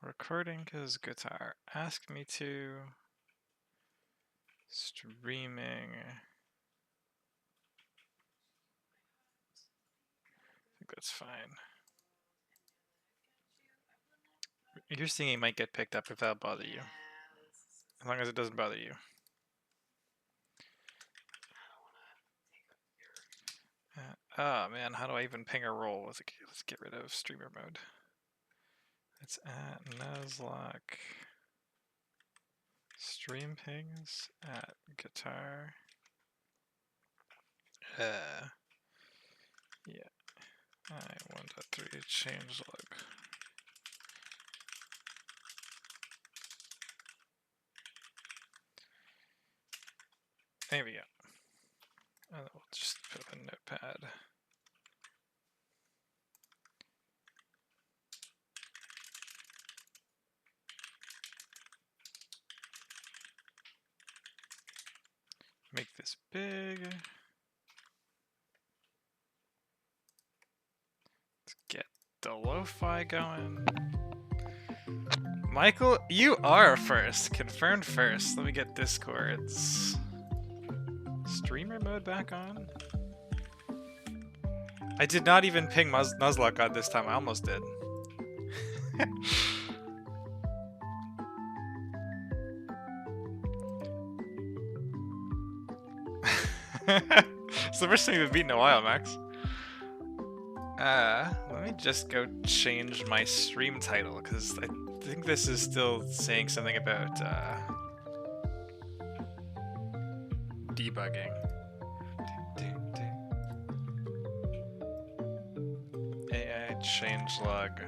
Recording because guitar asked me to. Streaming. I think that's fine. Your singing might get picked up if that'll bother you. As long as it doesn't bother you. Oh man, how do I even ping a roll? Let's get rid of streamer mode. It's at Nuzlocke. Stream pings at guitar. Yeah. I1.3 changelog. There we go. And we'll just put up a notepad. Make this big. Let's get the lo-fi going. Michael, you are first. Confirmed first. Let me get Discord's streamer mode back on. I did not even ping Nuzlocke on this time. I almost did. It's the first time we've beaten in a while, Max. Let me just go change my stream title, because I think this is still saying something about, debugging. AI changelog.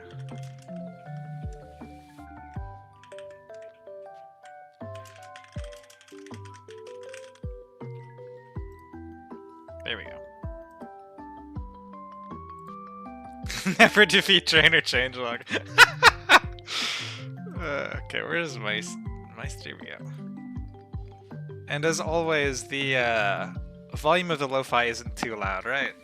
There we go. Never defeat trainer changelog. Okay, where's my stream go? And as always, the volume of the lo-fi isn't too loud, right?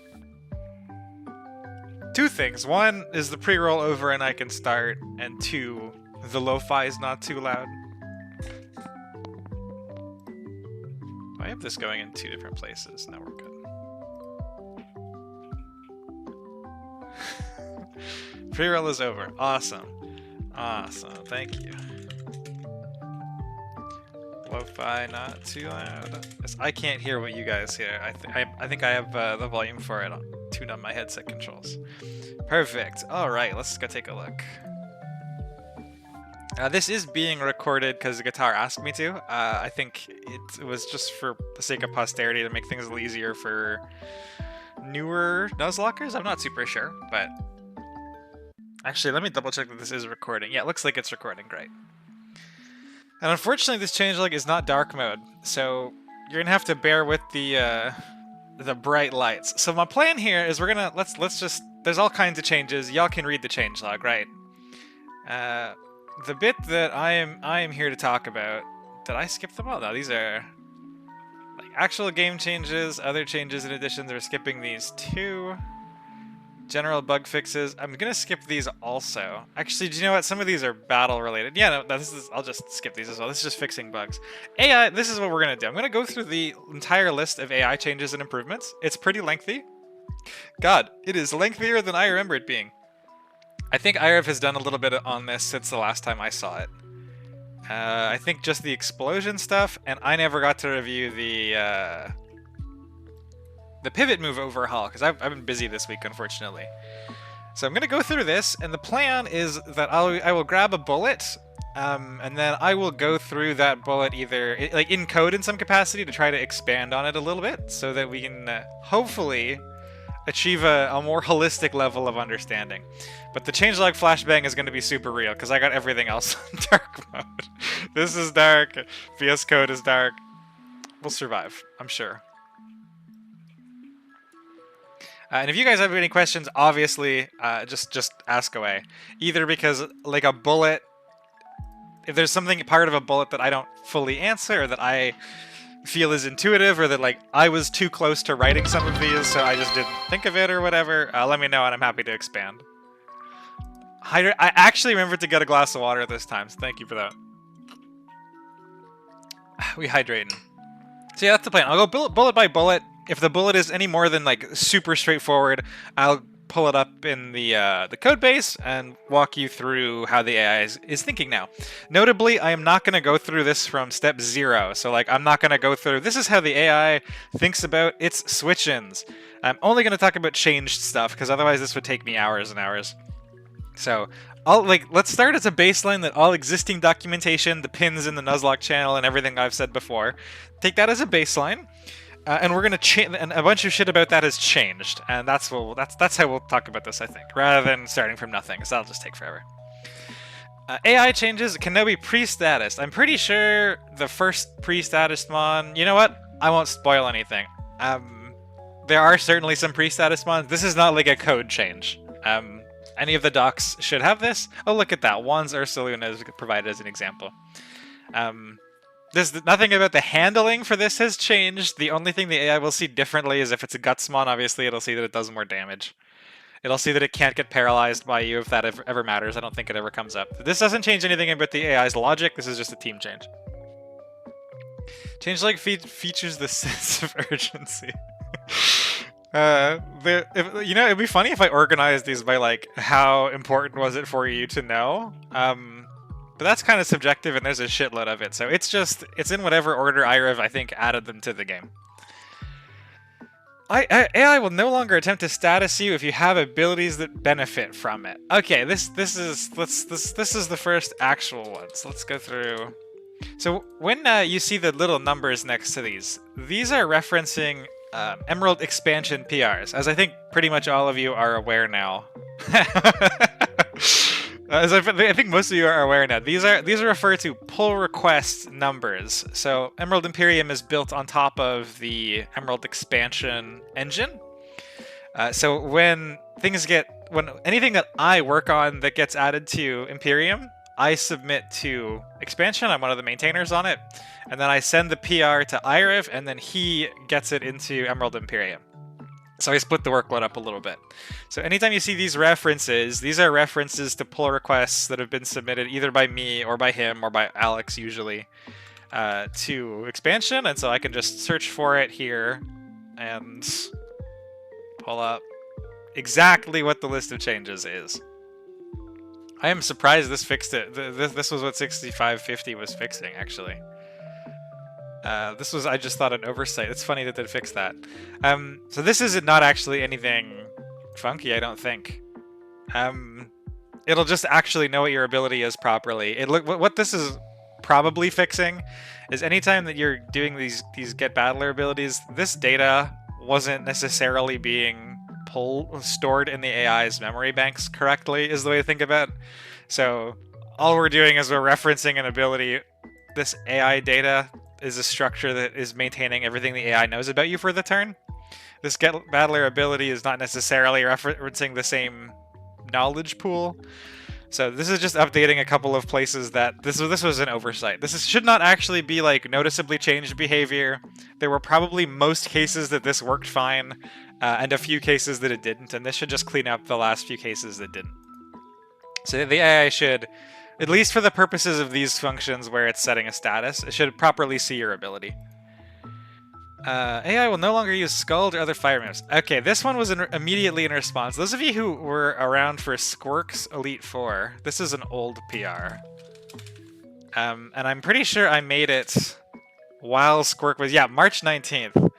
Two things. One is the pre-roll over and I can start, and two, the lo-fi is not too loud. I have this going in two different places. Now we're good. Pre-roll is over. Awesome. Awesome. Thank you. Lo-fi not too loud. I can't hear what you guys hear. I think I have the volume for it tuned on my headset controls. Perfect. All right, let's go take a look. This is being recorded because the guitar asked me to. I think it was just for the sake of posterity to make things a little easier for newer Nuzlockers. I'm not super sure, but actually, let me double check that this is recording. Yeah, it looks like it's recording. Great. And unfortunately, this changelog is not dark mode, so you're gonna have to bear with the bright lights. So my plan here is we're gonna let's just there's all kinds of changes. Y'all can read the changelog, right? The bit that I am here to talk about. Did I skip them all? No, these are like actual game changes, other changes and additions. We're skipping these two. General bug fixes. I'm gonna skip these also. Actually, do you know what? Some of these are battle related. Yeah, no, I'll just skip these as well. This is just fixing bugs. AI, this is what we're gonna do. I'm gonna go through the entire list of AI changes and improvements. It's pretty lengthy. God, it is lengthier than I remember it being. I think IREV has done a little bit on this since the last time I saw it. I think just the explosion stuff, and I never got to review the pivot move overhaul, because I've been busy this week, unfortunately. So I'm going to go through this, and the plan is that I will grab a bullet, and then I will go through that bullet either like in code in some capacity to try to expand on it a little bit, so that we can hopefully achieve a more holistic level of understanding. But the changelog flashbang is going to be super real, because I got everything else in dark mode. This is dark, VS Code is dark. We'll survive, I'm sure. And if you guys have any questions, obviously, just ask away. Either because, like, a bullet, if there's something part of a bullet that I don't fully answer, or that I feel is intuitive, or that, like, I was too close to writing some of these, so I just didn't think of it, or whatever, let me know, and I'm happy to expand. Hydrate. I actually remembered to get a glass of water this time, so thank you for that. We hydrating. So yeah, that's the plan. I'll go bullet by bullet. If the bullet is any more than like super straightforward, I'll pull it up in the code base and walk you through how the AI is thinking now. Notably, I am not going to go through this from step 0. So like, I'm not going to go through, this is how the AI thinks about its switch-ins. I'm only going to talk about changed stuff, because otherwise this would take me hours and hours. So let's start as a baseline that all existing documentation, the pins in the Nuzlocke channel and everything I've said before, take that as a baseline. And we're gonna change, and a bunch of shit about that has changed, and that's how we'll talk about this, I think, rather than starting from nothing, because that'll just take forever. AI changes can now be pre-statused. I'm pretty sure the first pre-statused mon. You know what? I won't spoil anything. There are certainly some pre-statused mons. This is not like a code change. Any of the docs should have this. Oh, look at that. Juan's Ursaluna is provided as an example. Nothing about the handling for this has changed. The only thing the AI will see differently is if it's a Gutsmon, obviously it'll see that it does more damage. It'll see that it can't get paralyzed by you if that ever matters. I don't think it ever comes up. This doesn't change anything about the AI's logic. This is just a team change. Changelog features the sense of urgency. It'd be funny if I organized these by like how important was it for you to know. But that's kind of subjective, and there's a shitload of it. So it's in whatever order IRIV, I think, added them to the game. AI will no longer attempt to status you if you have abilities that benefit from it. Okay, this is the first actual one. So let's go through. So when you see the little numbers next to these are referencing Emerald expansion PRs, as I think pretty much all of you are aware now. As I think most of you are aware now, these are referred to pull request numbers. So Emerald Imperium is built on top of the Emerald expansion engine. So when anything that I work on that gets added to Imperium, I submit to expansion. I'm one of the maintainers on it, and then I send the PR to IRIV, and then he gets it into Emerald Imperium. So I split the workload up a little bit. So anytime you see these references, these are references to pull requests that have been submitted either by me or by him or by Alex usually to expansion. And so I can just search for it here and pull up exactly what the list of changes is. I am surprised this fixed it. This was what 6550 was fixing, actually. This was, I just thought, an oversight. It's funny that they fixed that. So this is not actually anything funky, I don't think. It'll just actually know what your ability is properly. What this is probably fixing is anytime that you're doing these get battler abilities, this data wasn't necessarily being stored in the AI's memory banks correctly, is the way to think about it. So all we're doing is we're referencing an ability. This AI data is a structure that is maintaining everything the AI knows about you for the turn. This get battler ability is not necessarily referencing the same knowledge pool. So this is just updating a couple of places that this was an oversight. Should not actually be like noticeably changed behavior. There were probably most cases that this worked fine, and a few cases that it didn't, and this should just clean up the last few cases that didn't. So the AI should, at least for the purposes of these functions where it's setting a status, it should properly see your ability. AI will no longer use Scald or other fire moves. Okay, this one was immediately in response. Those of you who were around for Squirk's Elite 4, this is an old PR. And I'm pretty sure I made it while Squirk was... Yeah, March 19th.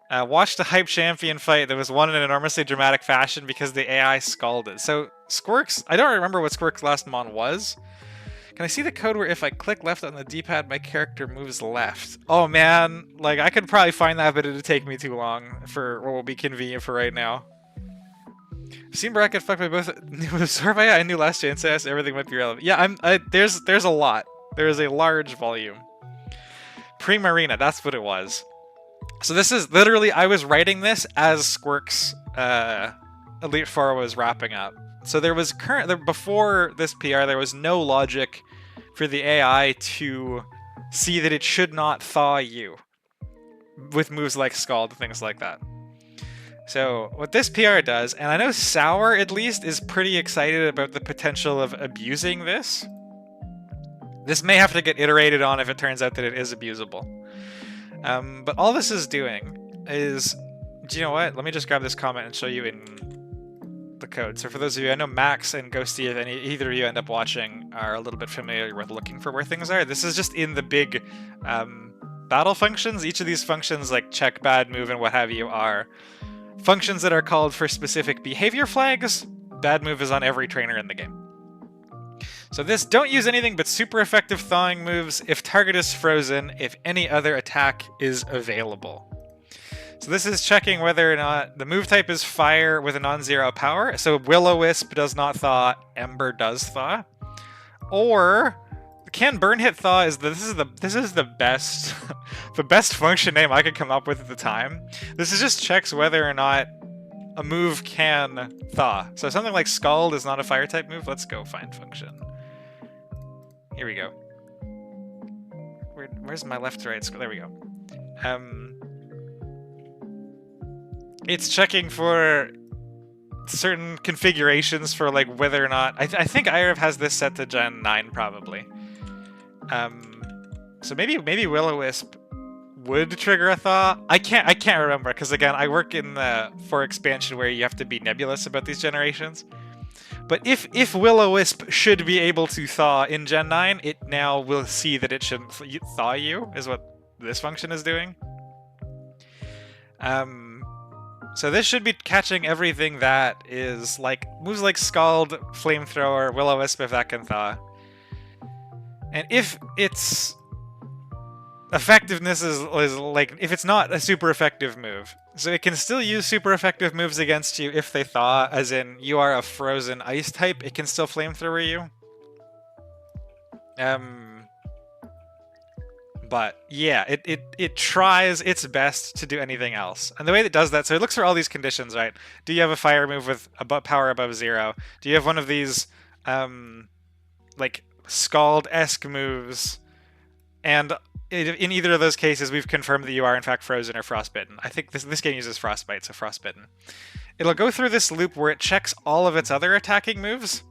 Watched a hype champion fight that was won in an enormously dramatic fashion because the AI scalded. So Squirk's... I don't remember what Squirk's last mon was. Can I see the code where if I click left on the D-pad, my character moves left? Oh man, like I could probably find that, but it'd take me too long for what will be convenient for right now. I've seen Brock get fucked by both. Sorry, I knew last chance asked everything might be relevant. Yeah, there's a lot. There is a large volume. Pre-Marina, that's what it was. So this is literally, I was writing this as Squirk's Elite 4 was wrapping up. So there was before this PR, there was no logic for the AI to see that it should not thaw you with moves like Scald, things like that. So what this PR does, and I know Sour at least is pretty excited about the potential of abusing this. This may have to get iterated on if it turns out that it is abusable. But all this is doing is, do you know what? Let me just grab this comment and show you in the code. So for those of you, I know Max and Ghosty, if either of you end up watching, are a little bit familiar with looking for where things are. This is just in the big battle functions. Each of these functions, like check, bad move, and what have you, are functions that are called for specific behavior flags. Bad move is on every trainer in the game. So this, don't use anything but super effective thawing moves if target is frozen, if any other attack is available. So this is checking whether or not the move type is fire with a non-zero power. So Will-O-Wisp does not thaw, Ember does thaw. Or can burn hit thaw is this is the best the best function name I could come up with at the time. This is just checks whether or not a move can thaw. So something like Scald is not a fire type move. Let's go find function. Here we go. Where's my left to right scroll? There we go. It's checking for certain configurations for like whether or not I think IRF has this set to Gen 9 probably. So maybe Will-O-Wisp would trigger a thaw. I can't remember because again I work in the 4 expansion where you have to be nebulous about these generations. But if Will-O-Wisp should be able to thaw in Gen 9, it now will see that it should thaw you, is what this function is doing. So this should be catching everything that is like moves like Scald, Flamethrower, Will-O-Wisp if that can thaw. And if its effectiveness is like, if it's not a super effective move, so it can still use super effective moves against you if they thaw, as in you are a frozen ice type, it can still Flamethrower you. But yeah, it tries its best to do anything else. And the way it does that, so it looks for all these conditions, right? Do you have a fire move with power above 0? Do you have one of these like Scald-esque moves? And in either of those cases, we've confirmed that you are in fact frozen or frostbitten. I think this game uses frostbite, so frostbitten. It'll go through this loop where it checks all of its other attacking moves.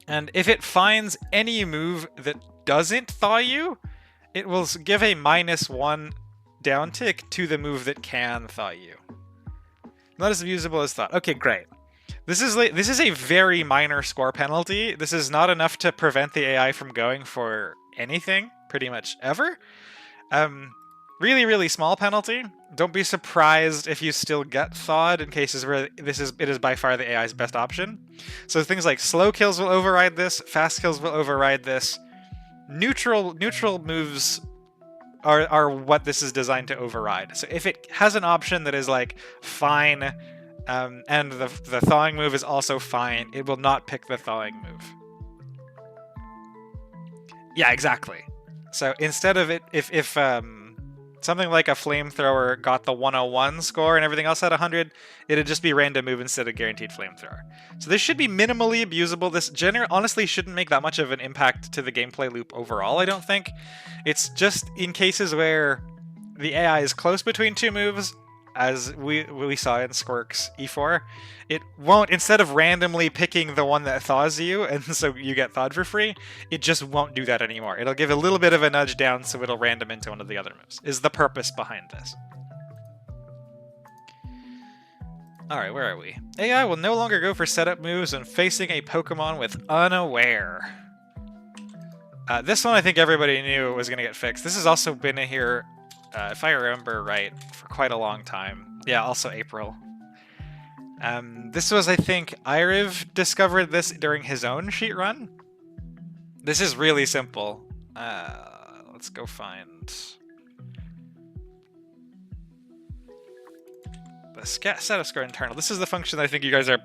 And if it finds any move that doesn't thaw you, it will give a -1 downtick to the move that can thaw you. Not as abusable as thought. Okay, great. This is a very minor score penalty. This is not enough to prevent the AI from going for anything, pretty much ever. Really, really small penalty. Don't be surprised if you still get thawed in cases where it is by far the AI's best option. So things like slow kills will override this, fast kills will override this. Neutral moves are what this is designed to override. So if it has an option that is like fine, and the thawing move is also fine, it will not pick the thawing move. Yeah, exactly. So instead of it, if something like a flamethrower got the 101 score and everything else had 100, it'd just be random move instead of guaranteed flamethrower. So this should be minimally abusable. This honestly shouldn't make that much of an impact to the gameplay loop overall, I don't think. It's just in cases where the AI is close between two moves, as we saw in Squirk's E4, it won't, instead of randomly picking the one that thaws you, and so you get thawed for free, it just won't do that anymore. It'll give a little bit of a nudge down, so it'll random into one of the other moves, is the purpose behind this. Alright, where are we? AI will no longer go for setup moves when facing a Pokemon with Unaware. This one I think everybody knew was going to get fixed. This has also been in here, if I remember right, for quite a long time. Yeah, also April. This was, I think, Iriv discovered this during his own sheet run. This is really simple. Let's go find the setup score internal. This is the function that I think you guys are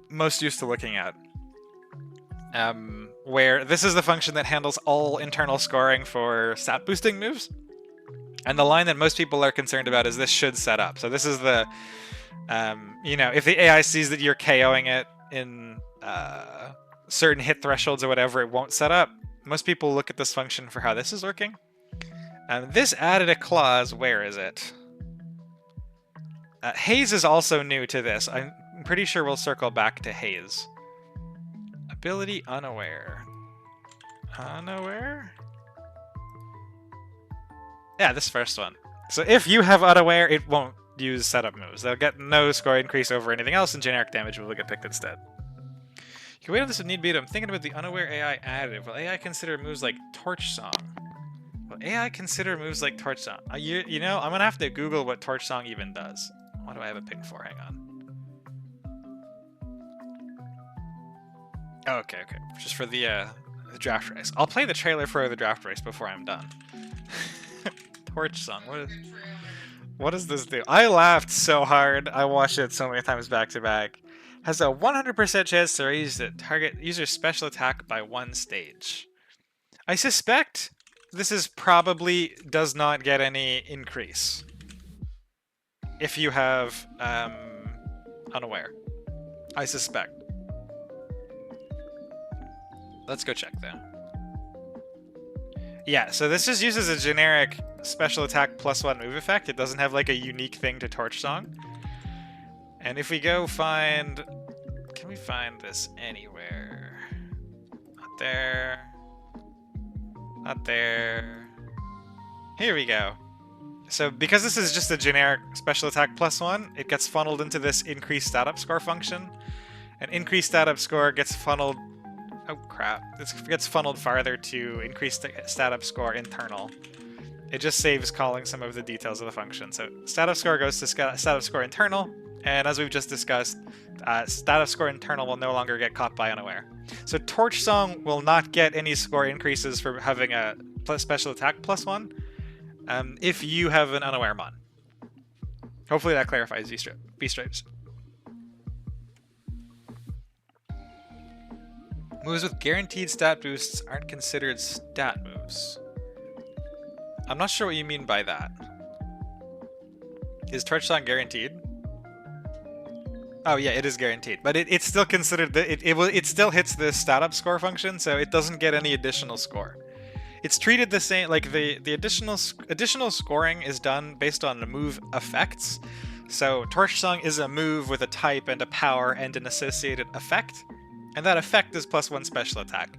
most used to looking at. Where this is the function that handles all internal scoring for stat boosting moves. And the line that most people are concerned about is this should set up. So this is the, you know, if the AI sees that you're KOing it in certain hit thresholds or whatever, it won't set up. Most people look at this function for how this is working. This added a clause, where is it? Haze is also new to this. I'm pretty sure we'll circle back to Haze. Ability Unaware. Unaware? Yeah, this first one. So if you have Unaware, it won't use setup moves. They'll get no score increase over anything else, and generic damage will get picked instead. You can wait on this if need be. I'm thinking about the Unaware AI additive. Will AI consider moves like Torch Song? Will AI consider moves like Torch Song? You know, I'm gonna have to Google what Torch Song even does. What do I have a ping for? Hang on. Oh, okay. Just for the draft race. I'll play the trailer for the draft race before I'm done. Torch Song. What does this do? I laughed so hard. I watched it so many times back to back. Has a 100% chance to raise the target user's special attack by 1 stage. I suspect this is probably does not get any increase if you have Unaware. I suspect. Let's go check though. Yeah, so this just uses a generic special attack +1 move effect. It doesn't have like a unique thing to Torch Song. And if we go find... Can we find this anywhere? Not there. Not there. Here we go. So because this is just a generic special attack +1, it gets funneled into this increased stat up score function. And increased stat up score gets funneled... Oh crap. This gets funneled farther to increase the stat up score internal. It just saves calling some of the details of the function. So stat up score goes to stat up score internal, and as we've just discussed, stat up score internal will no longer get caught by Unaware. So Torch Song will not get any score increases for having a special attack +1 if you have an Unaware mon. Hopefully that clarifies V-stripes. Moves with guaranteed stat boosts aren't considered stat moves. I'm not sure what you mean by that. Is Torch Song guaranteed? Oh yeah, it is guaranteed, but it's still considered that it still hits the stat up score function, so it doesn't get any additional score. It's treated the same, like the additional scoring is done based on the move effects. So Torch Song is a move with a type and a power and an associated effect, and that effect is +1 special attack.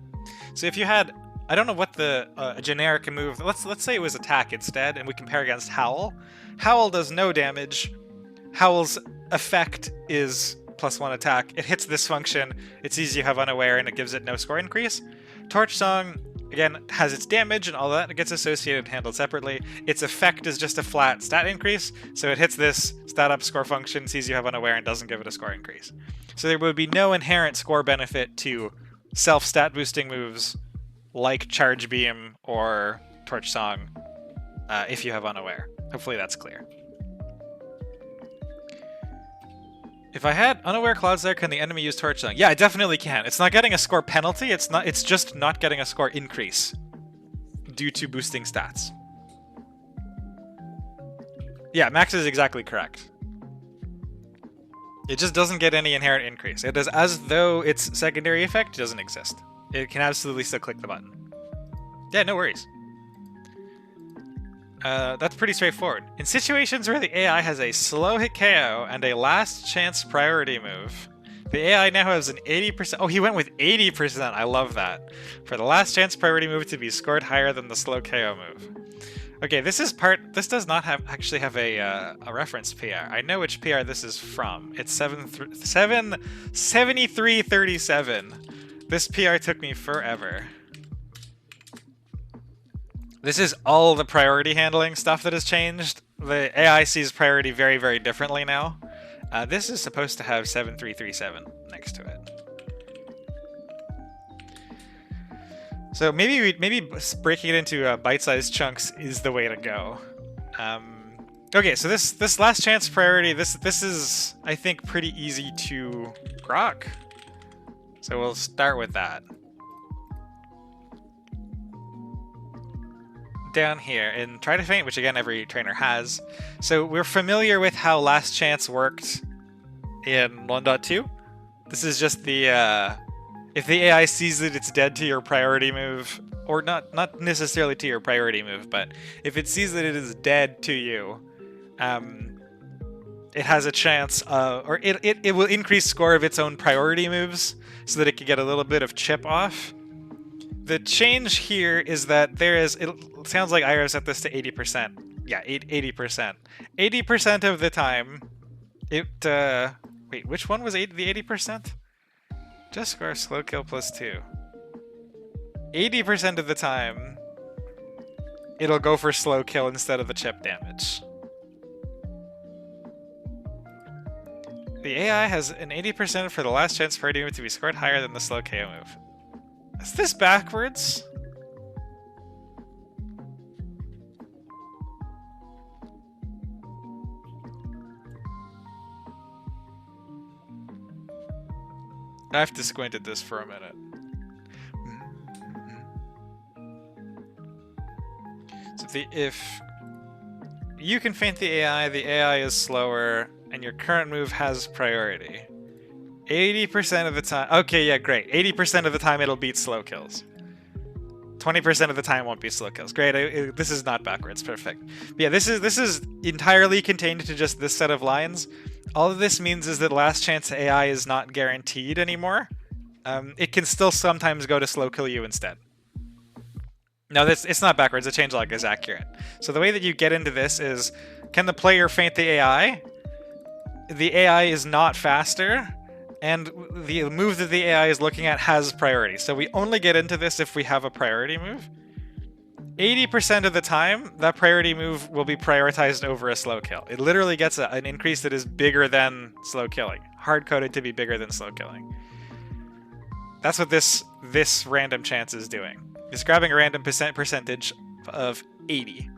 So if you had, I don't know what the generic move, let's say it was attack instead, and we compare against Howl. Howl does no damage. Howl's effect is +1 attack. It hits this function, it sees you have Unaware, and it gives it no score increase. Torch Song, again, has its damage and all that. It gets associated and handled separately. Its effect is just a flat stat increase, so it hits this stat up score function, sees you have Unaware, and doesn't give it a score increase. So there would be no inherent score benefit to self-stat boosting moves like Charge Beam or Torch Song if you have Unaware. Hopefully that's clear. If I had Unaware Cloudslayer, can the enemy use Torch Song? Yeah, it definitely can. It's not getting a score penalty, it's just not getting a score increase due to boosting stats. Yeah, Max is exactly correct. It just doesn't get any inherent increase. It is as though its secondary effect doesn't exist. It can absolutely still click the button. Yeah, no worries. That's pretty straightforward. In situations where the AI has a slow hit KO and a last chance priority move, the AI now has an 80%. Oh, he went with 80%. I love that. For the last chance priority move to be scored higher than the slow KO move. Okay, this does not actually have a reference PR. I know which PR this is from. It's 7337. This PR took me forever. This is all the priority handling stuff that has changed. The AI sees priority very, very differently now. This is supposed to have 7337 next to it. So maybe breaking it into bite-sized chunks is the way to go. Okay, so this last chance priority, this is, I think, pretty easy to grok. So we'll start with that. Down here in Try to Faint, which again every trainer has. So we're familiar with how last chance worked in 1.2. This is just the if the AI sees that it's dead to your priority move, or not necessarily to your priority move, but if it sees that it is dead to you, it has a chance, or it will increase score of its own priority moves so that it can get a little bit of chip off. The change here is that there is, it sounds like Ira set this to 80%. Yeah, 80%. 80% of the time, it, wait, which one was the 80%? Just score slow kill plus 2. 80% of the time, it'll go for slow kill instead of the chip damage. The AI has an 80% for the last chance priority move to be scored higher than the slow KO move. Is this backwards? I have to squint at this for a minute. So if you can feint the AI is slower, and your current move has priority. 80% of the time... Okay, yeah, great. 80% of the time it'll beat slow kills. 20% of the time won't be slow kills. Great, this is not backwards. Perfect. But yeah, this is entirely contained to just this set of lines. All of this means is that last chance AI is not guaranteed anymore. It can still sometimes go to slow kill you instead. No, it's not backwards. The changelog is accurate. So the way that you get into this is, can the player feint the AI? The AI is not faster, and the move that the AI is looking at has priority. So we only get into this if we have a priority move. 80% of the time, that priority move will be prioritized over a slow kill. It literally gets an increase that is bigger than slow killing. Hard-coded to be bigger than slow killing. That's what this random chance is doing. It's grabbing a random percentage of 80.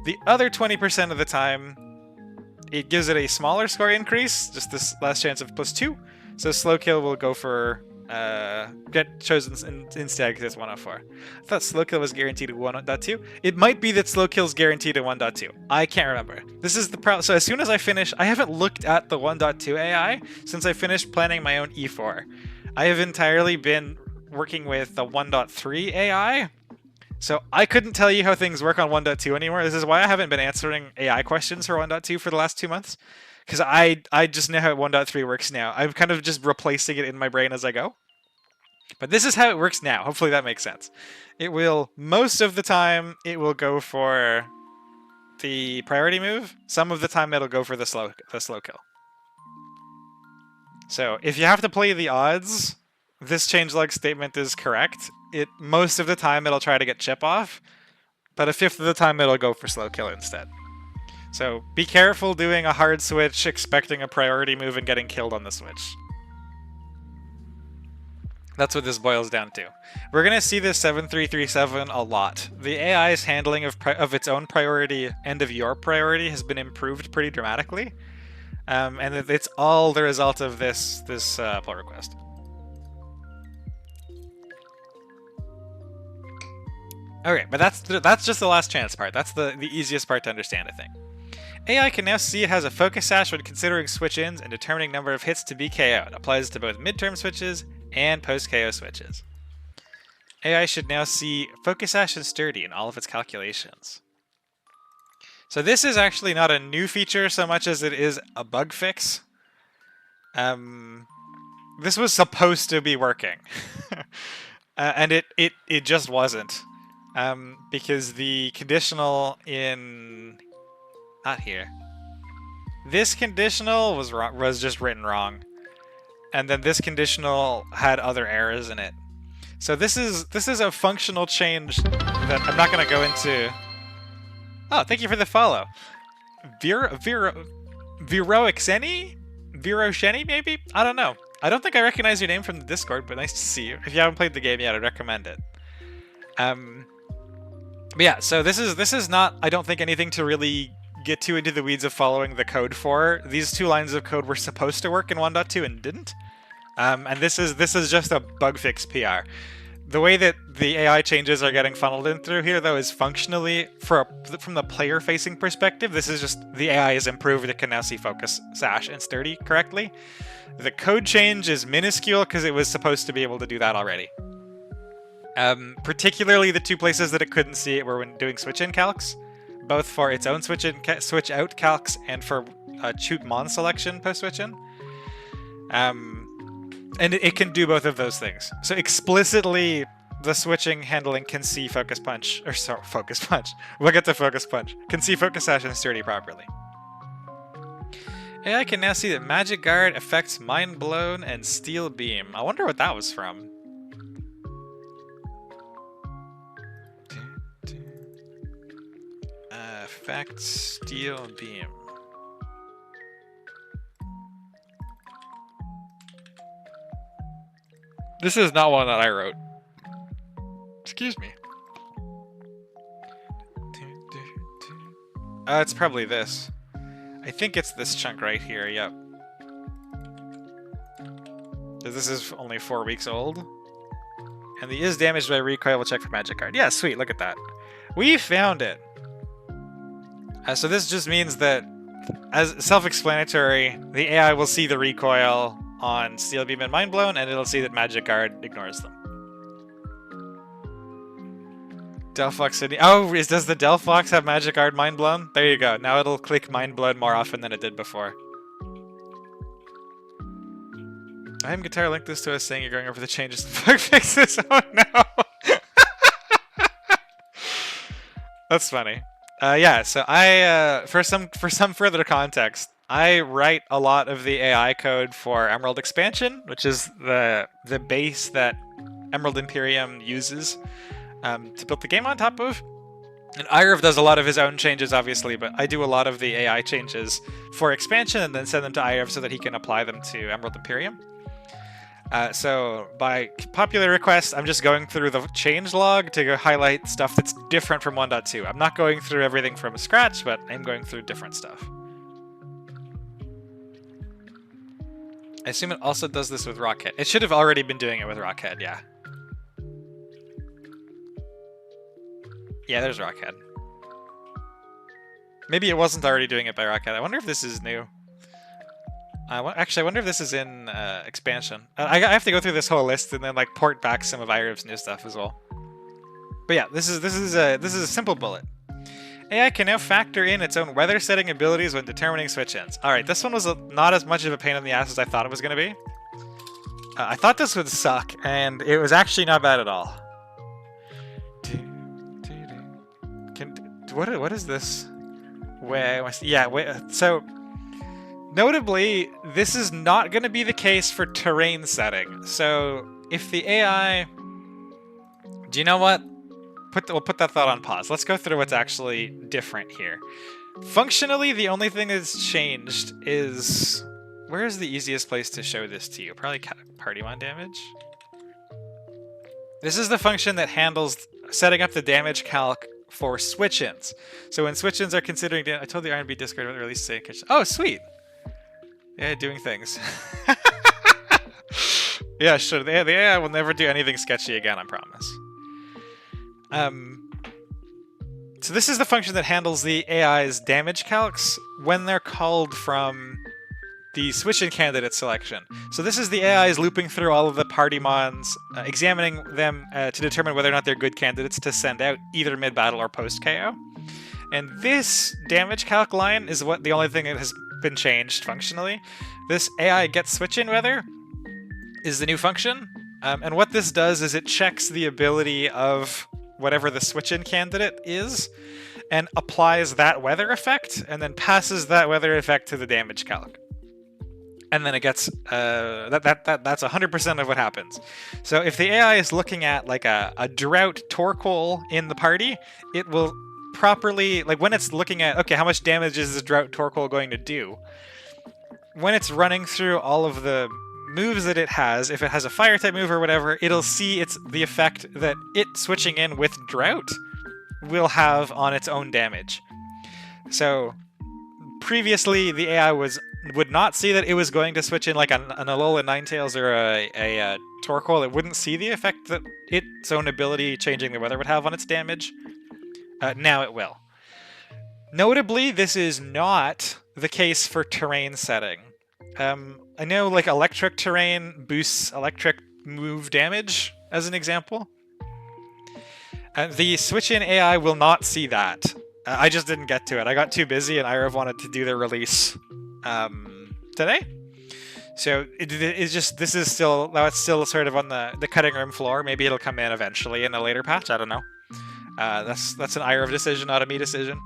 The other 20% of the time, it gives it a smaller score increase, just this last chance of plus 2. So slow kill will go for get chosen instead because it's 104. I thought slow kill was guaranteed at 1.2. It might be that slow kill is guaranteed at 1.2. I can't remember. This is the problem. So as soon as I finish, I haven't looked at the 1.2 AI since I finished planning my own E4. I have entirely been working with the 1.3 AI. So I couldn't tell you how things work on 1.2 anymore. This is why I haven't been answering AI questions for 1.2 for the last 2 months. Because I just know how 1.3 works now. I'm kind of just replacing it in my brain as I go. But this is how it works now. Hopefully that makes sense. It will, most of the time, it will go for the priority move. Some of the time it'll go for the slow kill. So if you have to play the odds, this changelog statement is correct. Most of the time it'll try to get chip off, but a fifth of the time it'll go for slow kill instead. So be careful doing a hard switch, expecting a priority move and getting killed on the switch. That's what this boils down to. We're going to see this 7337 a lot. The AI's handling of its own priority and of your priority has been improved pretty dramatically. And it's all the result of this pull request. Okay, but that's just the last chance part. That's the easiest part to understand, I think. AI can now see it has a focus sash when considering switch-ins and determining number of hits to be KO'd. Applies to both midterm switches and post-KO switches. AI should now see focus sash and sturdy in all of its calculations. So this is actually not a new feature so much as it is a bug fix. This was supposed to be working. And it just wasn't. Because the conditional in... Not here. This conditional was just written wrong. And then this conditional had other errors in it. So this is a functional change that I'm not going to go into. Oh, thank you for the follow. Virosheni, maybe? I don't know. I don't think I recognize your name from the Discord, but nice to see you. If you haven't played the game yet, I'd recommend it. But yeah, so this is not, I don't think, anything to really get too into the weeds of following the code for. These two lines of code were supposed to work in 1.2 and didn't. And this is just a bug fix PR. The way that the AI changes are getting funneled in through here, though, is functionally, from the player-facing perspective, this is just the AI is improved. It can now see focus, sash, and sturdy correctly. The code change is minuscule because it was supposed to be able to do that already. Particularly the two places that it couldn't see it were when doing switch-in calcs, both for its own switch-out calcs and for Choot Mon selection post switch in. And it can do both of those things. So explicitly, the switching handling can see focus punch, or sorry, focus punch. We'll get to focus punch. Can see focus sash and sturdy properly. AI can now see that Magic Guard affects Mind Blown and Steel Beam. I wonder what that was from. Affect Steel Beam. This is not one that I wrote. Excuse me. It's probably this. I think it's this chunk right here, yep. This is only 4 weeks old. And the is damaged by recoil, we'll check for Magic Guard. Yeah, sweet, look at that. We found it! So this just means that, as self-explanatory, the AI will see the recoil on Steel Beam and Mind Blown, and it'll see that Magic Guard ignores them. Delphox Sydney. Oh, does the Delphox have Magic Guard Mind Blown? There you go. Now it'll click Mind Blown more often than it did before. I am Guitar linked this to us saying you're going over the changes to bug fixes. Oh no! That's funny. Yeah, so I for some further context, I write a lot of the AI code for Emerald Expansion, which is the base that Emerald Imperium uses to build the game on top of. And Irv does a lot of his own changes, obviously, but I do a lot of the AI changes for expansion and then send them to Irv so that he can apply them to Emerald Imperium. So by popular request, I'm just going through the changelog to go highlight stuff that's different from 1.2. I'm not going through everything from scratch, but I'm going through different stuff. I assume it also does this with Rockhead. It should have already been doing it with Rockhead, yeah. Yeah, there's Rockhead. Maybe it wasn't already doing it by Rockhead. I wonder if this is new. Actually, I wonder if this is in expansion. I have to go through this whole list and then like port back some of Irv's new stuff as well. But yeah, this is a simple bullet. AI can now factor in its own weather setting abilities when determining switch ends. All right, this one was not as much of a pain in the ass as I thought it was going to be. I thought this would suck, and it was actually not bad at all. What is this? So notably, this is not going to be the case for terrain setting. So if the AI, do you know what? We'll put that thought on pause. Let's go through what's actually different here. Functionally, the only thing that's changed is, where is the easiest place to show this to you? Probably party mon damage. This is the function that handles setting up the damage calc for switch-ins. So when switch-ins are considering, I told the R&B Discord about the release say, oh sweet, yeah, doing things. Yeah, sure. The AI will never do anything sketchy again, I promise. So this is the function that handles the AI's damage calcs when they're called from the switch-in candidate selection. So this is the AI's looping through all of the party mons, examining them to determine whether or not they're good candidates to send out either mid-battle or post-KO. And this damage calc line is the only thing that has been changed functionally. This AI get switch-in weather is the new function. And what this does is it checks the ability of whatever the switch-in candidate is and applies that weather effect and then passes that weather effect to the damage calc. And then it gets, that's 100% of what happens. So if the AI is looking at like a drought Torkoal in the party, it will properly, like when it's looking at, okay, how much damage is this drought Torkoal going to do? When it's running through all of the moves that it has, if it has a fire type move or whatever, it'll see the effect that it switching in with drought will have on its own damage. So previously the AI would not see that it was going to switch in like an Alola Ninetales or a Torkoal. It wouldn't see the effect that its own ability changing the weather would have on its damage. Now it will. Notably, this is not the case for terrain setting. I know like electric terrain boosts electric move damage, as an example. The switch-in AI will not see that. I just didn't get to it. I got too busy and Irv wanted to do their release today. So it's just this is still now it's still sort of on the cutting room floor. Maybe it'll come in eventually in a later patch. I don't know. That's an IRV decision, not a me decision.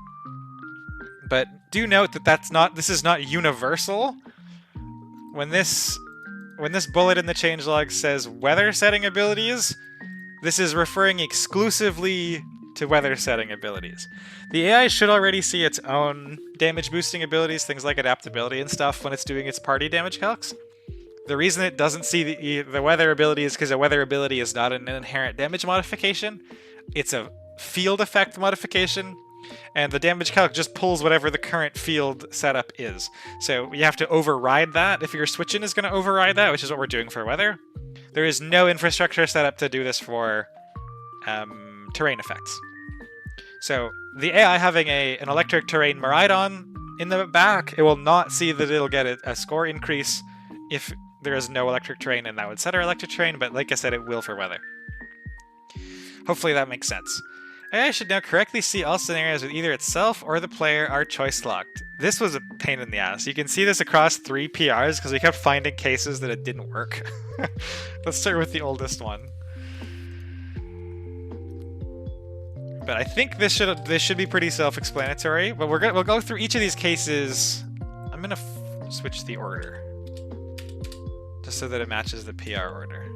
But do note that this is not universal. When this bullet in the changelog says weather setting abilities, this is referring exclusively to weather setting abilities. The AI should already see its own damage boosting abilities, things like adaptability and stuff, when it's doing its party damage calcs. The reason it doesn't see the weather ability is because a weather ability is not an inherent damage modification. It's a field effect modification, and the damage calc just pulls whatever the current field setup is. So you have to override that. If your switch-in is going to override that, which is what we're doing for weather, there is no infrastructure set up to do this for terrain effects. So the AI having an electric terrain Miraidon in the back, it will not see that it'll get a score increase if there is no electric terrain, and that would set our electric terrain, but like I said, it will for weather. Hopefully that makes sense. AI should now correctly see all scenarios with either itself or the player are choice locked. This was a pain in the ass. You can see this across 3 PRs because we kept finding cases that it didn't work. Let's start with the oldest one. But I think this should be pretty self-explanatory. But we'll go through each of these cases. I'm gonna switch the order, just so that it matches the PR order.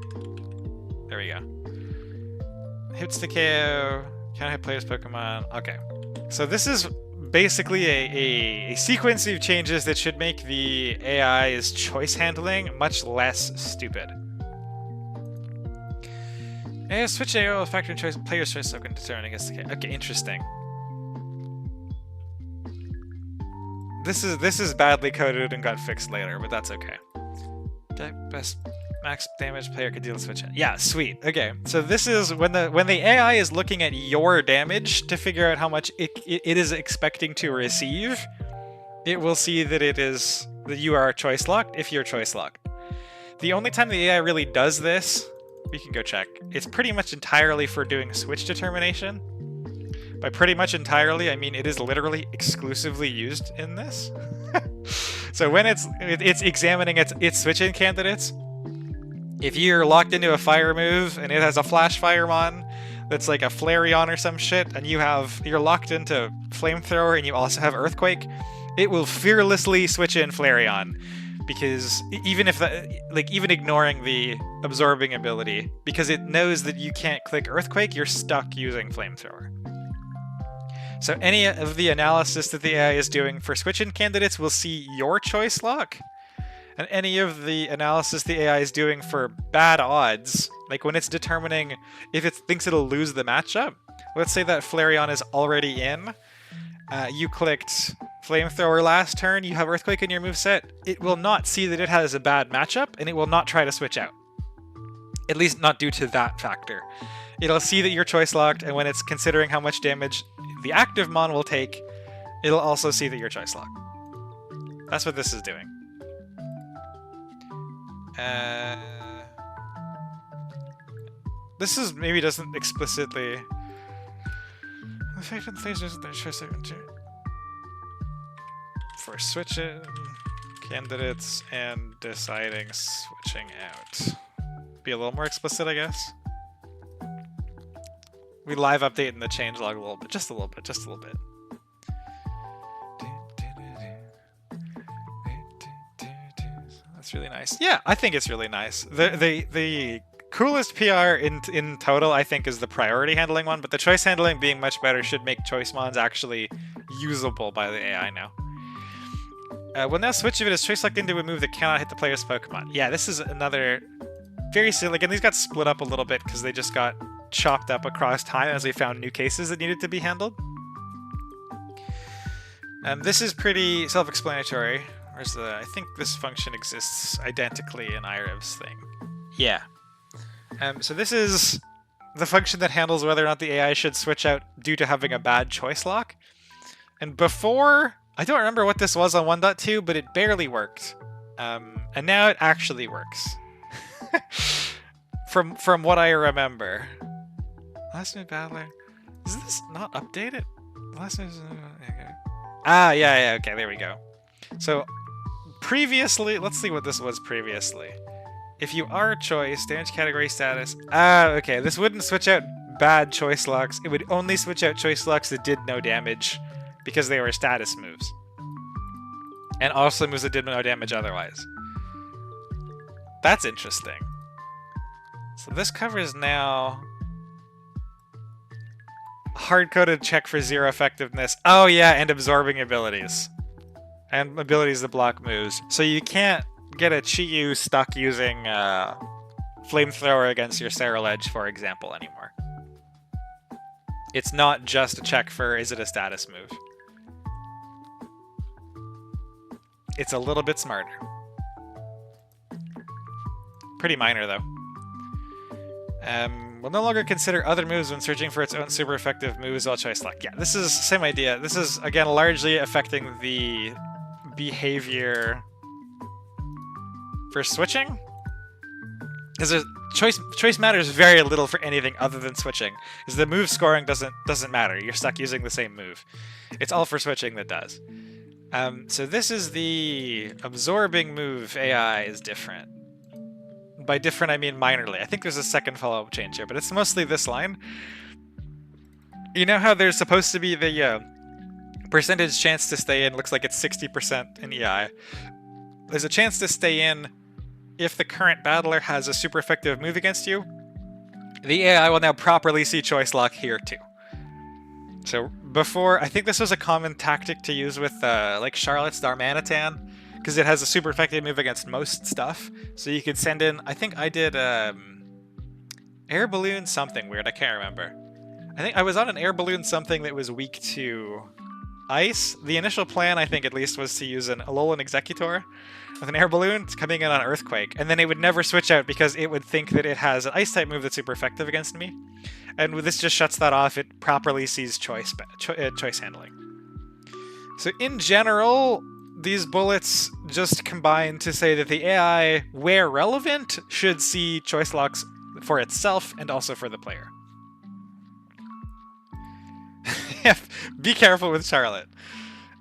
There we go. Hits the KO. Can I hit player's Pokemon? Okay. So this is basically a sequence of changes that should make the AI's choice handling much less stupid. Switch AO will factor in choice, player's choice token determining against the KO. Okay, interesting. This is badly coded and got fixed later, but that's okay. Okay, best max damage player could deal switch in. Yeah, sweet. Okay, so this is when the AI is looking at your damage to figure out how much it is expecting to receive, it will see that you are choice locked if you're choice locked. The only time the AI really does this, we can go check. It's pretty much entirely for doing switch determination. By pretty much entirely, I mean it is literally exclusively used in this. So when it's examining its switch-in candidates, if you're locked into a fire move and it has a flash firebomb that's like a Flareon or some shit, and you're locked into flamethrower and you also have earthquake, it will fearlessly switch in Flareon, because even ignoring the absorbing ability, because it knows that you can't click earthquake, you're stuck using flamethrower. So any of the analysis that the AI is doing for switch-in candidates will see your choice lock, and any of the analysis the AI is doing for bad odds, like when it's determining if it thinks it'll lose the matchup, let's say that Flareon is already in, you clicked Flamethrower last turn, you have Earthquake in your moveset, it will not see that it has a bad matchup, and it will not try to switch out. At least not due to that factor. It'll see that you're choice locked, and when it's considering how much damage the active mon will take, it'll also see that you're choice locked. That's what this is doing. This is maybe doesn't explicitly affect lasers their choice for switching candidates and deciding switching out. Be a little more explicit, I guess. We live update in the changelog a little bit, just a little bit. That's really nice. Yeah, I think it's really nice. The coolest PR in total, I think, is the priority handling one, but the choice handling being much better should make choice mons actually usable by the AI now. We'll now switch if it is choice locked into a move that cannot hit the player's Pokemon. Yeah, this is another very silly. Again, these got split up a little bit because they just got chopped up across time as we found new cases that needed to be handled. This is pretty self-explanatory. I think this function exists identically in IREV's thing. Yeah. So this is the function that handles whether or not the AI should switch out due to having a bad choice lock. And before, I don't remember what this was on 1.2, but it barely worked. And now it actually works. From what I remember. Last move battler. Is this not updated? Last move. Okay. Ah, yeah, okay, there we go. So previously, let's see what this was previously. If you are choice, damage category status. Ah, okay. This wouldn't switch out bad choice locks. It would only switch out choice locks that did no damage because they were status moves. And also moves that did no damage otherwise. That's interesting. So this covers now hard-coded check for 0 effectiveness. Oh yeah, and absorbing abilities. And abilities that block moves. So you can't get a Chi-Yu stuck using Flamethrower against your Serral Edge, for example, anymore. It's not just a check for is it a status move. It's a little bit smarter. Pretty minor, though. Will no longer consider other moves when searching for its own super effective moves while choice lock. Yeah, this is the same idea. This is, again, largely affecting the behavior for switching. Because choice matters very little for anything other than switching. Because the move scoring doesn't matter. You're stuck using the same move. It's all for switching that does. So this is the absorbing move AI is different. By different, I mean minorly. I think there's a second follow-up change here, but it's mostly this line. You know how there's supposed to be the percentage chance to stay in, looks like it's 60% in EI. There's a chance to stay in if the current battler has a super effective move against you. The AI will now properly see choice lock here too. So before, I think this was a common tactic to use with like Charlotte's Darmanitan, because it has a super effective move against most stuff. So you could send in, I think I did air balloon something weird, I can't remember. I think I was on an air balloon something that was weak to ice. The initial plan, I think at least, was to use an Alolan Executor with an air balloon coming in on Earthquake, and then it would never switch out because it would think that it has an ice type move that's super effective against me. And this just shuts that off. It properly sees choice handling. So in general, these bullets just combine to say that the AI, where relevant, should see choice locks for itself and also for the player. Be careful with Charlotte.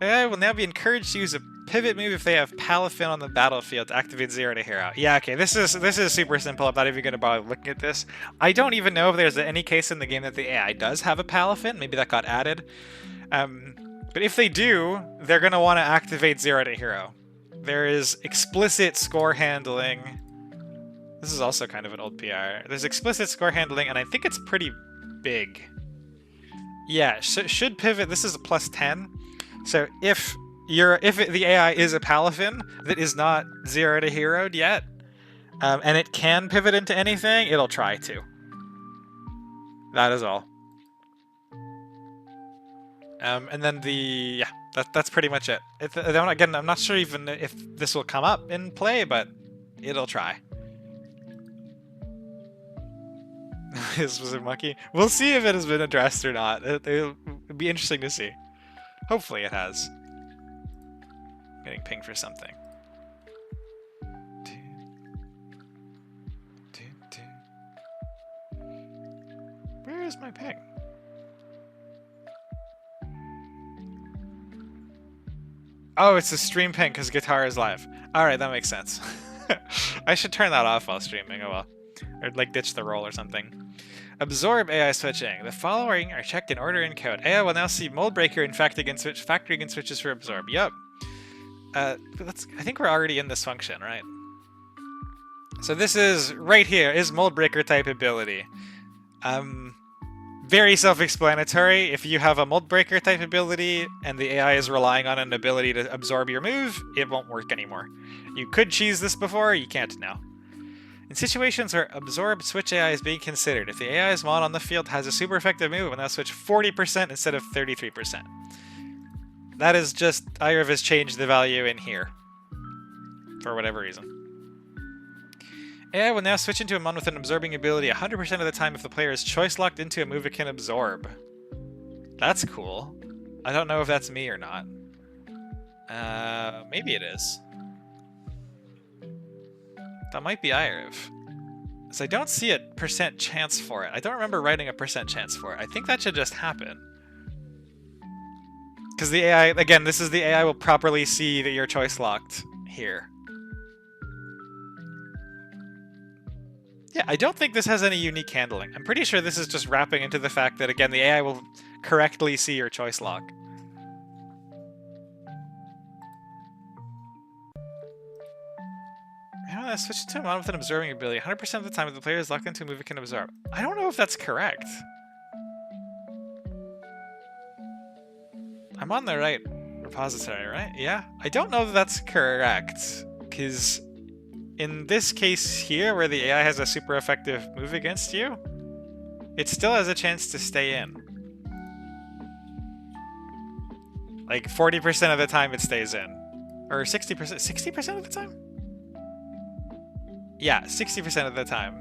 AI will now be encouraged to use a pivot move if they have Palafin on the battlefield to activate 0 to hero. Yeah, okay, this is super simple. I'm not even going to bother looking at this. I don't even know if there's any case in the game that the AI does have a Palafin. Maybe that got added. But if they do, they're going to want to activate 0 to hero. There is explicit score handling. This is also kind of an old PR. There's explicit score handling, and I think it's pretty big. Yeah, should pivot. This is a +10. So if the AI is a Palafin that is not 0 to heroed yet, and it can pivot into anything, it'll try to. That is all. And then that's pretty much it. Again, I'm not sure even if this will come up in play, but it'll try. This was a monkey. We'll see if it has been addressed or not. It'll be interesting to see. Hopefully it has. I'm getting pinged for something. Where is my ping? Oh, it's a stream ping because guitar is live. Alright, that makes sense. I should turn that off while streaming, oh well. Or like ditch the roll or something. Absorb AI switching. The following are checked in order and code. AI will now see Mold Breaker and factoring in switches for absorb. Yup. I think we're already in this function, right? So this is right here, is Mold Breaker type ability. Very self-explanatory. If you have a Mold Breaker type ability and the AI is relying on an ability to absorb your move, it won't work anymore. You could cheese this before, you can't now. In situations where absorb switch AI is being considered, if the AI's mod on the field has a super effective move, it will now switch 40% instead of 33%. That is just, IRV has changed the value in here. For whatever reason. AI will now switch into a mon with an absorbing ability 100% of the time if the player is choice locked into a move it can absorb. That's cool. I don't know if that's me or not. Maybe it is. That might be IRV. So I don't see a % chance for it. I don't remember writing a % chance for it. I think that should just happen. Because the AI, again, this is the AI will properly see that you're choice locked here. Yeah, I don't think this has any unique handling. I'm pretty sure this is just wrapping into the fact that, again, the AI will correctly see your choice log. Switch to a mod with an absorbing ability. 100% of the time, if the player is locked into a move, it can absorb. I don't know if that's correct. I'm on the right repository, right? Yeah. I don't know that that's correct, because in this case here, where the AI has a super effective move against you, it still has a chance to stay in. Like 40% of the time it stays in. Or 60%? 60% of the time? Yeah, 60% of the time.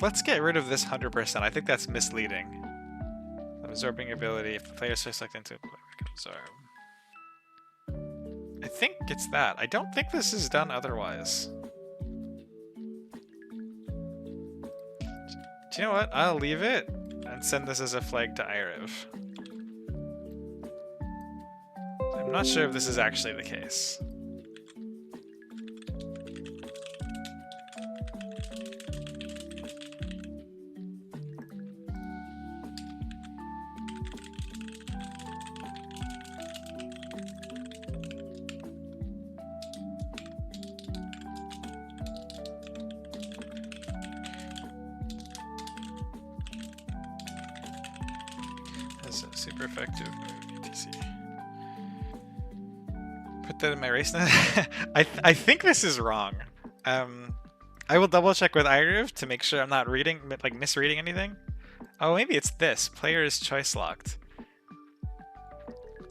Let's get rid of this 100%. I think that's misleading. Absorbing ability. If the player is selected into a player, we can absorb. I think it's that. I don't think this is done otherwise. Do you know what? I'll leave it and send this as a flag to Iriv. I'm not sure if this is actually the case. That's a super effective move, etc. Put that in my race now. I think this is wrong. I will double check with Iriv to make sure I'm not misreading anything. Oh, maybe it's this. Player is choice locked.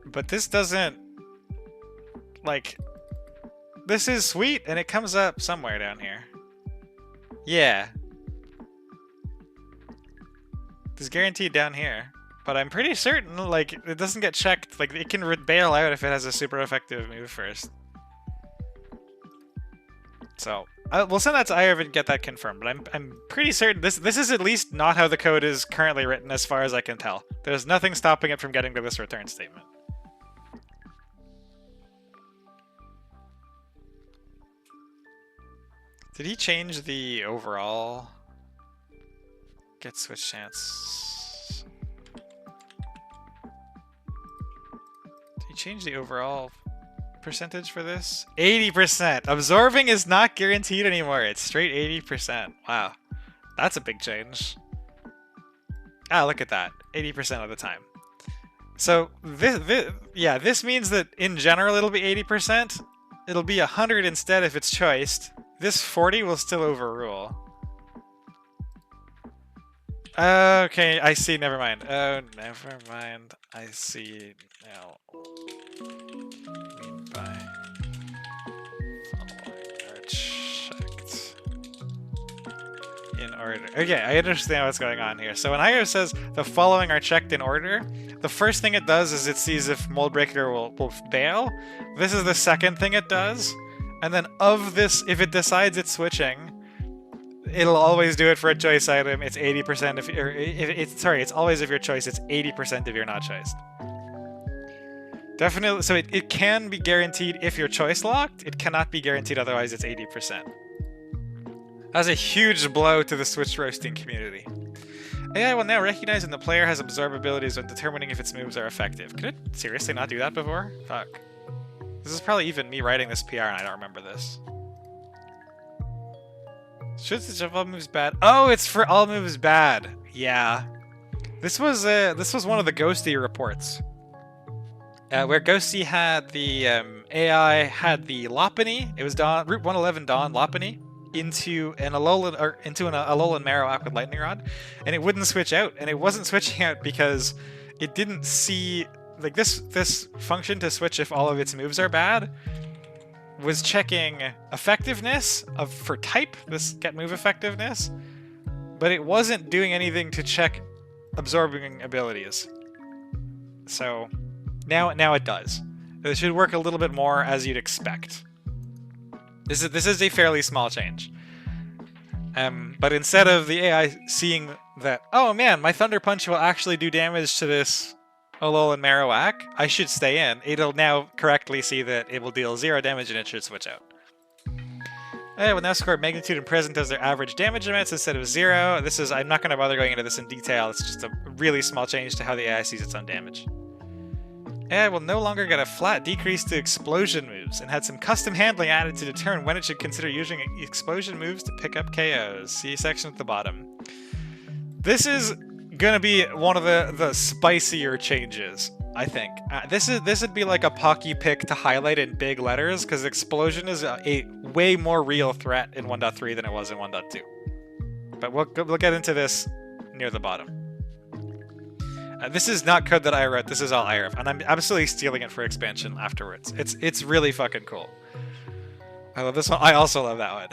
But this doesn't, this is sweet, and it comes up somewhere down here. Yeah. It's guaranteed down here. But I'm pretty certain, it doesn't get checked. It can bail out if it has a super effective move first. So, we'll send that to Iriv and get that confirmed. But I'm pretty certain this is at least not how the code is currently written, as far as I can tell. There's nothing stopping it from getting to this return statement. Did he change the overall get switch chance? Change the overall percentage for this? 80%! Absorbing is not guaranteed anymore. It's straight 80%. Wow. That's a big change. Ah, look at that. 80% of the time. So, this means that in general it'll be 80%. It'll be 100 instead if it's choiced. This 40 will still overrule. Okay, I see. Never mind. Oh, never mind. I see now. Mean by following are checked in order. Okay, I understand what's going on here. So when Iriv says the following are checked in order, the first thing it does is it sees if Moldbreaker will bail. This is the second thing it does. And then of this, if it decides it's switching, it'll always do it for a choice item. It's 80% it's always if your choice, it's 80% if you're not choiced. Definitely, so it can be guaranteed if you're choice locked. It cannot be guaranteed otherwise. It's 80%. That's a huge blow to the Switch roasting community. AI will now recognize when the player has absorb abilities when determining if its moves are effective. Could it seriously not do that before? Fuck. This is probably even me writing this PR and I don't remember this. Should switch of all moves bad? Oh, it's for all moves bad. Yeah. This was one of the Ghosty reports. Where Ghosty had the AI had the Lopunny. It was Route 111 Dawn Lopunny into an Alolan Marrow Aqua Lightning Rod, and it wouldn't switch out. And it wasn't switching out because it didn't see this function to switch if all of its moves are bad was checking effectiveness for type, this get move effectiveness, but it wasn't doing anything to check absorbing abilities. So now it does. It should work a little bit more as you'd expect. This is a fairly small change. But instead of the AI seeing that, oh man, my Thunder Punch will actually do damage to this Alolan Marowak. I should stay in. It'll now correctly see that it will deal 0 damage and it should switch out. It will now score magnitude and present as their average damage amounts instead of 0. This is, I'm not going to bother going into this in detail. It's just a really small change to how the AI sees its own damage. It will no longer get a flat decrease to explosion moves, and had some custom handling added to determine when it should consider using explosion moves to pick up KOs. See section at the bottom. This is gonna be one of the spicier changes, I think. This would be like a Pocky pick to highlight in big letters, because explosion is a way more real threat in 1.3 than it was in 1.2. But we'll get into this near the bottom. This is not code that I wrote. This is all IRF, and I'm absolutely stealing it for expansion afterwards. It's really fucking cool. I love this one. I also love that one.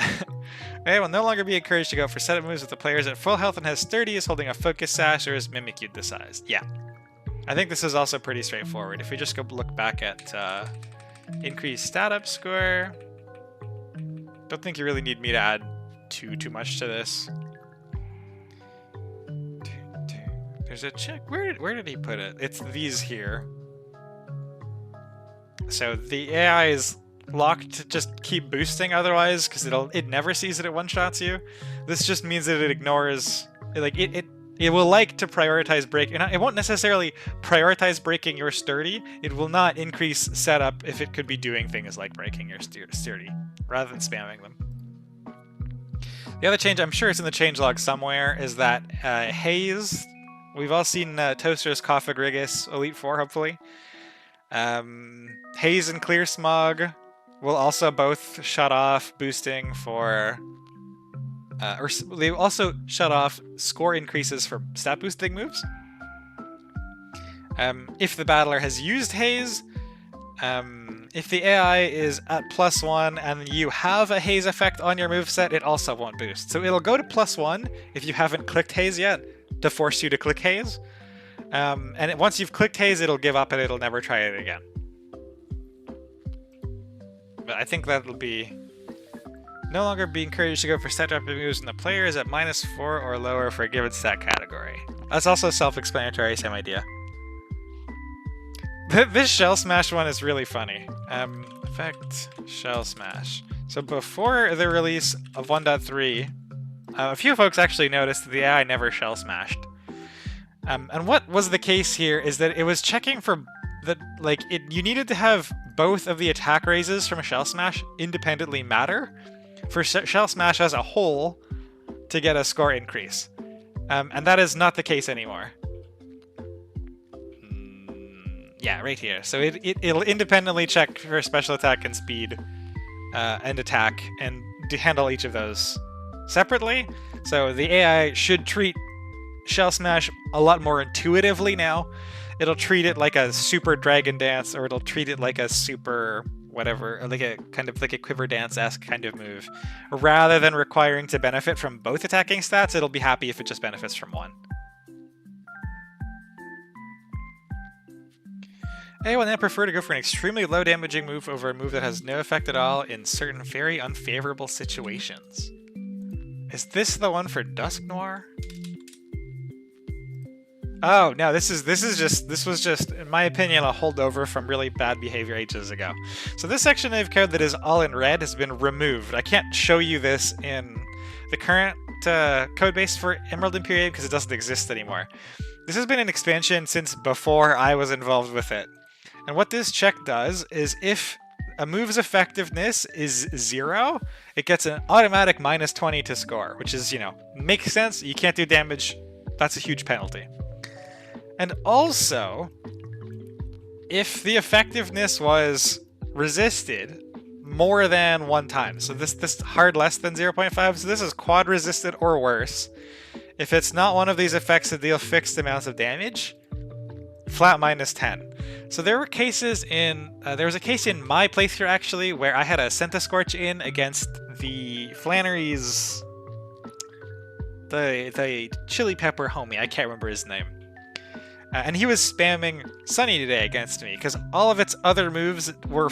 It will no longer be encouraged to go for setup moves with the players at full health and has 30 is holding a focus sash or is Mimikyu disguised. Yeah. I think this is also pretty straightforward. If we just go look back at increased stat up score, don't think you really need me to add too much to this. There's a check. Where did he put it? It's these here. So the AI is locked to just keep boosting otherwise, because it never sees that it one-shots you. This just means that it ignores, like it will like to prioritize break. It won't necessarily prioritize breaking your sturdy. It will not increase setup if it could be doing things like breaking your sturdy, rather than spamming them. The other change, I'm sure it's in the changelog somewhere, is that Haze. We've all seen Toaster's Cophagrigus Elite 4, hopefully. Haze and Clear Smog will also both shut off boosting for... or they also shut off score increases for stat boosting moves. If the battler has used Haze, if the AI is at +1 and you have a Haze effect on your moveset, it also won't boost. So it'll go to +1 if you haven't clicked Haze yet, to force you to click Haze. And once you've clicked Haze, it'll give up and it'll never try it again. But I think that'll be... No longer be encouraged to go for stat dropping moves when the player is at -4 or lower for a given stat category. That's also self-explanatory, same idea. This Shell Smash one is really funny. Effect Shell Smash. So before the release of 1.3, a few folks actually noticed that the AI never Shell Smashed. And what was the case here is that it was checking for that, like, you needed to have both of the attack raises from a Shell Smash independently matter for Shell Smash as a whole to get a score increase. And that is not the case anymore. Yeah, right here. So it'll independently check for special attack and speed and attack and handle each of those separately. So the AI should treat Shell Smash a lot more intuitively now. It'll treat it like a super Dragon Dance, or it'll treat it like a super whatever, like a kind of like a Quiver Dance-esque kind of move. Rather than requiring to benefit from both attacking stats, it'll be happy if it just benefits from one. I will now prefer to go for an extremely low damaging move over a move that has no effect at all in certain very unfavorable situations. Is this the one for Dusk Noir? Oh, no, this was just, in my opinion, a holdover from really bad behavior ages ago. So this section of code that is all in red has been removed. I can't show you this in the current code base for Emerald Imperium because it doesn't exist anymore. This has been an expansion since before I was involved with it. And what this check does is if a move's effectiveness is 0, it gets an automatic -20 to score, which is, makes sense. You can't do damage. That's a huge penalty. And also, if the effectiveness was resisted more than one time, so this hard less than 0.5, so this is quad resisted or worse. If it's not one of these effects that deal fixed amounts of damage, flat -10. So there were cases in, there was a case in my playthrough actually where I had a Centiscorch in against the Flannery's, the chili pepper homie, I can't remember his name. And he was spamming Sunny today against me because all of its other moves were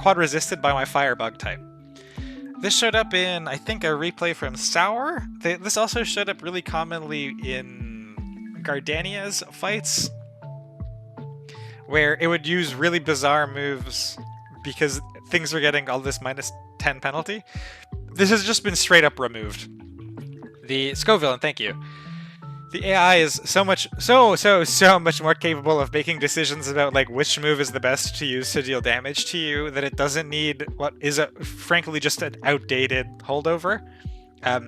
quad resisted by my Firebug type. This showed up in, I think, a replay from Sour. This also showed up really commonly in Gardania's fights, where it would use really bizarre moves because things are getting all this -10 penalty. This has just been straight up removed. The Scoville, thank you. The AI is so much more capable of making decisions about like which move is the best to use to deal damage to you that it doesn't need what is frankly just an outdated holdover.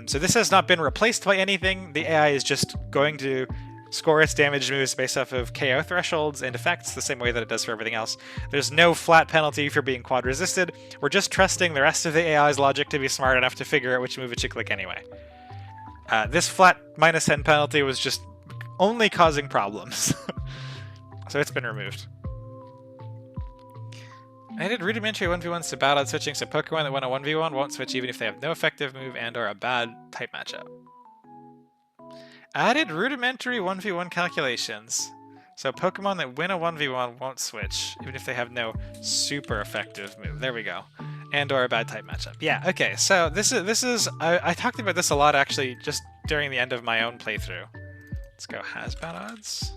So this has not been replaced by anything. The AI is just going to score its damage moves based off of KO thresholds and effects the same way that it does for everything else. There's no flat penalty for being quad resisted. We're just trusting the rest of the AI's logic to be smart enough to figure out which move it should click anyway. This flat -10 penalty was just only causing problems. So it's been removed. I did rudimentary 1v1s to bad odds switching, so Pokemon that win a 1v1 won't switch even if they have no effective move and or a bad type matchup. Added rudimentary 1v1 calculations. So Pokemon that win a 1v1 won't switch, even if they have no super effective move. There we go. And or a bad type matchup. Yeah, okay, so this is I talked about this a lot actually just during the end of my own playthrough. Let's go has bad odds.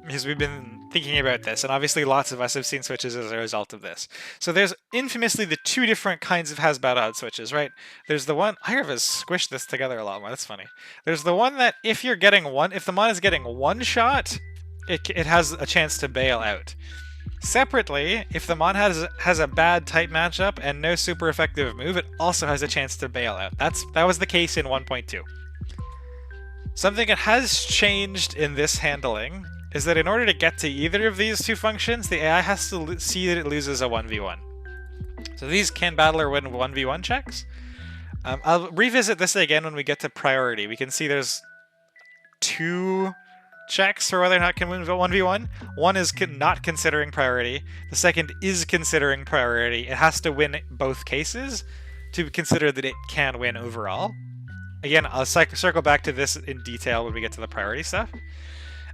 Because we've been thinking about this, and obviously lots of us have seen switches as a result of this. So there's infamously the two different kinds of has bad odds switches, right? There's the one, Irv has squished this together a lot more, that's funny. There's the one that if the mon is getting one shot, it has a chance to bail out. Separately, if the mon has a bad type matchup and no super effective move, it also has a chance to bail out. That was the case in 1.2. Something that has changed in this handling is that in order to get to either of these two functions, the AI has to see that it loses a 1v1. So these can battler win 1v1 checks. I'll revisit this again when we get to priority. We can see there's two checks for whether or not it can win 1v1. One is not considering priority. The second is considering priority. It has to win both cases to consider that it can win overall. Again, I'll circle back to this in detail when we get to the priority stuff.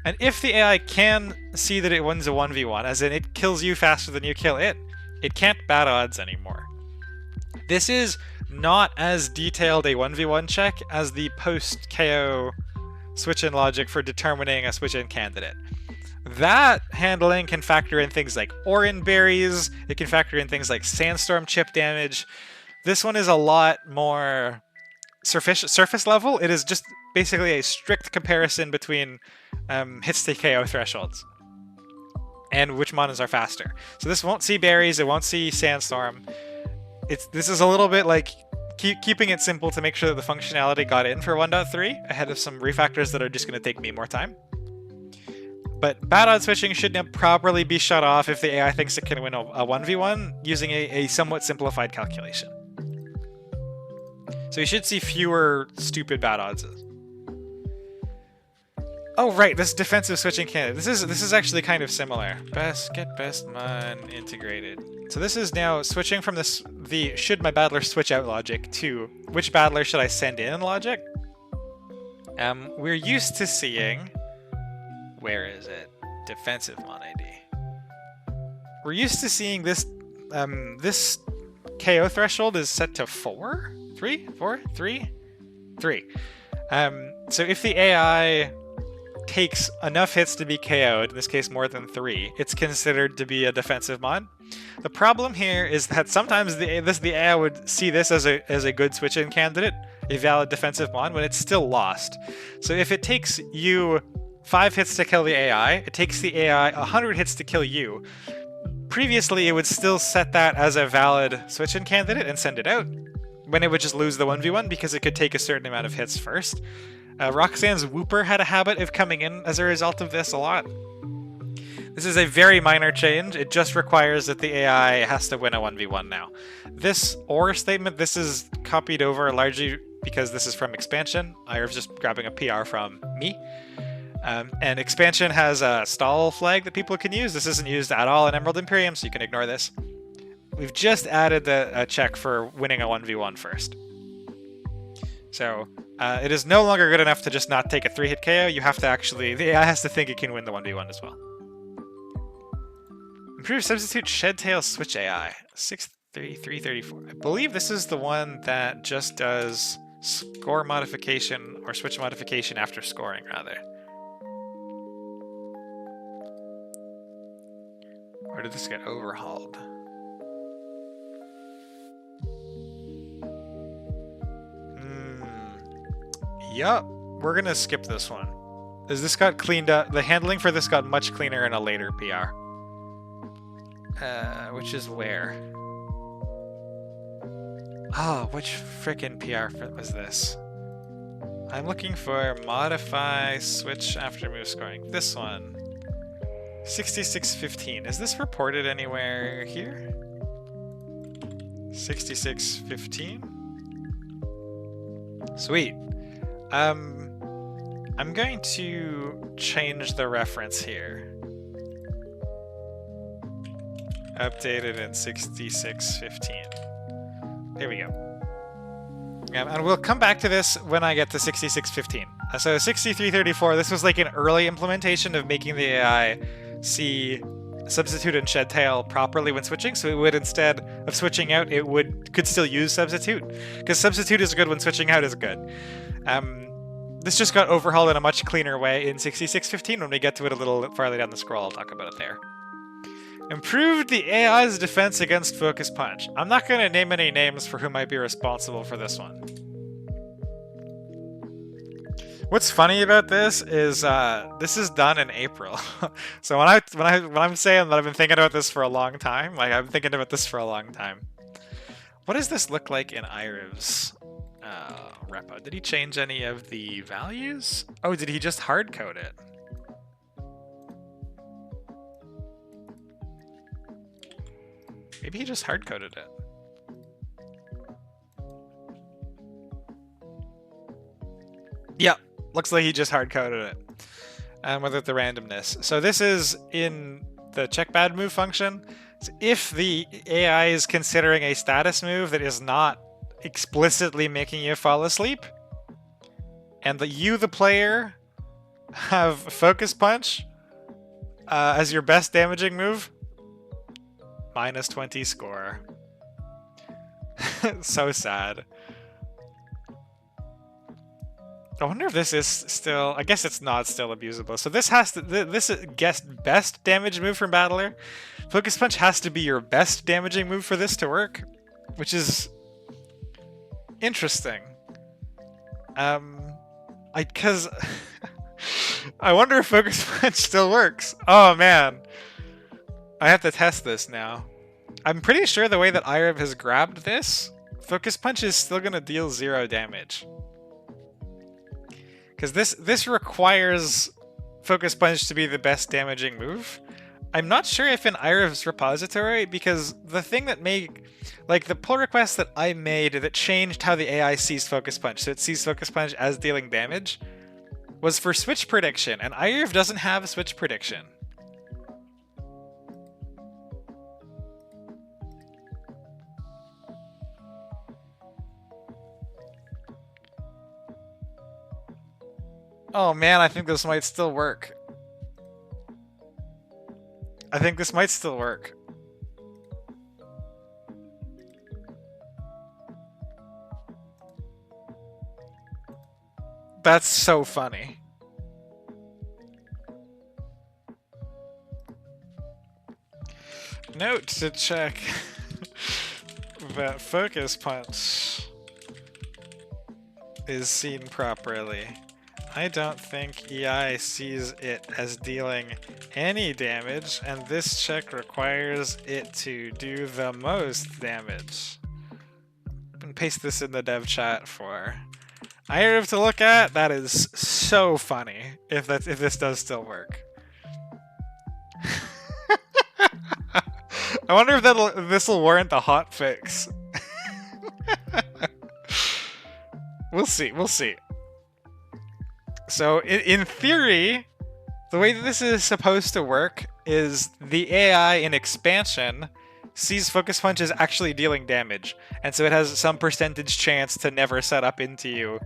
And if the AI can see that it wins a 1v1, as in it kills you faster than you kill it, it can't bad odds anymore. This is not as detailed a 1v1 check as the post-KO switch-in logic for determining a switch-in candidate. That handling can factor in things like Orin berries, it can factor in things like sandstorm chip damage. This one is a lot more surface level. It is just basically a strict comparison between hits to KO thresholds and which monos are faster. So this won't see berries, it won't see sandstorm. This is a little bit like keeping it simple to make sure that the functionality got in for 1.3 ahead of some refactors that are just going to take me more time. But bad odds switching should now properly be shut off if the AI thinks it can win a 1v1 using a somewhat simplified calculation. So you should see fewer stupid bad odds. Oh right, this defensive switching candidate. This is actually kind of similar. Get best mon integrated. So this is now switching from the should my battler switch out logic to which battler should I send in logic. We're used to seeing, where is it? Defensive mon ID. We're used to seeing this this KO threshold is set to 4? 3? 4? 3? 3. So if the AI takes enough hits to be KO'd, in this case more than 3, it's considered to be a defensive mon. The problem here is that sometimes the AI would see this as a good switch-in candidate, a valid defensive mon, when it's still lost. So if it takes you 5 hits to kill the AI, it takes the AI 100 hits to kill you. Previously, it would still set that as a valid switch-in candidate and send it out, when it would just lose the 1v1 because it could take a certain amount of hits first. Roxanne's Wooper had a habit of coming in as a result of this a lot. This is a very minor change. It just requires that the AI has to win a 1v1 now. This OR statement, this is copied over largely because this is from expansion. I was just grabbing a PR from me. And expansion has a stall flag that people can use. This isn't used at all in Emerald Imperium, so you can ignore this. We've just added a check for winning a 1v1 first. So it is no longer good enough to just not take a 3-hit KO. You have to actually, the AI has to think it can win the 1v1 as well. Improve substitute shed tail switch AI. 63334. I believe this is the one that just does score modification or switch modification after scoring, rather. Or did this get overhauled? Yup, we're gonna skip this one. As this got cleaned up, the handling for this got much cleaner in a later PR. Which is where? Oh, which frickin' PR was this? I'm looking for modify switch after move scoring. This one. 6615. Is this reported anywhere here? 6615? Sweet. I'm going to change the reference here. Updated in 6615. There we go. And we'll come back to this when I get to 6615. So 6334, this was like an early implementation of making the AI see substitute and shed tail properly when switching, so it would, instead of switching out, it could still use substitute, because substitute is good when switching out is good. This just got overhauled in a much cleaner way in 6615. When we get to it a little farther down the scroll, I'll talk about it there. Improved the AI's defense against Focus Punch. I'm not going to name any names for who might be responsible for this one. What's funny about this is done in April. So when I'm saying that I've been thinking about this for a long time, like I've been thinking about this for a long time. What does this look like in Iriv's repo? Did he change any of the values? Oh, did he just hard code it? Maybe he just hard coded it. Yep. Looks like he just hard-coded it. Without the randomness. So this is in the check bad move function. So if the AI is considering a status move that is not explicitly making you fall asleep, and you, the player, have Focus Punch as your best damaging move, -20 score. So sad. I wonder if this is still... I guess it's not still abusable. So this has to... This is best damage move from Battler. Focus Punch has to be your best damaging move for this to work, which is interesting. Because I wonder if Focus Punch still works. Oh man, I have to test this now. I'm pretty sure the way that Iriv has grabbed this, Focus Punch is still gonna deal 0 damage. Because this requires Focus Punch to be the best damaging move. I'm not sure if in Iriv's repository, because the thing that made... Like, the pull request that I made that changed how the AI sees Focus Punch, so it sees Focus Punch as dealing damage, was for switch prediction, and Iriv doesn't have a switch prediction. Oh man, I think this might still work. I think this might still work. That's so funny. Note to check that Focus Punch is seen properly. I don't think EI sees it as dealing any damage, and this check requires it to do the most damage. And paste this in the dev chat for Iriv to look at. That is so funny if this does still work. I wonder if this will warrant a hot fix. We'll see. We'll see. So, in theory, the way that this is supposed to work is the AI in expansion sees Focus Punch as actually dealing damage, and so it has some percentage chance to never set up into you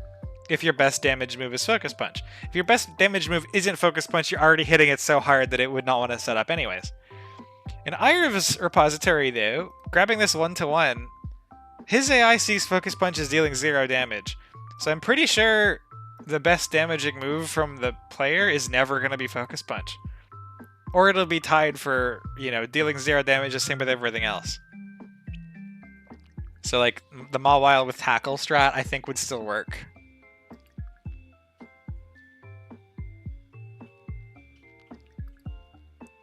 if your best damage move is Focus Punch. If your best damage move isn't Focus Punch, you're already hitting it so hard that it would not want to set up anyways. In Irv's repository, though, grabbing this 1-to-1, his AI sees Focus Punch as dealing 0 damage. So I'm pretty sure the best damaging move from the player is never going to be Focus Punch. Or it'll be tied for, dealing 0 damage the same with everything else. So, like, the Mawile with Tackle strat, I think, would still work.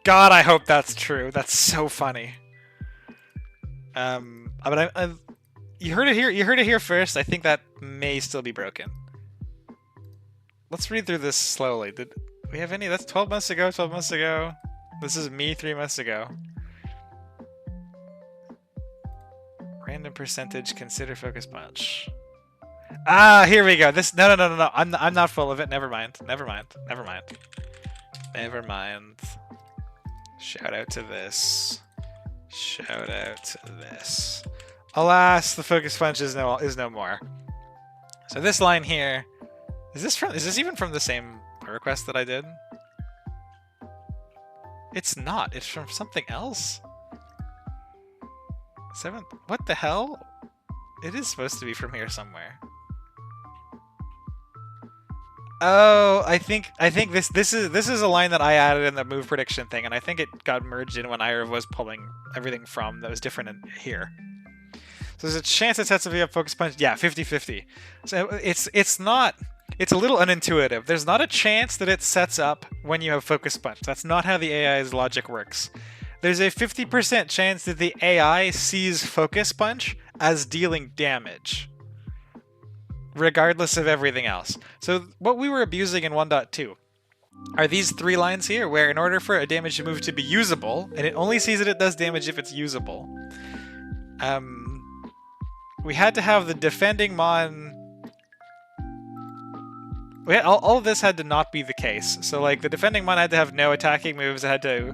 God, I hope that's true. That's so funny. But you heard it here. You heard it here first. I think that may still be broken. Let's read through this slowly. Did we have any? That's 12 months ago. 12 months ago. This is me 3 months ago. Random percentage. Consider Focus Punch. Ah, here we go. This no. I'm not full of it. Never mind. Never mind. Shout out to this. Shout out to this. Alas, the Focus Punch is no more. So this line here, is this even from the same request that I did? It's not. It's from something else. What the hell? It is supposed to be from here somewhere. Oh, I think this is a line that I added in the move prediction thing, and I think it got merged in when Ira was pulling everything from that was different in here. So there's a chance it sets up via Focus Punch. Yeah, 50-50. So it's a little unintuitive. There's not a chance that it sets up when you have Focus Punch. That's not how the AI's logic works. There's a 50% chance that the AI sees Focus Punch as dealing damage, regardless of everything else. So what we were abusing in 1.2 are these 3 lines here, where in order for a damage move to be usable, and it only sees that it does damage if it's usable, we had to have the defending Mon... all of this had to not be the case. So like the defending Mon had to have no attacking moves, it had to...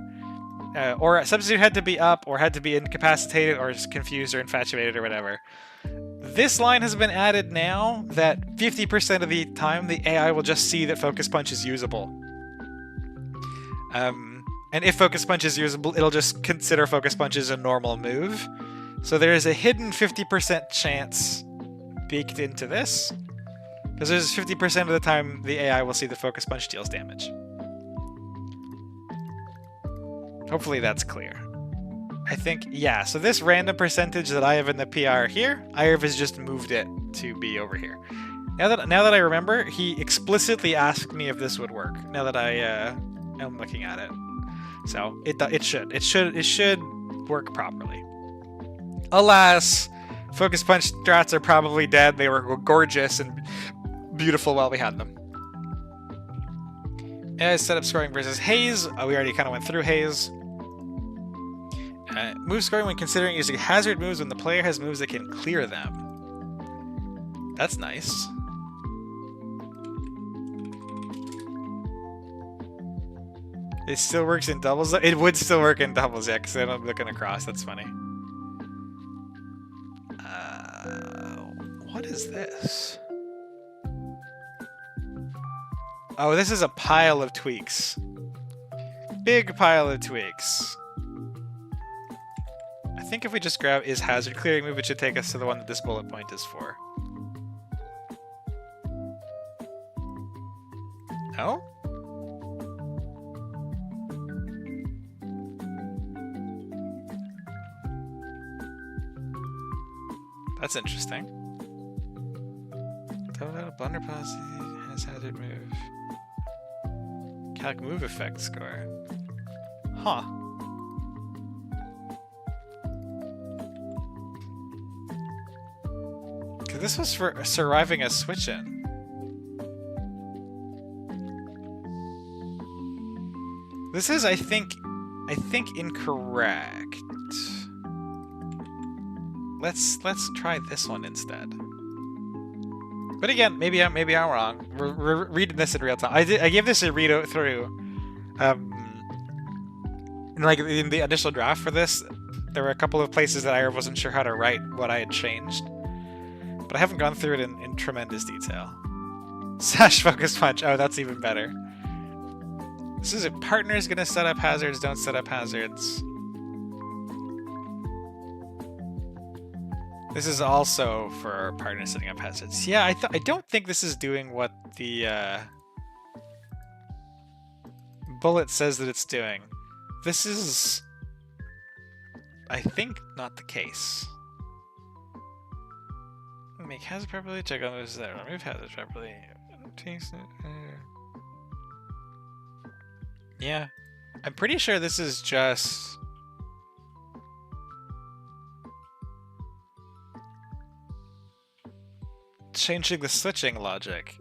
or a substitute had to be up, or had to be incapacitated, or just confused, or infatuated, or whatever. This line has been added now that 50% of the time the AI will just see that Focus Punch is usable. And if Focus Punch is usable, it'll just consider Focus Punch as a normal move. So there is a hidden 50% chance baked into this, because there's 50% of the time the AI will see that Focus Punch deals damage. Hopefully that's clear. I think, yeah, so this random percentage that I have in the PR here, Irv has just moved it to be over here. Now that I remember, he explicitly asked me if this would work, now that I am looking at it. So, it should work properly. Alas, Focus Punch strats are probably dead. They were gorgeous and beautiful while we had them. AI setup scoring versus Haze. We already kind of went through Haze. Move scoring when considering using hazard moves when the player has moves that can clear them. That's nice. It still works in doubles? It would still work in doubles, yeah, because I'm looking across. That's funny. What is this? Oh, this is a pile of tweaks. Big pile of tweaks. I think if we just grab is hazard clearing move, it should take us to the one that this bullet point is for. No? That's interesting. Blunder policy has hazard move. Calc move effect score. Huh. This was for surviving a switch-in. This is, I think incorrect. Let's try this one instead. But again, maybe I'm wrong. We're reading this in real time. I gave this a read out through. In the initial draft for this, there were a couple of places that I wasn't sure how to write what I had changed. But I haven't gone through it in tremendous detail. Sash Focus Punch. Oh, that's even better. This is it. Partner's gonna set up hazards, don't set up hazards. This is also for partner setting up hazards. Yeah, I don't think this is doing what the bullet says that it's doing. This is, I think, not the case. Make hazard properly, check on this there, remove hazards properly. Yeah. I'm pretty sure this is just changing the switching logic.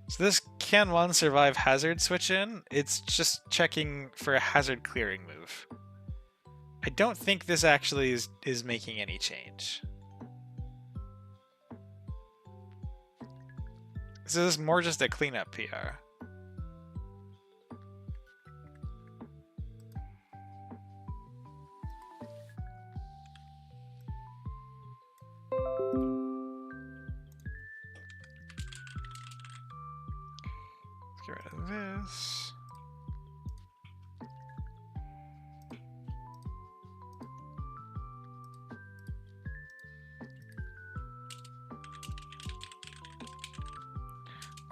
So this can one survive hazard switch in? It's just checking for a hazard clearing move. I don't think this actually is making any change. So this is more just a cleanup PR. Let's get rid of this.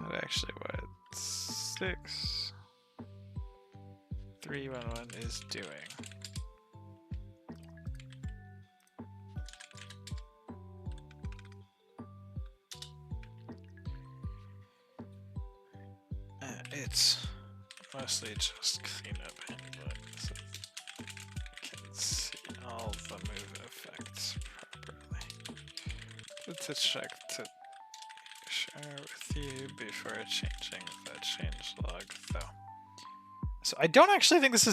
Not actually what 6311 is doing. It's mostly just cleanup handling, so you can see all the move effects properly. To check to share with you before changing the changelog, though. So I don't actually think this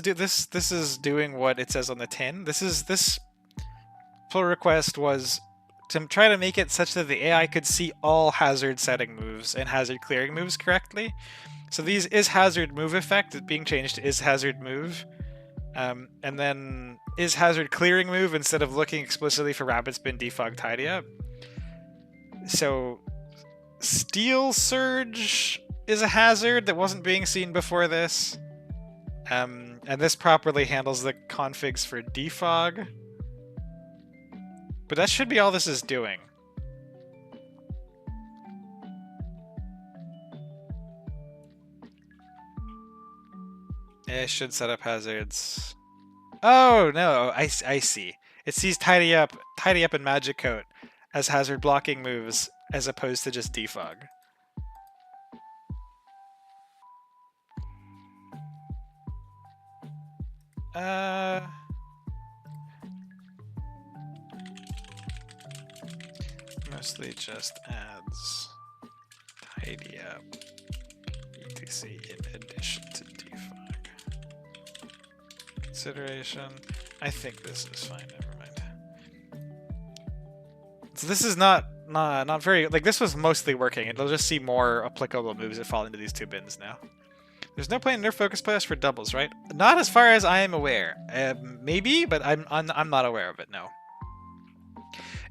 is doing what it says on the tin. This pull request was to try to make it such that the AI could see all hazard setting moves and hazard clearing moves correctly. So these is hazard move effect being changed to is hazard move, and then is hazard clearing move instead of looking explicitly for rapid spin, defog, tidy up. So steel surge is a hazard that wasn't being seen before this, and this properly handles the configs for defog. But that should be all this is doing. It should set up hazards. Oh no, I see. It sees tidy up, and magic coat as hazard blocking moves as opposed to just defog. Mostly just adds tidy up etc in addition to defog. Consideration. I think this is fine, never mind. So this is not very, like, this was mostly working. It'll just see more applicable moves that fall into these two bins now. There's no plan in Nerf Focus Plus for doubles, right? Not as far as I am aware. Maybe, but I'm not aware of it, no.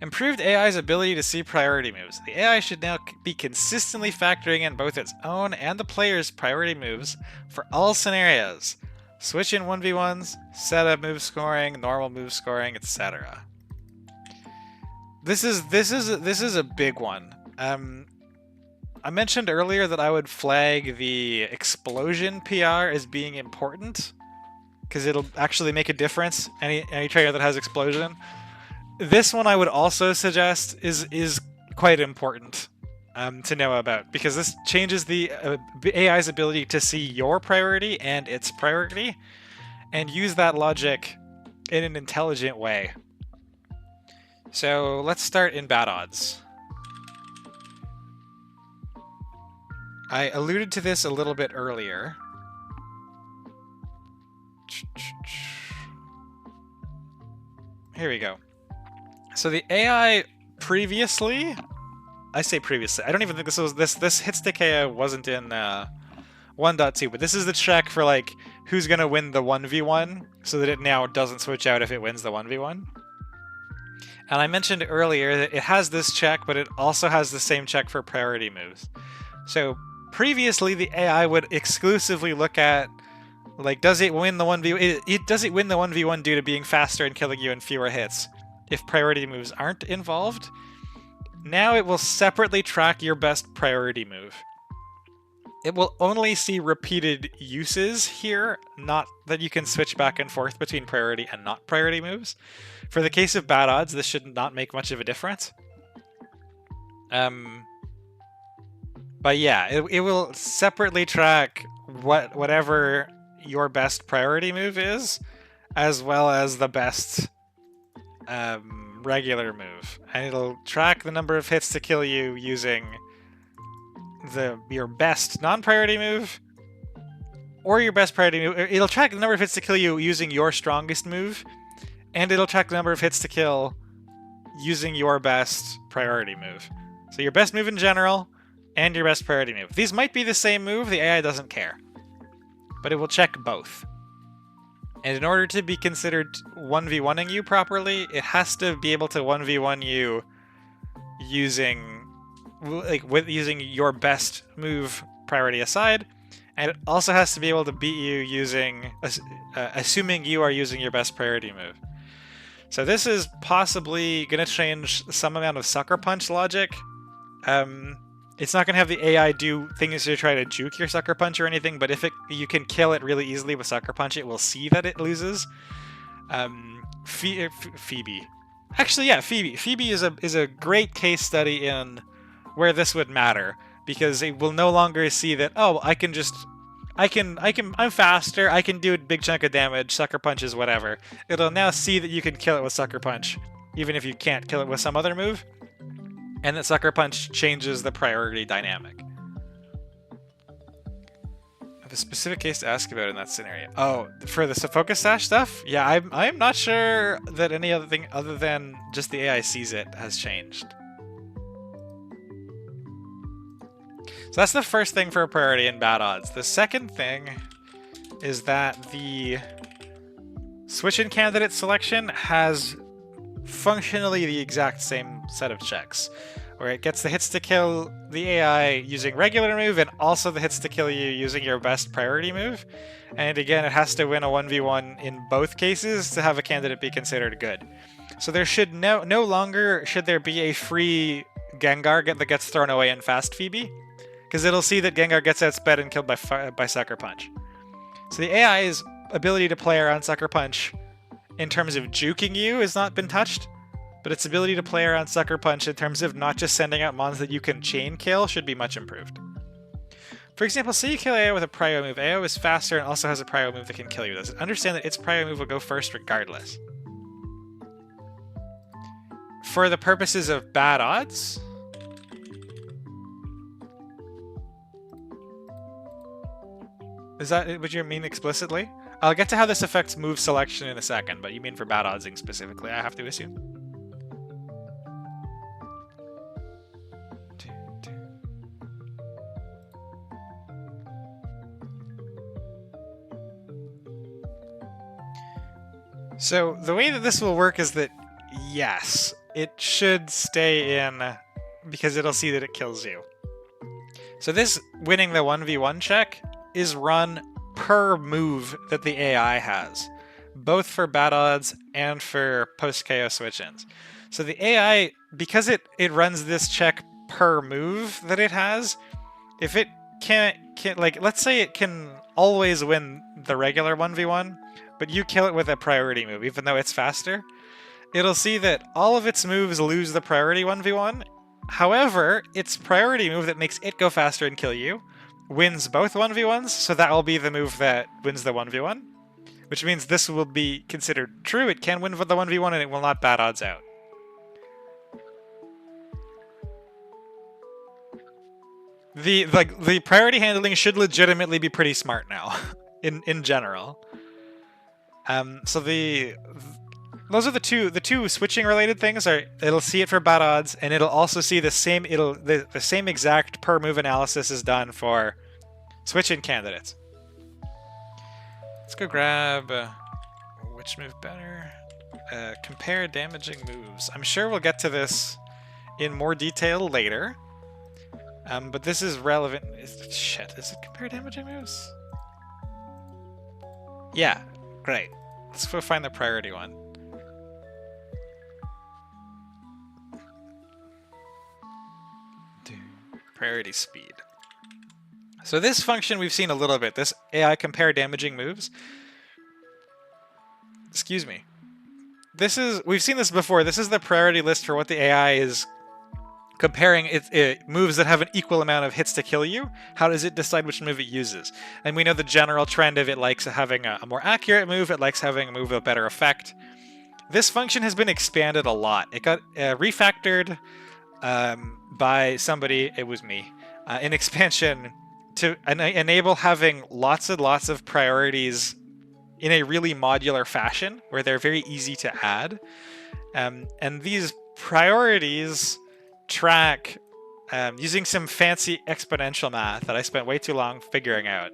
Improved AI's ability to see priority moves. The AI should now be consistently factoring in both its own and the player's priority moves for all scenarios. Switch in 1v1s, setup move scoring, normal move scoring, etc. This is a big one. I mentioned earlier that I would flag the explosion PR as being important because it'll actually make a difference. Any trigger that has explosion. This one I would also suggest is quite important to know about, because this changes the AI's ability to see your priority and its priority and use that logic in an intelligent way. So let's start in bad odds. I alluded to this a little bit earlier. Here we go. So the AI previously, I say previously, I don't even think this hits KO wasn't in 1.2, but this is the check for like who's gonna win the 1v1, so that it now doesn't switch out if it wins the 1v1. And I mentioned earlier that it has this check, but it also has the same check for priority moves. So previously the AI would exclusively look at, like, does it win the 1v1? Does it win the 1v1 due to being faster and killing you in fewer hits? if priority moves aren't involved. Now it will separately track your best priority move. It will only see repeated uses here, not that you can switch back and forth between priority and not priority moves. For the case of bad odds, this should not make much of a difference. But yeah, it will separately track whatever your best priority move is, as well as the best regular move. And it'll track the number of hits to kill you using your best non-priority move or your best priority move. It'll track the number of hits to kill you using your strongest move, and it'll track the number of hits to kill using your best priority move. So your best move in general and your best priority move. These might be the same move, the AI doesn't care. But it will check both. And in order to be considered 1v1ing you properly, it has to be able to 1v1 you using using your best move priority aside, and it also has to be able to beat you using assuming you are using your best priority move. So this is possibly going to change some amount of Sucker Punch logic. It's not going to have the AI do things to try to juke your Sucker Punch or anything, but if you can kill it really easily with Sucker Punch, it will see that it loses. Phoebe. Actually, yeah, Phoebe. Phoebe is a great case study in where this would matter, because it will no longer see that, oh, I'm faster, I can do a big chunk of damage, Sucker Punch is whatever. It'll now see that you can kill it with Sucker Punch, even if you can't kill it with some other move, and that Sucker Punch changes the priority dynamic. I have a specific case to ask about in that scenario. Oh, for the Focus Sash stuff? Yeah, I'm not sure that any other thing other than just the AI sees it has changed. So that's the first thing for a priority in bad odds. The second thing is that the switch-in candidate selection has functionally the exact same set of checks, where it gets the hits to kill the AI using regular move and also the hits to kill you using your best priority move. And again, it has to win a 1v1 in both cases to have a candidate be considered good. So there should no longer should there be a free Gengar that gets thrown away in Fast Phoebe, because it'll see that Gengar gets outsped and killed by Sucker Punch. So the AI's ability to play around Sucker Punch in terms of juking you has not been touched, but its ability to play around Sucker Punch in terms of not just sending out mons that you can chain kill should be much improved. For example, say you kill AO with a prio move. AO is faster and also has a prio move that can kill you. Does it understand that its prio move will go first regardless? For the purposes of bad odds, is that what you mean explicitly? I'll get to how this affects move selection in a second, but you mean for bad oddsing specifically, I have to assume. So the way that this will work is that, yes, it should stay in because it'll see that it kills you. So this winning the 1v1 check is run per move that the AI has, both for bad odds and for post-KO switch-ins. So the AI, because it runs this check per move that it has, if it can't like, let's say it can always win the regular 1v1, but you kill it with a priority move, even though it's faster, it'll see that all of its moves lose the priority 1v1. However, its priority move that makes it go faster and kill you wins both 1v1s, so that will be the move that wins the 1v1, which means this will be considered true. It can win the 1v1 and it will not bad odds out. The priority handling should legitimately be pretty smart now, in general. So those are the two switching related things. It'll see it for bad odds, and it'll also see the same the same exact per move analysis is done for switching candidates. Let's go grab which move better. Compare damaging moves. I'm sure we'll get to this in more detail later. But this is relevant. Is it compare damaging moves? Yeah, great. Let's go find the priority one. Priority speed. So this function we've seen a little bit. This AI compare damaging moves. Excuse me. We've seen this before. This is the priority list for what the AI is comparing it moves that have an equal amount of hits to kill you. How does it decide which move it uses? And we know the general trend of it likes having a more accurate move. It likes having a move with a better effect. This function has been expanded a lot. It got refactored by somebody, it was me, in expansion to enable having lots and lots of priorities in a really modular fashion where they're very easy to add. And these priorities track using some fancy exponential math that I spent way too long figuring out.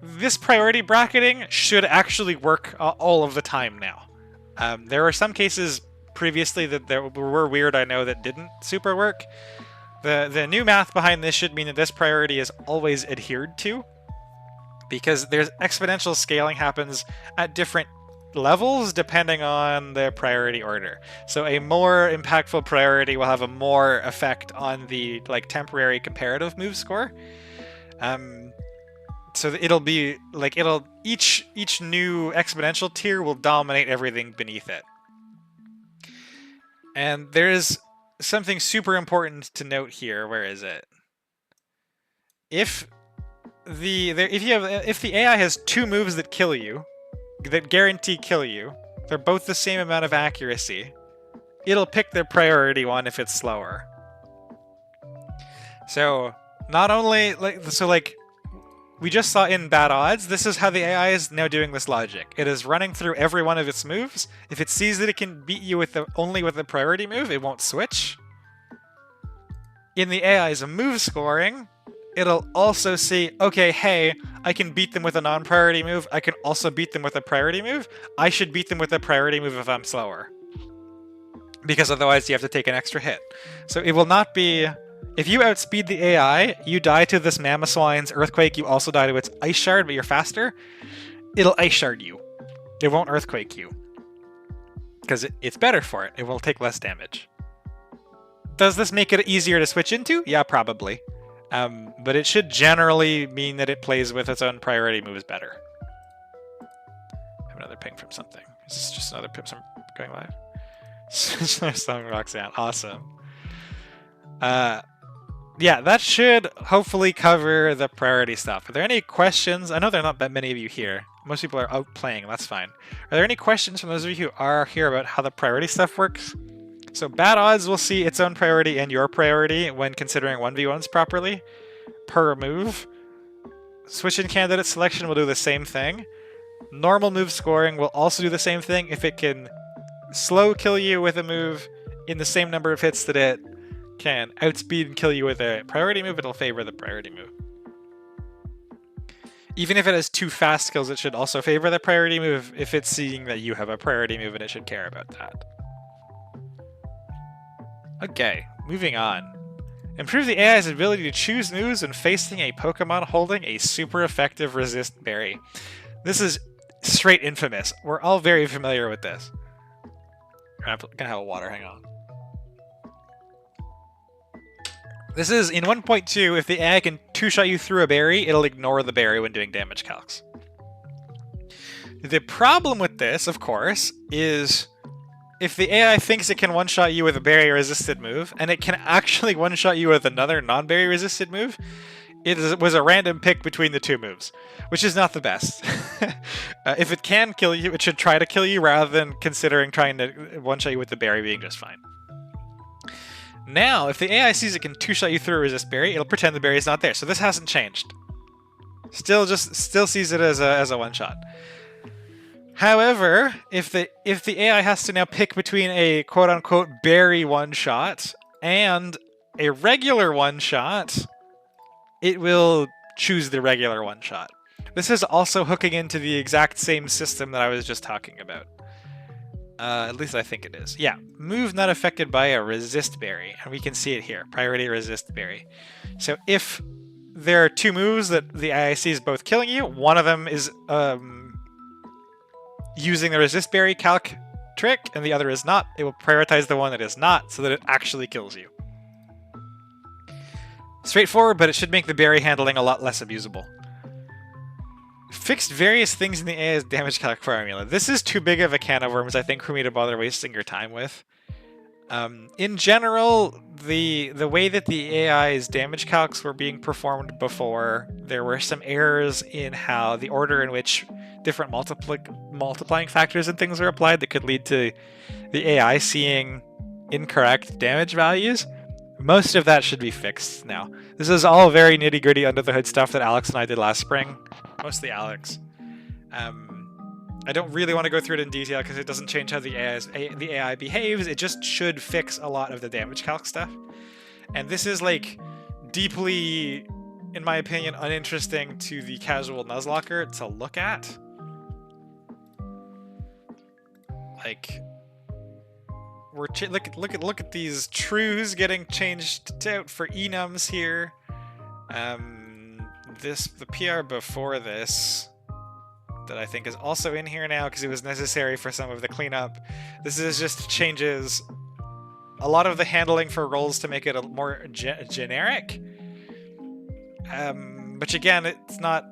This priority bracketing should actually work all of the time now. There were some cases previously that were weird, I know, that didn't super work. The new math behind this should mean that this priority is always adhered to, because there's exponential scaling happens at different levels depending on the priority order. So a more impactful priority will have a more effect on the temporary comparative move score. So it'll be each new exponential tier will dominate everything beneath it. And there's something super important to note here. Where is it? If the AI has two moves that kill you, that guarantee kill you, they're both the same amount of accuracy, it'll pick the priority one if it's slower. So not only we just saw in bad odds, this is how the AI is now doing this logic. It is running through every one of its moves. If it sees that it can beat you only with the priority move, it won't switch. In the AI's move scoring, it'll also see, okay, hey, I can beat them with a non-priority move. I can also beat them with a priority move. I should beat them with a priority move if I'm slower, because otherwise you have to take an extra hit. So it will not be, if you outspeed the AI, you die to this Mamoswine's Earthquake, you also die to its Ice Shard, but you're faster, it'll Ice Shard you. It won't Earthquake you, because it's better for it. It will take less damage. Does this make it easier to switch into? Yeah, probably. But it should generally mean that it plays with its own priority moves better. I have another ping from something. Is this just another pip going live? Song Roxanne. Awesome. Yeah, that should hopefully cover the priority stuff. Are there any questions? I know there are not that many of you here. Most people are out playing, that's fine. Are there any questions from those of you who are here about how the priority stuff works? So bad odds will see its own priority and your priority when considering 1v1s properly per move. Switch in candidate selection will do the same thing. Normal move scoring will also do the same thing if it can slow kill you with a move in the same number of hits that it can outspeed and kill you with a priority move, it'll favor the priority move. Even if it has two fast kills, it should also favor the priority move if it's seeing that you have a priority move and it should care about that. Okay, moving on. Improve the AI's ability to choose moves when facing a Pokemon holding a super effective resist berry. This is straight infamous. We're all very familiar with this. I'm gonna have a water, hang on. This is in 1.2, if the AI can two-shot you through a berry, it'll ignore the berry when doing damage calcs. The problem with this, of course, is if the AI thinks it can one-shot you with a berry-resisted move, and it can actually one-shot you with another non-berry-resisted move, was a random pick between the two moves, which is not the best. If it can kill you, it should try to kill you rather than considering trying to one-shot you with the berry being just fine. Now, if the AI sees it can two-shot you through a resist berry, it'll pretend the berry is not there. So this hasn't changed. Still sees it as a one-shot. However, if the AI has to now pick between a quote-unquote berry one-shot and a regular one-shot, it will choose the regular one-shot. This is also hooking into the exact same system that I was just talking about. At least I think it is. Yeah, move not affected by a resist berry, and we can see it here, priority resist berry. So if there are two moves that the AI sees both killing you, one of them is using the resist berry calc trick and the other is not, it will prioritize the one that is not so that it actually kills you. Straightforward, but it should make the berry handling a lot less abusable. Fixed various things in the AI's damage calc formula. This is too big of a can of worms, I think, for me to bother wasting your time with. In general, the way that the AI's damage calcs were being performed before, there were some errors in how the order in which different multiplying factors and things were applied that could lead to the AI seeing incorrect damage values. Most of that should be fixed now. This is all very nitty-gritty under-the-hood stuff that Alex and I did last spring. Mostly Alex. I don't really want to go through it in detail because it doesn't change how the AI behaves. It just should fix a lot of the damage calc stuff. And this is, like, deeply, in my opinion, uninteresting to the casual Nuzlocker to look at. Like, look at these trues getting changed out for enums here. The PR before this that I think is also in here now because it was necessary for some of the cleanup. This is just changes a lot of the handling for rolls to make it a more generic. Which again, it's not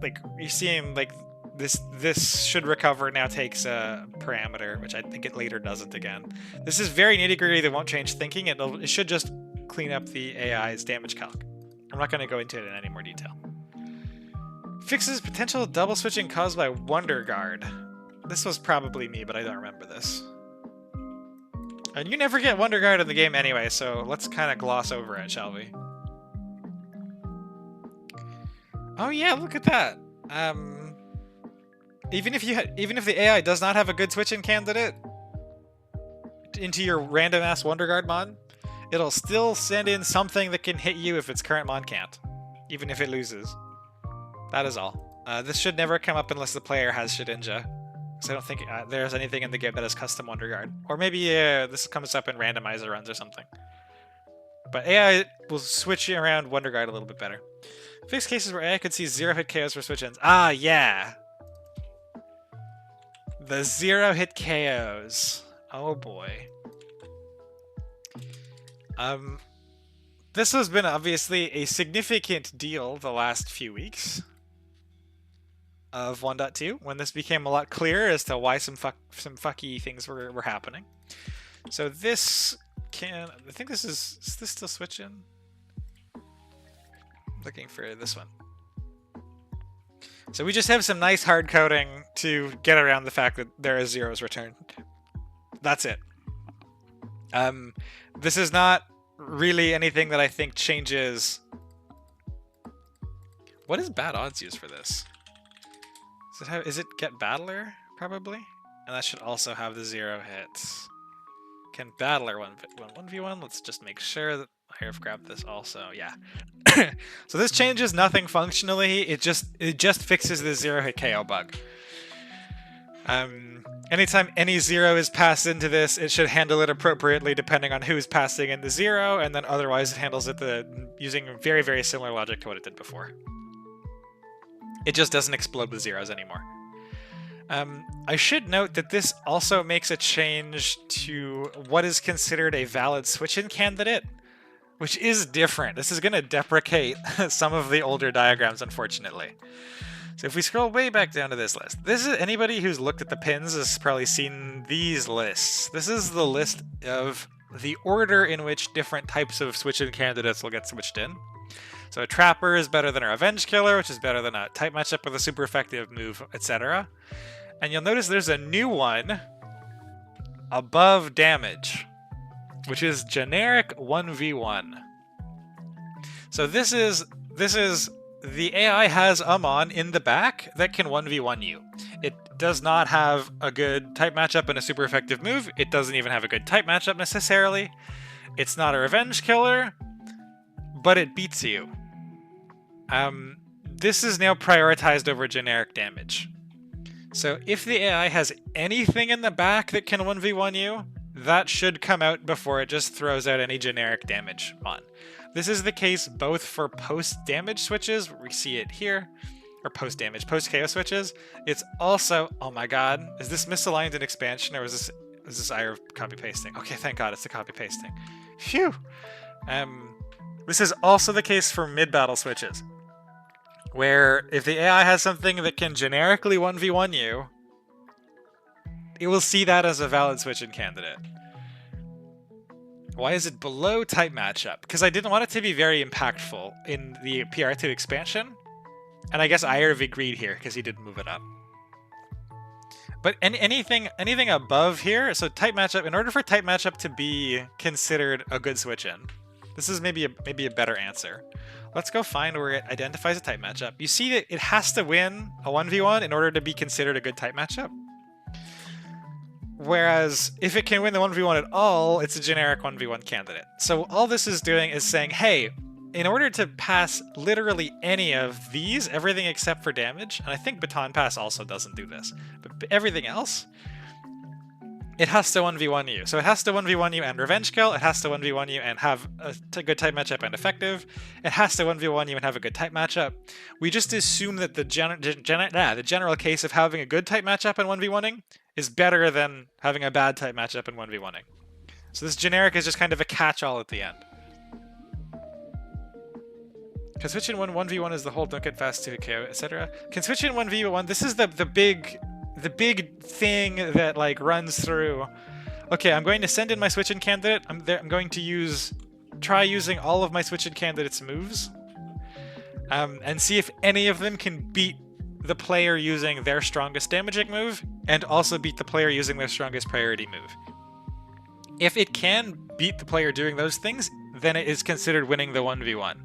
like you're seeing like this should recover now takes a parameter, which I think it later doesn't again. This is very nitty-gritty that won't change thinking. It should just clean up the AI's damage calc. I'm not going to go into it in any more detail. Fixes potential double switching caused by Wonder Guard. This was probably me, but I don't remember this. And you never get Wonder Guard in the game anyway, so let's kind of gloss over it, shall we? Oh yeah, look at that. Even if the AI does not have a good switch-in candidate into your random ass Wonder Guard mod, it'll still send in something that can hit you if its current mod can't, even if it loses. That is all. This should never come up unless the player has Shedinja, because I don't think there's anything in the game that has custom Wonder Guard. Or maybe this comes up in randomizer runs or something. But AI will switch around Wonder Guard a little bit better. Fixed cases where AI could see 0-hit KOs for switch-ins. Ah, yeah! The 0-hit KOs. Oh boy. This has been obviously a significant deal the last few weeks of 1.2, when this became a lot clearer as to why some fucky things were happening. So this can... I think this is this still switch-in? Looking for this one. So we just have some nice hard coding to get around the fact that there are zeros returned. That's it. This is not really anything that I think changes... What is bad odds used for this? Is it get battler, probably? And that should also have the 0 hits. Can battler 1v1? Let's just make sure that I have grabbed this also. Yeah. So this changes nothing functionally. It just fixes the 0-hit KO bug. Anytime any 0 is passed into this, it should handle it appropriately depending on who's passing in the 0, and then otherwise it handles it using very, very similar logic to what it did before. It just doesn't explode with zeros anymore. I should note that this also makes a change to what is considered a valid switch-in candidate, which is different. This is going to deprecate some of the older diagrams, unfortunately. So if we scroll way back down to this list, this is anybody who's looked at the pins has probably seen these lists. This is the list of the order in which different types of switch-in candidates will get switched in. So a Trapper is better than a Revenge Killer, which is better than a type matchup with a super effective move, etc. And you'll notice there's a new one above damage, which is generic 1v1. So this is the AI has Amon in the back that can 1v1 you. It does not have a good type matchup and a super effective move. It doesn't even have a good type matchup necessarily. It's not a Revenge Killer, but it beats you. This is now prioritized over generic damage. So if the AI has anything in the back that can 1v1 you, that should come out before it just throws out any generic damage on. This is the case both for post-damage switches, we see it here, or post-damage, post-KO switches. It's also, oh my god, is this misaligned in expansion, or is Is this IR copy pasting? Okay, thank God it's the copy pasting. Phew. This is also the case for mid-battle switches, where if the AI has something that can generically 1v1 you, it will see that as a valid switch-in candidate. Why is it below type matchup? Because I didn't want it to be very impactful in the PR2 expansion, and I guess IRV agreed here because he didn't move it up. But anything above here, so type matchup, in order for type matchup to be considered a good switch-in, this is maybe a better answer. Let's go find where it identifies a type matchup. You see that it has to win a 1v1 in order to be considered a good type matchup. Whereas if it can win the 1v1 at all, it's a generic 1v1 candidate. So all this is doing is saying, hey, in order to pass literally any of these, everything except for damage, and I think Baton Pass also doesn't do this, but everything else, it has to 1v1 you. So it has to 1v1 you and Revenge Kill, it has to 1v1 you and have a good type matchup and effective, it has to 1v1 you and have a good type matchup. We just assume that the general case of having a good type matchup and 1v1ing is better than having a bad type matchup and 1v1ing. So this generic is just kind of a catch-all at the end. Can switch in 1v1 is the whole don't get fast to KO, etc. Can switch in 1v1, this is the big thing that like runs through. Okay, I'm going to send in my switch-in candidate. I'm going to try using all of my switch-in candidates' moves, and see if any of them can beat the player using their strongest damaging move, and also beat the player using their strongest priority move. If it can beat the player doing those things, then it is considered winning the 1v1.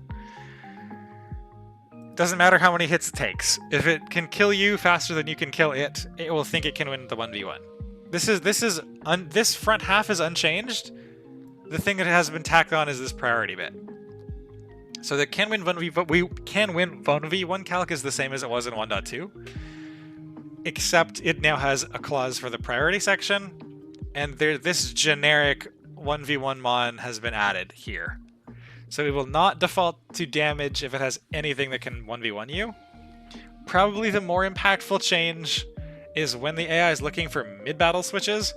Doesn't matter how many hits it takes. If it can kill you faster than you can kill it, it will think it can win the 1v1. This front half is unchanged. The thing that has been tacked on is this priority bit. So the can win 1v1 calc is the same as it was in 1.2, except it now has a clause for the priority section, and this generic 1v1 mon has been added here. So it will not default to damage if it has anything that can 1v1 you. Probably the more impactful change is when the AI is looking for mid-battle switches.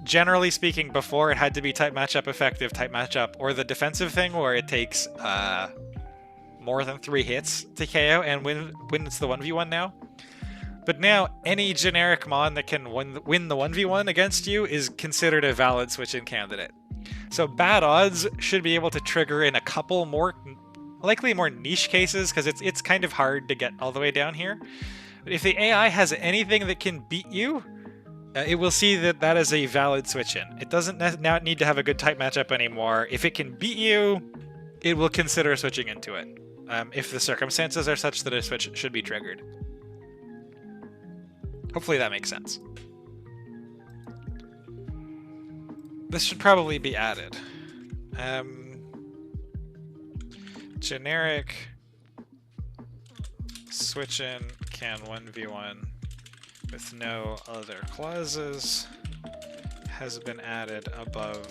Generally speaking, before it had to be type matchup effective, type matchup, or the defensive thing where it takes more than 3 hits to KO and win it's the 1v1 now. But now, any generic mon that can win the 1v1 against you is considered a valid switch-in candidate. So bad odds should be able to trigger in a couple more, likely more niche cases, because it's kind of hard to get all the way down here. But if the AI has anything that can beat you, it will see that that is a valid switch-in. It doesn't now need to have a good type matchup anymore. If it can beat you, it will consider switching into it, if the circumstances are such that a switch should be triggered. Hopefully that makes sense. This should probably be added. Generic switch-in can 1v1 with no other clauses has been added above.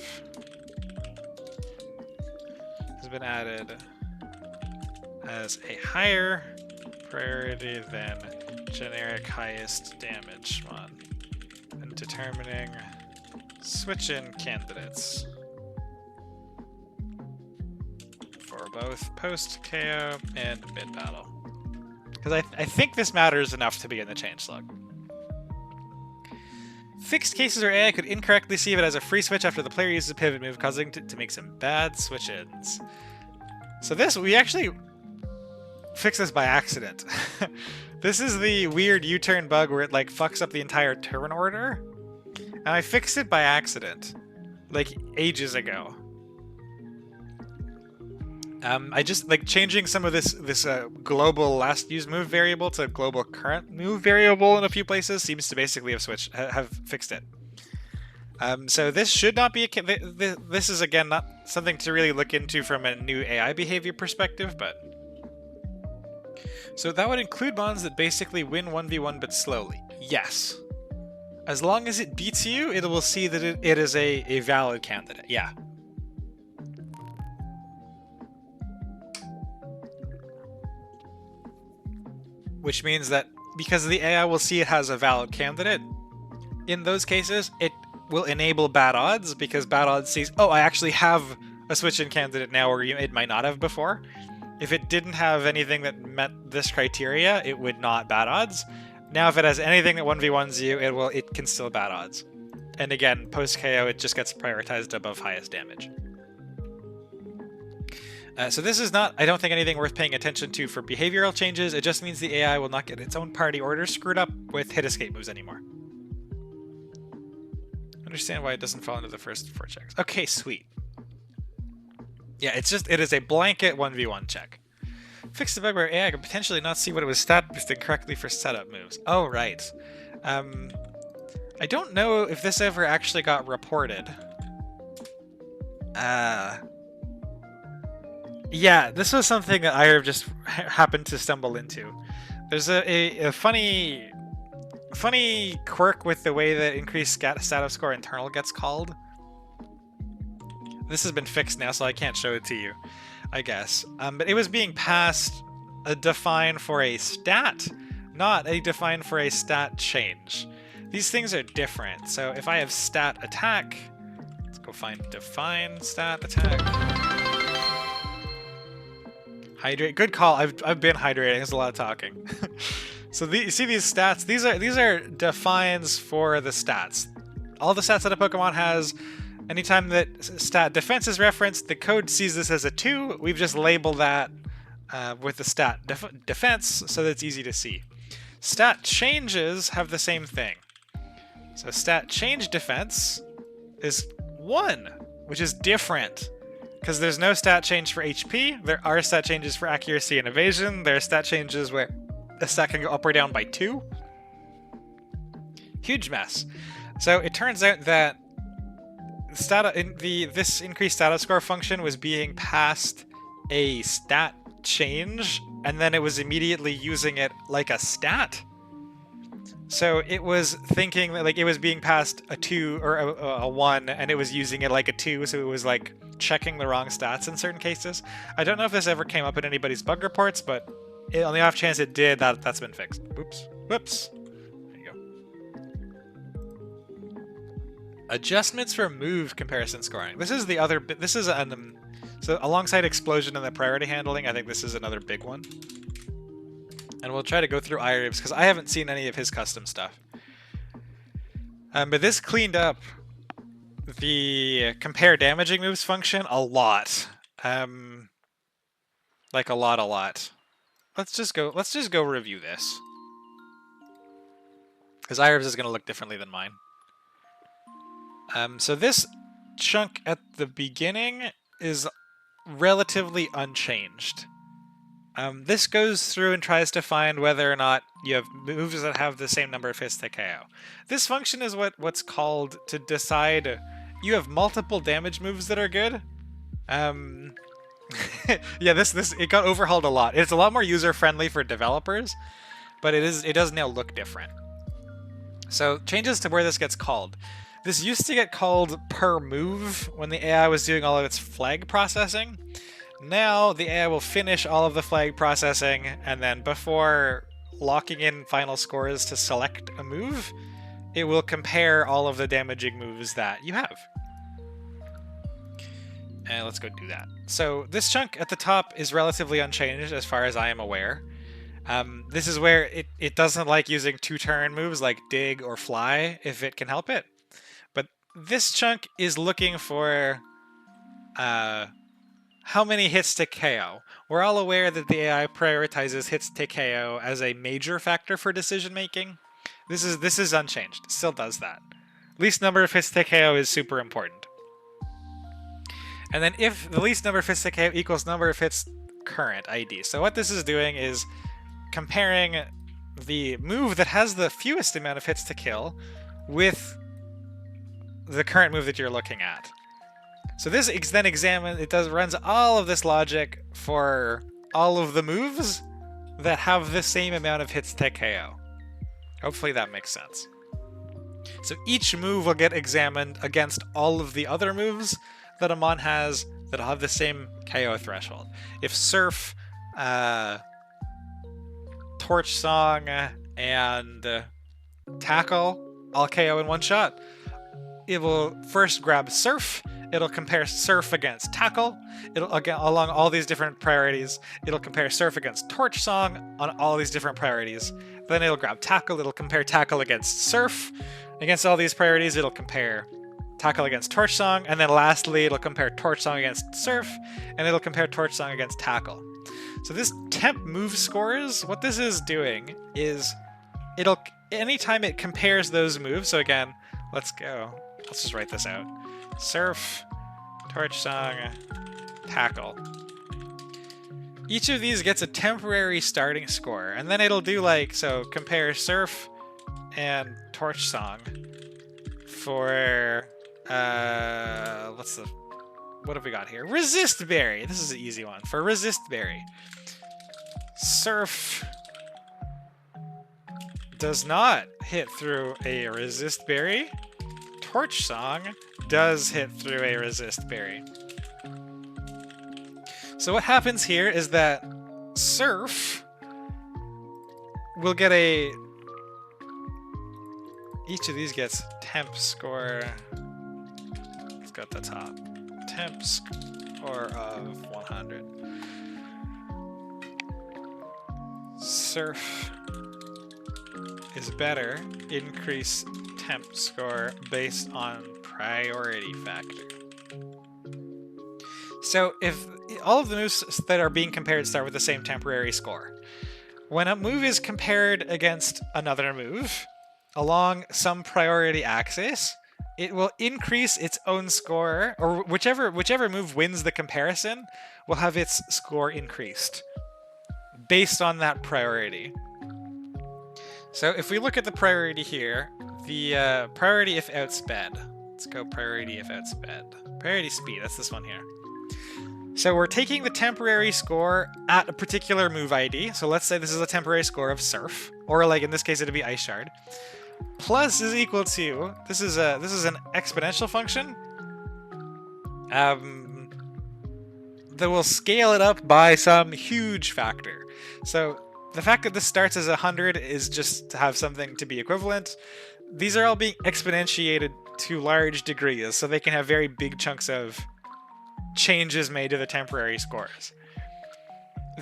Has been added as a higher priority than generic highest damage mon, and determining switch-in candidates for both post-KO and mid-battle. Because I think this matters enough to be in the changelog. Fixed cases where AI could incorrectly see if it has a free switch after the player uses a pivot move, causing to make some bad switch-ins. So this, we actually fixed this by accident. This is the weird U-turn bug where it like fucks up the entire turn order. And I fixed it by accident, like ages ago. I just like changing some of this global last used move variable to global current move variable in a few places seems to basically have fixed it. So this should not be this is again not something to really look into from a new AI behavior perspective, but so that would include mons that basically win 1v1 but slowly. Yes. As long as it beats you, it will see that it is a valid candidate. Yeah. Which means that because the AI will see it has a valid candidate, in those cases, will enable bad odds, because bad odds sees, oh, I actually have a switch-in candidate now where it might not have before. If it didn't have anything that met this criteria, it would not bad odds. Now if it has anything that 1v1s you, it can still bad odds. And again, post KO, it just gets prioritized above highest damage. So this is not, I don't think, anything worth paying attention to for behavioral changes. It just means the AI will not get its own party order screwed up with hit escape moves anymore. Understand why it doesn't fall into the first 4 checks. Okay, sweet. Yeah, it is a blanket 1v1 check. Fix the bug where AI could potentially not see what it was stat boosting correctly for setup moves. Oh, right. I don't know if this ever actually got reported. Yeah, this was something that I just happened to stumble into. There's a funny quirk with the way that increased status score internal gets called. This has been fixed now, so I can't show it to you, I guess. But it was being passed a define for a stat, not a define for a stat change. These things are different. So if I have stat attack, let's go find define stat attack. Hydrate. Good call. I've been hydrating. There's a lot of talking. So you see these stats? These are defines for the stats. All the stats that a Pokemon has. Anytime that stat defense is referenced, the code sees this as a 2. We've just labeled that with the stat defense so that it's easy to see. Stat changes have the same thing. So stat change defense is 1, which is different. Because there's no stat change for HP, there are stat changes for accuracy and evasion, there are stat changes where a stat can go up or down by 2. Huge mess. So it turns out that this increased status score function was being passed a stat change, and then it was immediately using it like a stat. So it was thinking that like it was being passed a 2 or a 1, and it was using it like a 2, so it was like checking the wrong stats in certain cases. I don't know if this ever came up in anybody's bug reports, but on the off chance it did, that's been fixed. Oops. Whoops. There you go. Adjustments for move comparison scoring. This is the other bit. This is so alongside explosion and the priority handling, I think this is another big one. And we'll try to go through Irib's because I haven't seen any of his custom stuff. But this cleaned up the compare damaging moves function a lot. Like a lot. Let's just go review this. Because Irib's is going to look differently than mine. So this chunk at the beginning is relatively unchanged. This goes through and tries to find whether or not you have moves that have the same number of hits to KO. This function is what's called to decide you have multiple damage moves that are good. Yeah, it got overhauled a lot. It's a lot more user-friendly for developers, but it does now look different. So changes to where this gets called. This used to get called per move when the AI was doing all of its flag processing. Now the AI will finish all of the flag processing, and then before locking in final scores to select a move, it will compare all of the damaging moves that you have. And let's go do that. So this chunk at the top is relatively unchanged as far as I am aware. This is where it doesn't like using 2-turn moves like dig or fly if it can help it. But this chunk is looking for how many hits to KO. We're all aware that the AI prioritizes hits to KO as a major factor for decision making. This is unchanged. It still does that. Least number of hits to KO is super important. And then if the least number of hits to KO equals number of hits current ID. So what this is doing is comparing the move that has the fewest amount of hits to kill with the current move that you're looking at. So this then runs all of this logic for all of the moves that have the same amount of hits to KO. Hopefully that makes sense. So each move will get examined against all of the other moves that a mon has that have the same KO threshold. If Surf, Torch Song, and Tackle all KO in one shot, it will first grab Surf. It'll compare Surf against Tackle. It'll, again, along all these different priorities, it'll compare Surf against Torch Song on all these different priorities. Then it'll grab Tackle. It'll compare Tackle against Surf. Against all these priorities, it'll compare Tackle against Torch Song. And then lastly, it'll compare Torch Song against Surf. And it'll compare Torch Song against Tackle. So this temp move scores, what this is doing is it'll, anytime it compares those moves, so again, let's just write this out. Surf, Torch Song, Tackle. Each of these gets a temporary starting score, and then it'll do like, so compare Surf and Torch Song for, what have we got here? Resist Berry. This is an easy one. For Resist Berry. Surf does not hit through a Resist Berry. Torch Song does hit through a Resist Berry. So what happens here is that Surf will get a... Each of these gets temp score... Let's go at the top. Temp score of 100. Surf is better. Increase temp score based on priority factor. So if all of the moves that are being compared start with the same temporary score, when a move is compared against another move along some priority axis, it will increase its own score, or whichever move wins the comparison will have its score increased based on that priority. So if we look at the priority here, the priority if outsped. Let's go priority if outsped. Priority speed, that's this one here. So we're taking the temporary score at a particular move ID. So let's say this is a temporary score of Surf, or like in this case it'd be Ice Shard. Plus is equal to, this is an exponential function that will scale it up by some huge factor. So the fact that this starts as 100 is just to have something to be equivalent. These are all being exponentiated to large degrees, so they can have very big chunks of changes made to the temporary scores.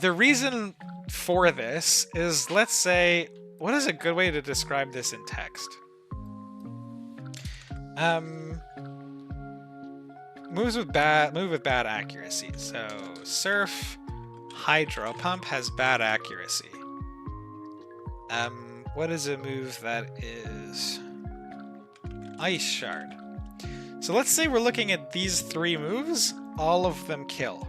The reason for this is, let's say, what is a good way to describe this in text? Move with bad accuracy. So Surf Hydro Pump has bad accuracy. What is a move that is Ice Shard? So let's say we're looking at these three moves, all of them kill.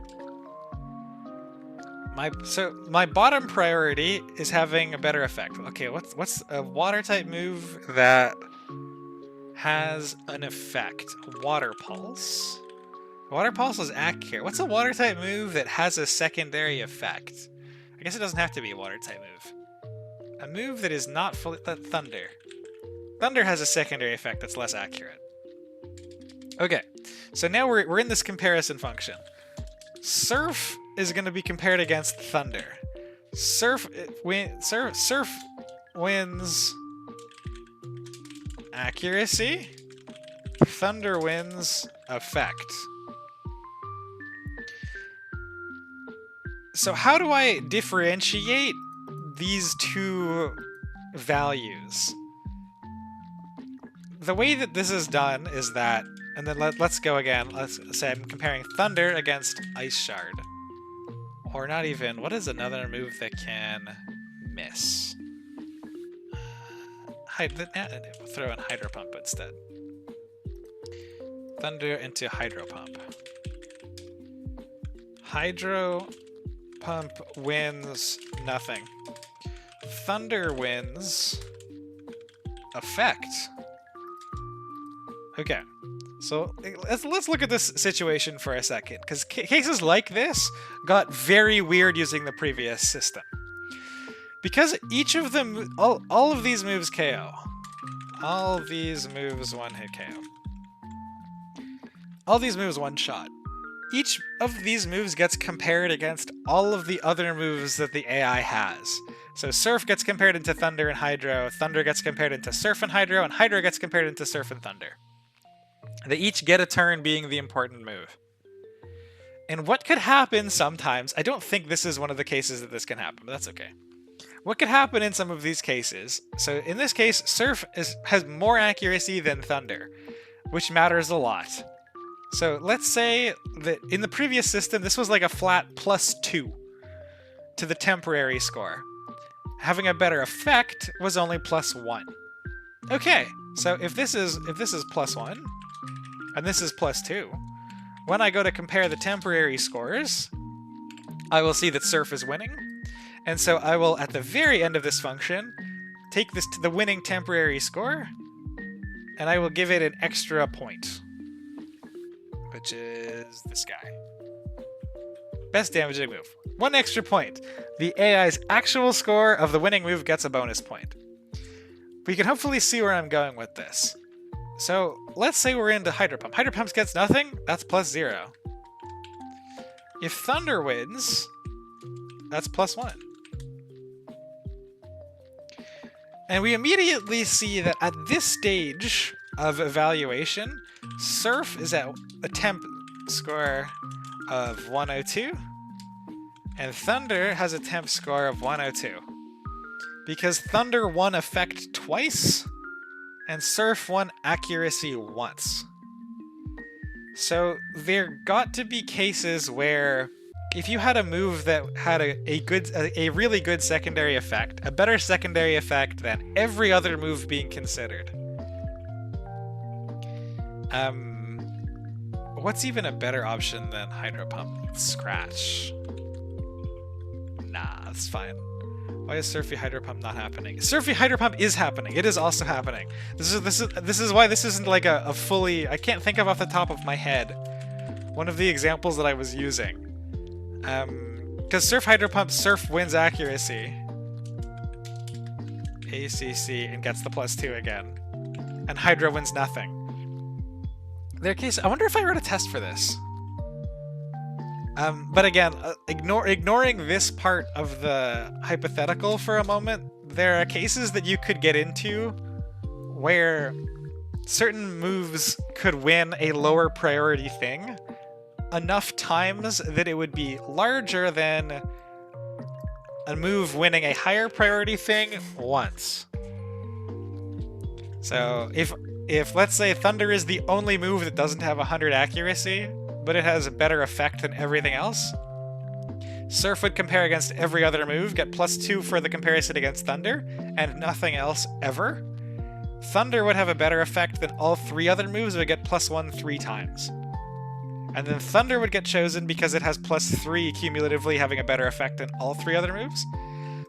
My bottom priority is having a better effect. Okay, what's a water type move that has an effect? Water Pulse. Water Pulse is accurate. What's a water type move that has a secondary effect? I guess it doesn't have to be a water type move. A move that is not fully... Thunder. Thunder has a secondary effect that's less accurate. Okay, so now we're in this comparison function. Surf is going to be compared against Thunder. Surf wins accuracy. Thunder wins effect. So how do I differentiate these two values? The way that this is done is that, and then let's go again. Let's say I'm comparing Thunder against Ice Shard. Or not even, what is another move that can miss? We'll throw in Hydro Pump instead. Thunder into Hydro Pump. Hydro Pump wins nothing. Thunder wins effect. Okay, so let's look at this situation for a second, because cases like this got very weird using the previous system. Because each of them, all of these moves KO. All these moves one-hit KO. All these moves one-shot. Each of these moves gets compared against all of the other moves that the AI has. So Surf gets compared into Thunder and Hydro, Thunder gets compared into Surf and Hydro gets compared into Surf and Thunder. They each get a turn being the important move. And what could happen sometimes, I don't think this is one of the cases that this can happen, but that's okay. What could happen in some of these cases, so in this case, Surf has more accuracy than Thunder, which matters a lot. So let's say that in the previous system, this was like a flat +2 to the temporary score. Having a better effect was only +1. Okay, so if this is +1, and this is +2, when I go to compare the temporary scores, I will see that Surf is winning. And so I will, at the very end of this function, take this to the winning temporary score, and I will give it an extra point, which is this guy. Best damaging move. 1 extra point. The AI's actual score of the winning move gets a bonus point. We can hopefully see where I'm going with this. So let's say we're into Hydro Pump. Hydro Pump gets nothing, that's +0. If Thunder wins, that's +1. And we immediately see that at this stage of evaluation, Surf is at a temp score of 102, and Thunder has a temp score of 102. Because Thunder won effect twice, and Surf won accuracy once. So there got to be cases where if you had a move that had a really good secondary effect, a better secondary effect than every other move being considered. What's even a better option than Hydro Pump? Scratch. Nah, that's fine. Why is Surfy Hydro Pump not happening? Surfy Hydro Pump is happening. It is also happening. This is why this isn't like a fully. I can't think of off the top of my head one of the examples that I was using. Because Surf Hydro Pump, Surf wins accuracy, ACC, and gets the +2 again, and Hydra wins nothing. Their case. I wonder if I wrote a test for this. But again, ignoring this part of the hypothetical for a moment, there are cases that you could get into where certain moves could win a lower priority thing enough times that it would be larger than a move winning a higher priority thing once. So if let's say Thunder is the only move that doesn't have 100 accuracy, but it has a better effect than everything else, Surf would compare against every other move, get +2 for the comparison against Thunder, and nothing else ever. Thunder would have a better effect than all 3 other moves, would get +1 3 times. And then Thunder would get chosen because it has +3 cumulatively, having a better effect than all 3 other moves.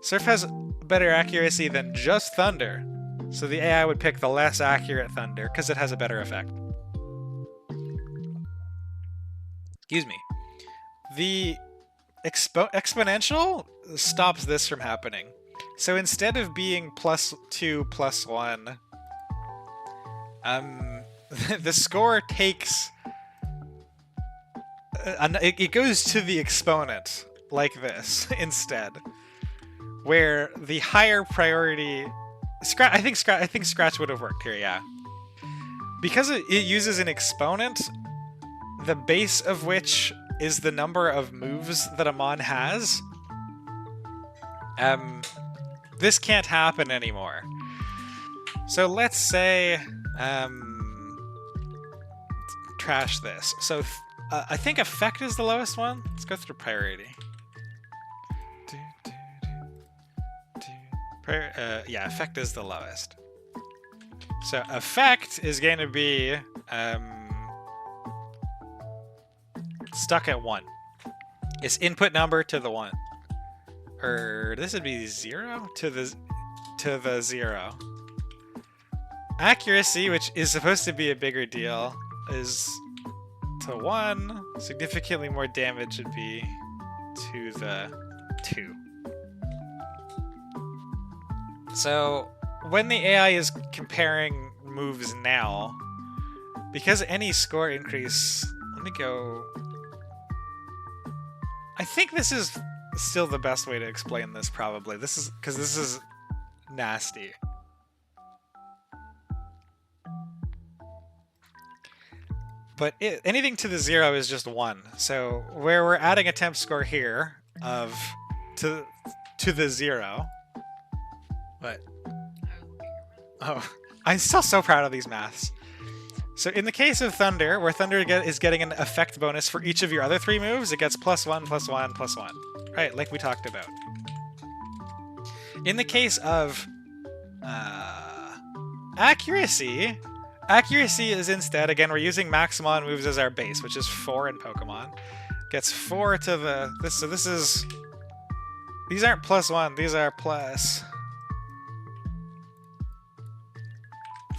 Surf has better accuracy than just Thunder, so the AI would pick the less accurate Thunder because it has a better effect. Excuse me. The exponential stops this from happening. So instead of being +2 +1, the score takes... it goes to the exponent like this instead, where the higher priority... I think Scratch would have worked here, yeah. Because it uses an exponent, the base of which is the number of moves that a mon has, this can't happen anymore. So let's say, trash this. So I think effect is the lowest one. Let's go through priority. Yeah, effect is the lowest. So effect is going to be stuck at 1. It's input number to the 1. Or this would be 0 to the 0. Accuracy, which is supposed to be a bigger deal, is to 1. Significantly more damage would be to the 2. So when the AI is comparing moves now, because any score increase, let me go... I think this is still the best way to explain this, probably. This is because this is nasty. but anything to the 0 is just 1. So where we're adding a temp score here of to the 0. What? Oh, I'm still so proud of these maths. So in the case of Thunder, where Thunder is getting an effect bonus for each of your other 3 moves, it gets +1, +1, +1. Right, like we talked about. In the case of Accuracy, Accuracy is instead, again, we're using Maximon moves as our base, which is 4 in Pokemon. Gets 4 to the... So this is... These aren't +1, these are plus...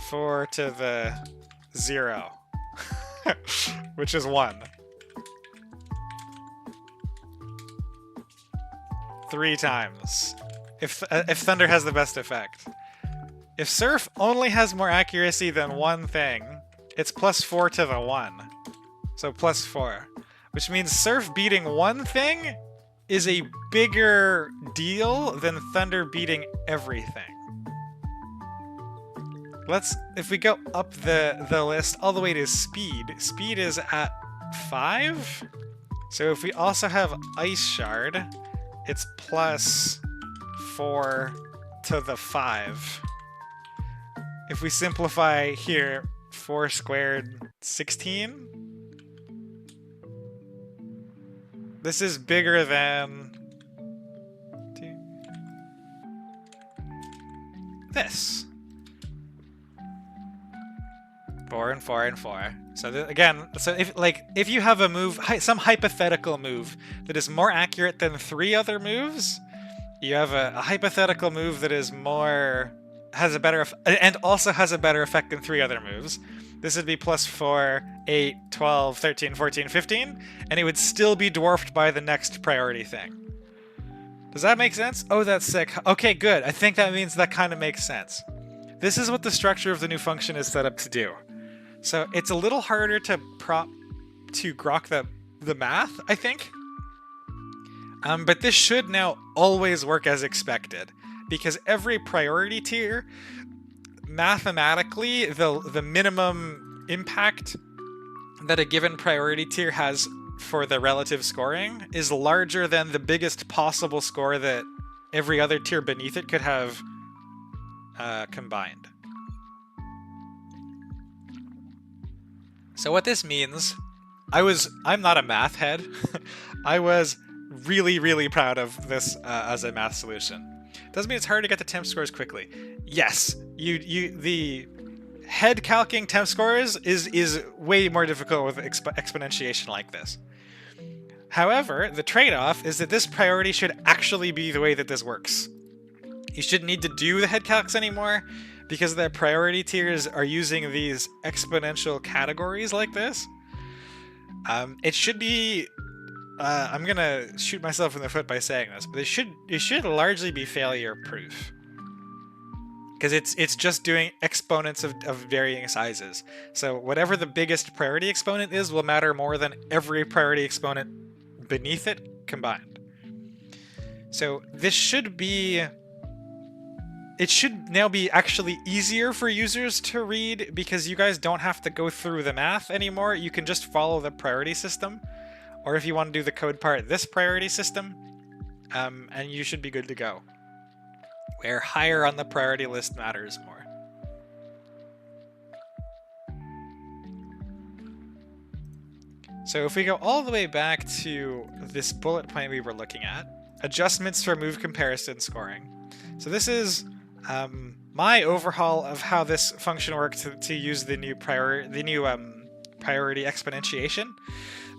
4 to the 0. Which is 1. 3 times. If Thunder has the best effect. If Surf only has more accuracy than one thing, it's +4 to the 1. So +4. Which means Surf beating one thing is a bigger deal than Thunder beating everything. If we go up the list all the way to Speed, Speed is at 5. So if we also have Ice Shard, it's +4 to the 5. If we simplify here, 4 squared, 16. This is bigger than this. 4 and 4 and 4. So again, if you have a move, some hypothetical move that is more accurate than 3 other moves, you have a hypothetical move that is has a better and also has a better effect than 3 other moves. This would be +4, 8, 12, 13, 14, 15, and it would still be dwarfed by the next priority thing. Does that make sense? Oh, that's sick. Okay, good. I think that means that kind of makes sense. This is what the structure of the new function is set up to do. So it's a little harder to grok the math, I think. But this should now always work as expected, because every priority tier, mathematically, the minimum impact that a given priority tier has for the relative scoring is larger than the biggest possible score that every other tier beneath it could have combined. So what this means, I'm not a math head. I was really, really proud of this as a math solution. Doesn't mean it's hard to get the temp scores quickly. Yes, the head calcing temp scores is way more difficult with exponentiation like this. However, the trade-off is that this priority should actually be the way that this works. You shouldn't need to do the head calcs anymore, because the priority tiers are using these exponential categories like this. It should be... I'm gonna shoot myself in the foot by saying this, but it should largely be failure-proof. Because it's just doing exponents of varying sizes. So whatever the biggest priority exponent is will matter more than every priority exponent beneath it combined. So this should be... It should now be actually easier for users to read, because you guys don't have to go through the math anymore. You can just follow the priority system. Or if you want to do the code part, this priority system. And you should be good to go. Where higher on the priority list matters more. So if we go all the way back to this bullet point we were looking at, adjustments for move comparison scoring. So this is my overhaul of how this function works to use the new priority exponentiation.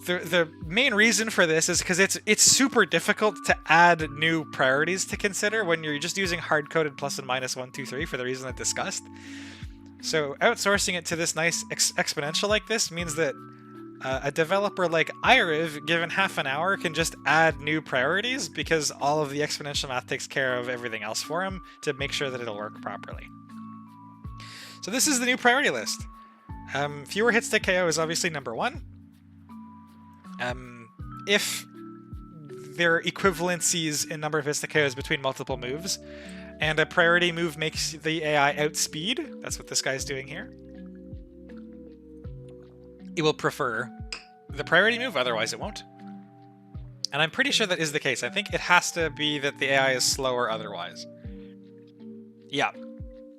The main reason for this is because it's super difficult to add new priorities to consider when you're just using hard-coded plus and minus 1, 2, 3 for the reason I discussed. So outsourcing it to this nice exponential like this means that a developer like Iriv, given half an hour, can just add new priorities, because all of the exponential math takes care of everything else for him to make sure that it'll work properly. So this is the new priority list. Fewer hits to KO is obviously number 1. If there are equivalencies in number of hits to KOs between multiple moves, and a priority move makes the AI outspeed, that's what this guy's doing here. it will prefer the priority move, otherwise it won't. And I'm pretty sure that is the case. I think it has to be that the AI is slower otherwise. Yeah.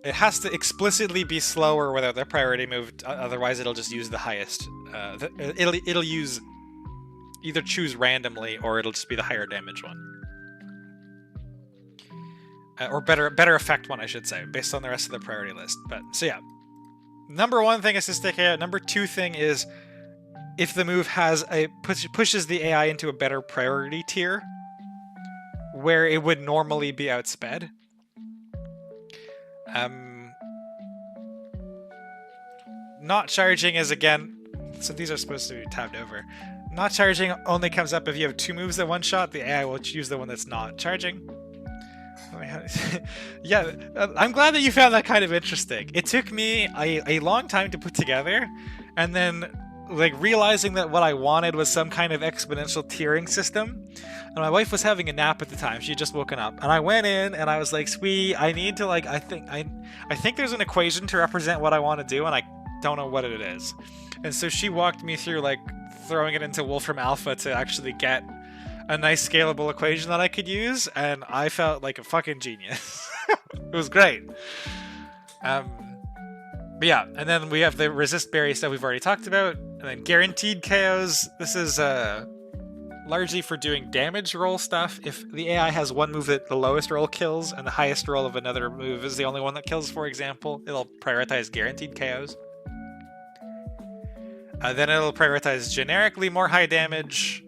It has to explicitly be slower without the priority move, otherwise it'll just use the highest. It'll use either choose randomly or it'll just be the higher damage one. Or better effect one, I should say, based on the rest of the priority list. But so yeah. Number one thing is to stick out. Number two thing is if the move has pushes the AI into a better priority tier where it would normally be outsped. Not charging is again, so these are supposed to be tabbed over. Not charging only comes up if you have two moves that one shot. The AI will choose the one that's not charging. Yeah, I'm glad that you found that kind of interesting. It took me a long time to put together, and then like realizing that what I wanted was some kind of exponential tiering system. And my wife was having a nap at the time. She had just woken up, and I went in and I was like, "Sweet, I need to like I think there's an equation to represent what I want to do, and I don't know what it is." And so she walked me through like throwing it into Wolfram Alpha to actually get a nice scalable equation that I could use, and I felt like a fucking genius. It was great. But yeah, and then we have the resist berry stuff we've already talked about, and then guaranteed KOs. This is largely for doing damage roll stuff. If the AI has one move that the lowest roll kills and the highest roll of another move is the only one that kills, for example, it'll prioritize guaranteed KOs. Then it'll prioritize generically more high damage,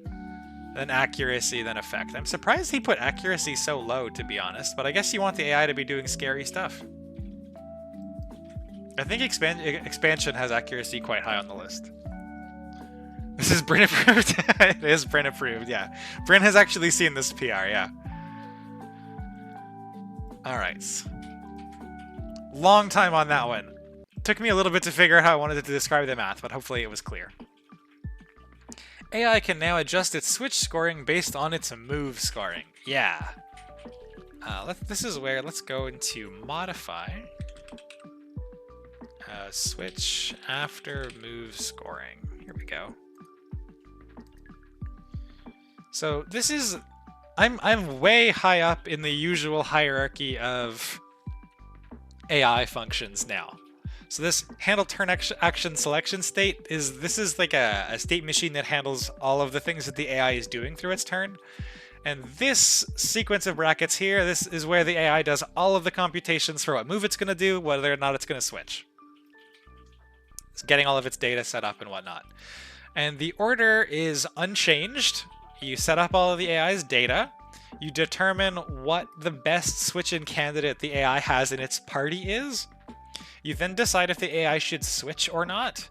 then accuracy, then effect. I'm surprised he put accuracy so low, to be honest, but I guess you want the AI to be doing scary stuff. I think expansion has accuracy quite high on the list. This is Bryn approved? It is Bryn approved, yeah. Bryn has actually seen this PR, yeah. Alright. Long time on that one. Took me a little bit to figure out how I wanted to describe the math, but hopefully it was clear. AI can now adjust its switch scoring based on its move scoring. Yeah. This is where, let's go into modify. Switch after move scoring. Here we go. So this is, I'm way high up in the usual hierarchy of AI functions now. So this handle turn action selection state is like a state machine that handles all of the things that the AI is doing through its turn. And this sequence of brackets here, this is where the AI does all of the computations for what move it's going to do, whether or not it's going to switch. It's getting all of its data set up and whatnot. And the order is unchanged. You set up all of the AI's data. You determine what the best switch-in candidate the AI has in its party is. You then decide if the AI should switch or not.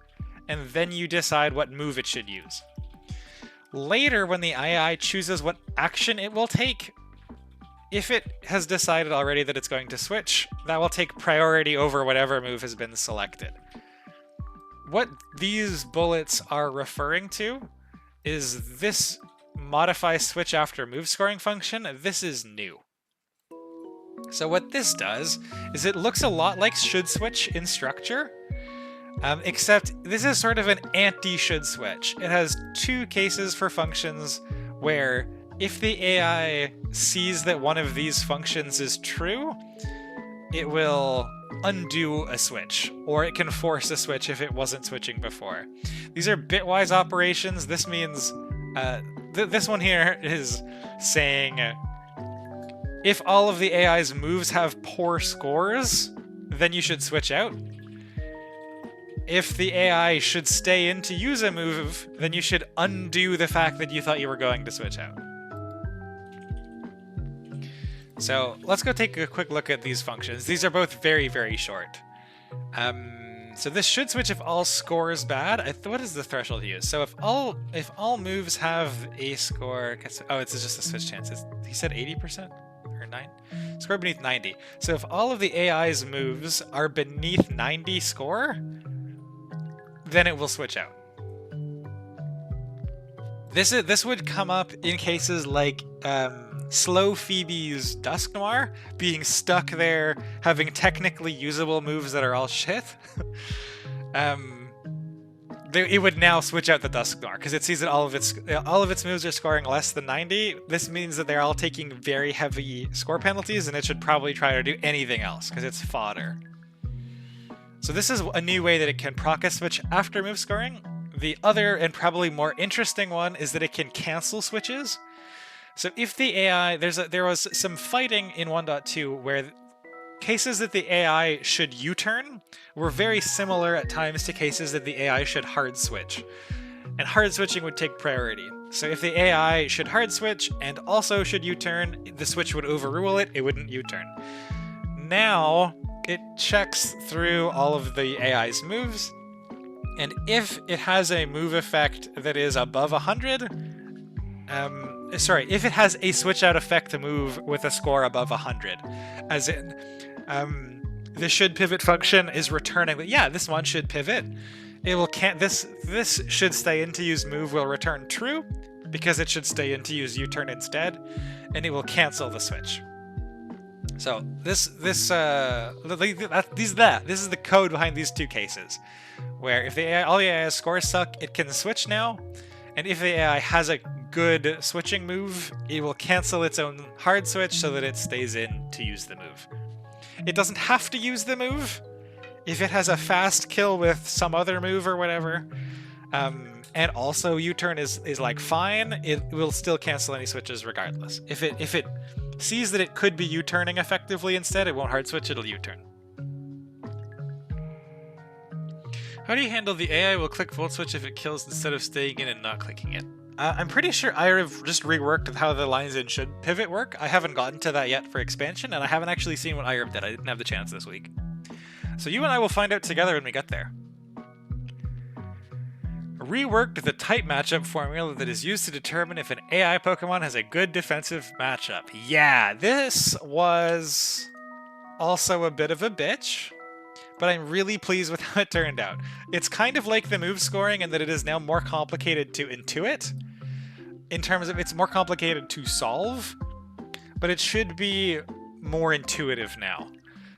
And then you decide what move it should use. Later, when the AI chooses what action it will take, if it has decided already that it's going to switch, that will take priority over whatever move has been selected. What these bullets are referring to is this modify switch after move scoring function. This is new. So what this does is it looks a lot like should switch in structure, except this is sort of an anti-should switch. It has two cases for functions where if the AI sees that one of these functions is true, it will undo a switch, or it can force a switch if it wasn't switching before. These are bitwise operations. This means this one here is saying if all of the AI's moves have poor scores, then you should switch out. If the AI should stay in to use a move, then you should undo the fact that you thought you were going to switch out. So let's go take a quick look at these functions. These are both very, very short. So this should switch if all scores bad. What is the threshold used? So if all moves have a score, oh, it's just a switch chance. He said 80% or 9. Score beneath 90. So if all of the AI's moves are beneath 90 score, then it will switch out. This would come up in cases like Slow Phoebe's Dusk Noir being stuck there, having technically usable moves that are all shit. it would now switch out the Dusknoir because it sees that all of its moves are scoring less than 90. This means that they're all taking very heavy score penalties, and it should probably try to do anything else because it's fodder. So this is a new way that it can proc a switch after move scoring. The other and probably more interesting one is that it can cancel switches. So if the AI, there was some fighting in 1.2 where cases that the AI should U-turn were very similar at times to cases that the AI should hard switch. And hard switching would take priority. So if the AI should hard switch and also should U-turn, the switch would overrule it, it wouldn't U-turn. Now, it checks through all of the AI's moves, and if it has a move effect that is above 100, if it has a switch out effect to move with a score above 100, as in, the should pivot function is returning that, yeah, this one should pivot. It will this should stay in to use move will return true, because it should stay in to use U-turn instead, and it will cancel the switch. So this is the code behind these two cases, where if all the AI's scores suck, it can switch now, and if the AI has a good switching move, it will cancel its own hard switch so that it stays in to use the move. It doesn't have to use the move if it has a fast kill with some other move or whatever, and also U-turn is like fine. It will still cancel any switches regardless. If it sees that it could be U-turning effectively instead, it won't hard switch, it'll U-turn. How do you handle the AI will click volt switch if it kills instead of staying in and not clicking it? I'm pretty sure I have just reworked how the lines in should pivot work. I haven't gotten to that yet for expansion, and I haven't actually seen what IRB did. I didn't have the chance this week. So you and I will find out together when we get there. Reworked the type matchup formula that is used to determine if an AI Pokemon has a good defensive matchup. Yeah, this was also a bit of a bitch, but I'm really pleased with how it turned out. It's kind of like the move scoring in that it is now more complicated to intuit, in terms of it's more complicated to solve, but it should be more intuitive now.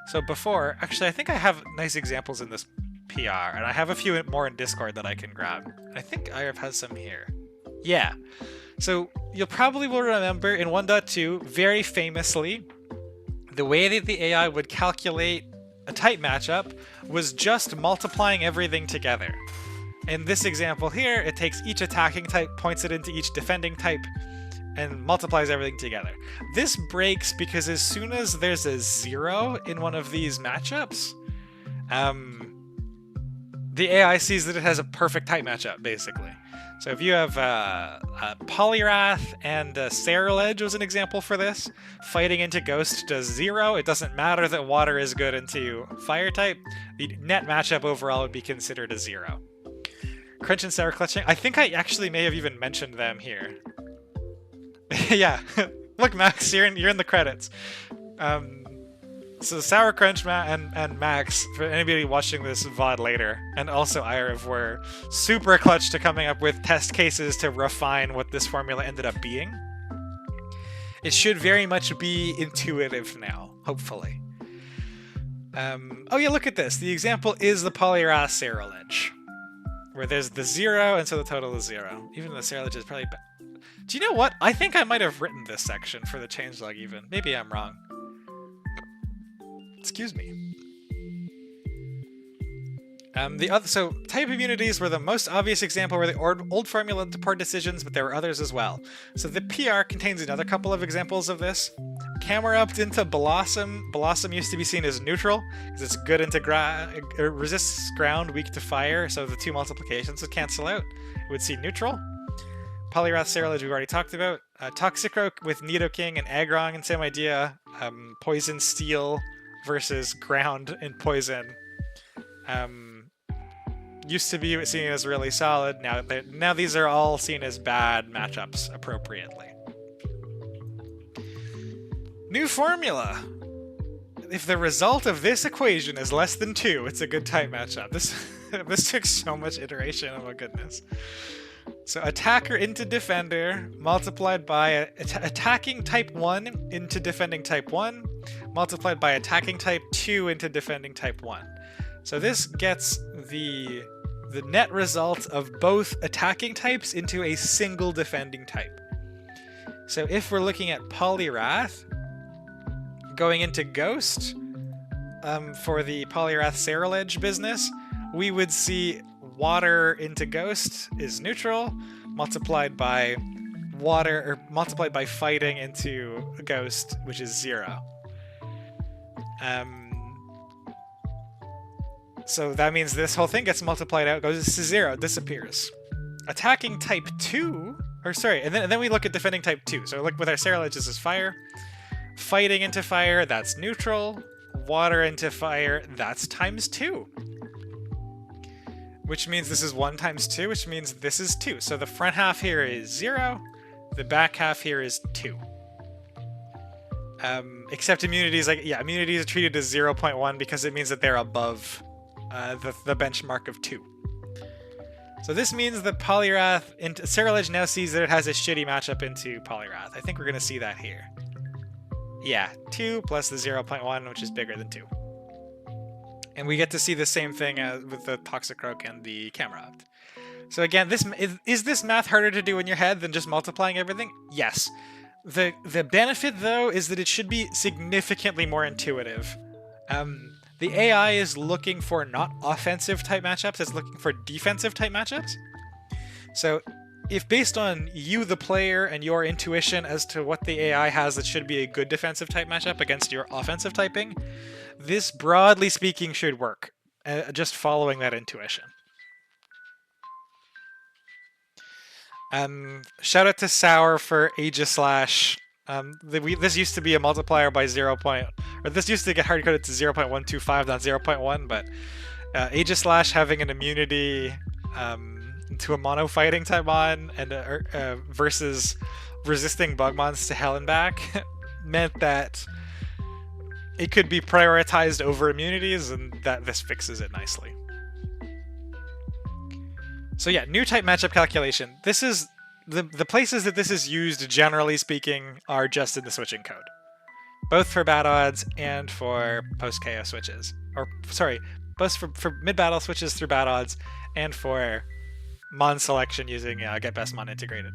So before, actually I think I have nice examples in this PR, and I have a few more in Discord that I can grab. I think IRF has some here. Yeah. So you'll probably will remember in 1.2, very famously, the way that the AI would calculate a type matchup was just multiplying everything together. In this example here, it takes each attacking type, points it into each defending type, and multiplies everything together. This breaks because as soon as there's a 0 in one of these matchups, the AI sees that it has a perfect type matchup, basically. So if you have a Poliwrath and a Cerulege was an example for this, fighting into Ghost does 0. It doesn't matter that Water is good into Fire type. The net matchup overall would be considered a 0. Crunch and Sour Clutching, I think I actually may have even mentioned them here. Yeah, look Max, you're in the credits. So Sour Crunch and Max, for anybody watching this VOD later, and also IRF, were super clutch to coming up with test cases to refine what this formula ended up being. It should very much be intuitive now, hopefully. Oh yeah, look at this. The example is the Poliwrath Cerulege, where there's the 0, and so the total is 0. Even though the Cerulege is probably... Do you know what? I think I might have written this section for the changelog even. Maybe I'm wrong. Excuse me. So type immunities were the most obvious example where the old formula led to poor decisions, but there were others as well. So the PR contains another couple of examples of this. Camerupt into Blossom. Blossom used to be seen as neutral, because it's good into resists ground, weak to fire, so the two multiplications would cancel out. It would see neutral. Poliwrath Cerulege we've already talked about. Toxicroak with Nidoking and Aggron, and same idea. Poison Steel versus ground and poison. Used to be seen as really solid. Now these are all seen as bad matchups appropriately. New formula. If the result of this equation is less than 2, it's a good type matchup. This took so much iteration. Oh my goodness. So attacker into defender multiplied by attacking type 1 into defending type 1 multiplied by attacking type 2 into defending type 1. So this gets the the net result of both attacking types into a single defending type. So if we're looking at Poliwrath going into Ghost, for the Poliwrath Cerulege business, we would see water into Ghost is neutral, multiplied by water, or multiplied by fighting into Ghost, which is 0. So that means this whole thing gets multiplied out, goes to 0, disappears. Attacking type 2, or sorry, and then we look at defending type 2. So look, with our Cerulege, this is fire. Fighting into fire, that's neutral. Water into fire, that's times 2. Which means this is 1 times 2, which means this is 2. So the front half here is 0, the back half here is 2. Except immunities, immunities are treated as 0.1 because it means that they're above the benchmark of 2. So this means that Poliwrath into Cerulege now sees that it has a shitty matchup into Poliwrath. I think we're going to see that here. Yeah, 2 plus the 0.1, which is bigger than 2. And we get to see the same thing with the Toxicroak and the Camerupt. So again, is this math harder to do in your head than just multiplying everything? Yes. The benefit, though, is that it should be significantly more intuitive. The AI is looking for not offensive type matchups, it's looking for defensive type matchups. So if based on you, the player, and your intuition as to what the AI has that should be a good defensive type matchup against your offensive typing, this, broadly speaking, should work, just following that intuition. Shout out to Sour for Aegislash. This used to be a multiplier by this used to get hard-coded to 0.125, not 0.1, but Aegislash having an immunity to a mono fighting type mon and versus resisting Bugmons to hell and back meant that it could be prioritized over immunities, and that this fixes it nicely. So yeah, new type matchup calculation. This is the places that this is used, generally speaking, are just in the switching code, both for bad odds and for post KO switches, or sorry, both for mid battle switches through bad odds and for mon selection using get best mon integrated.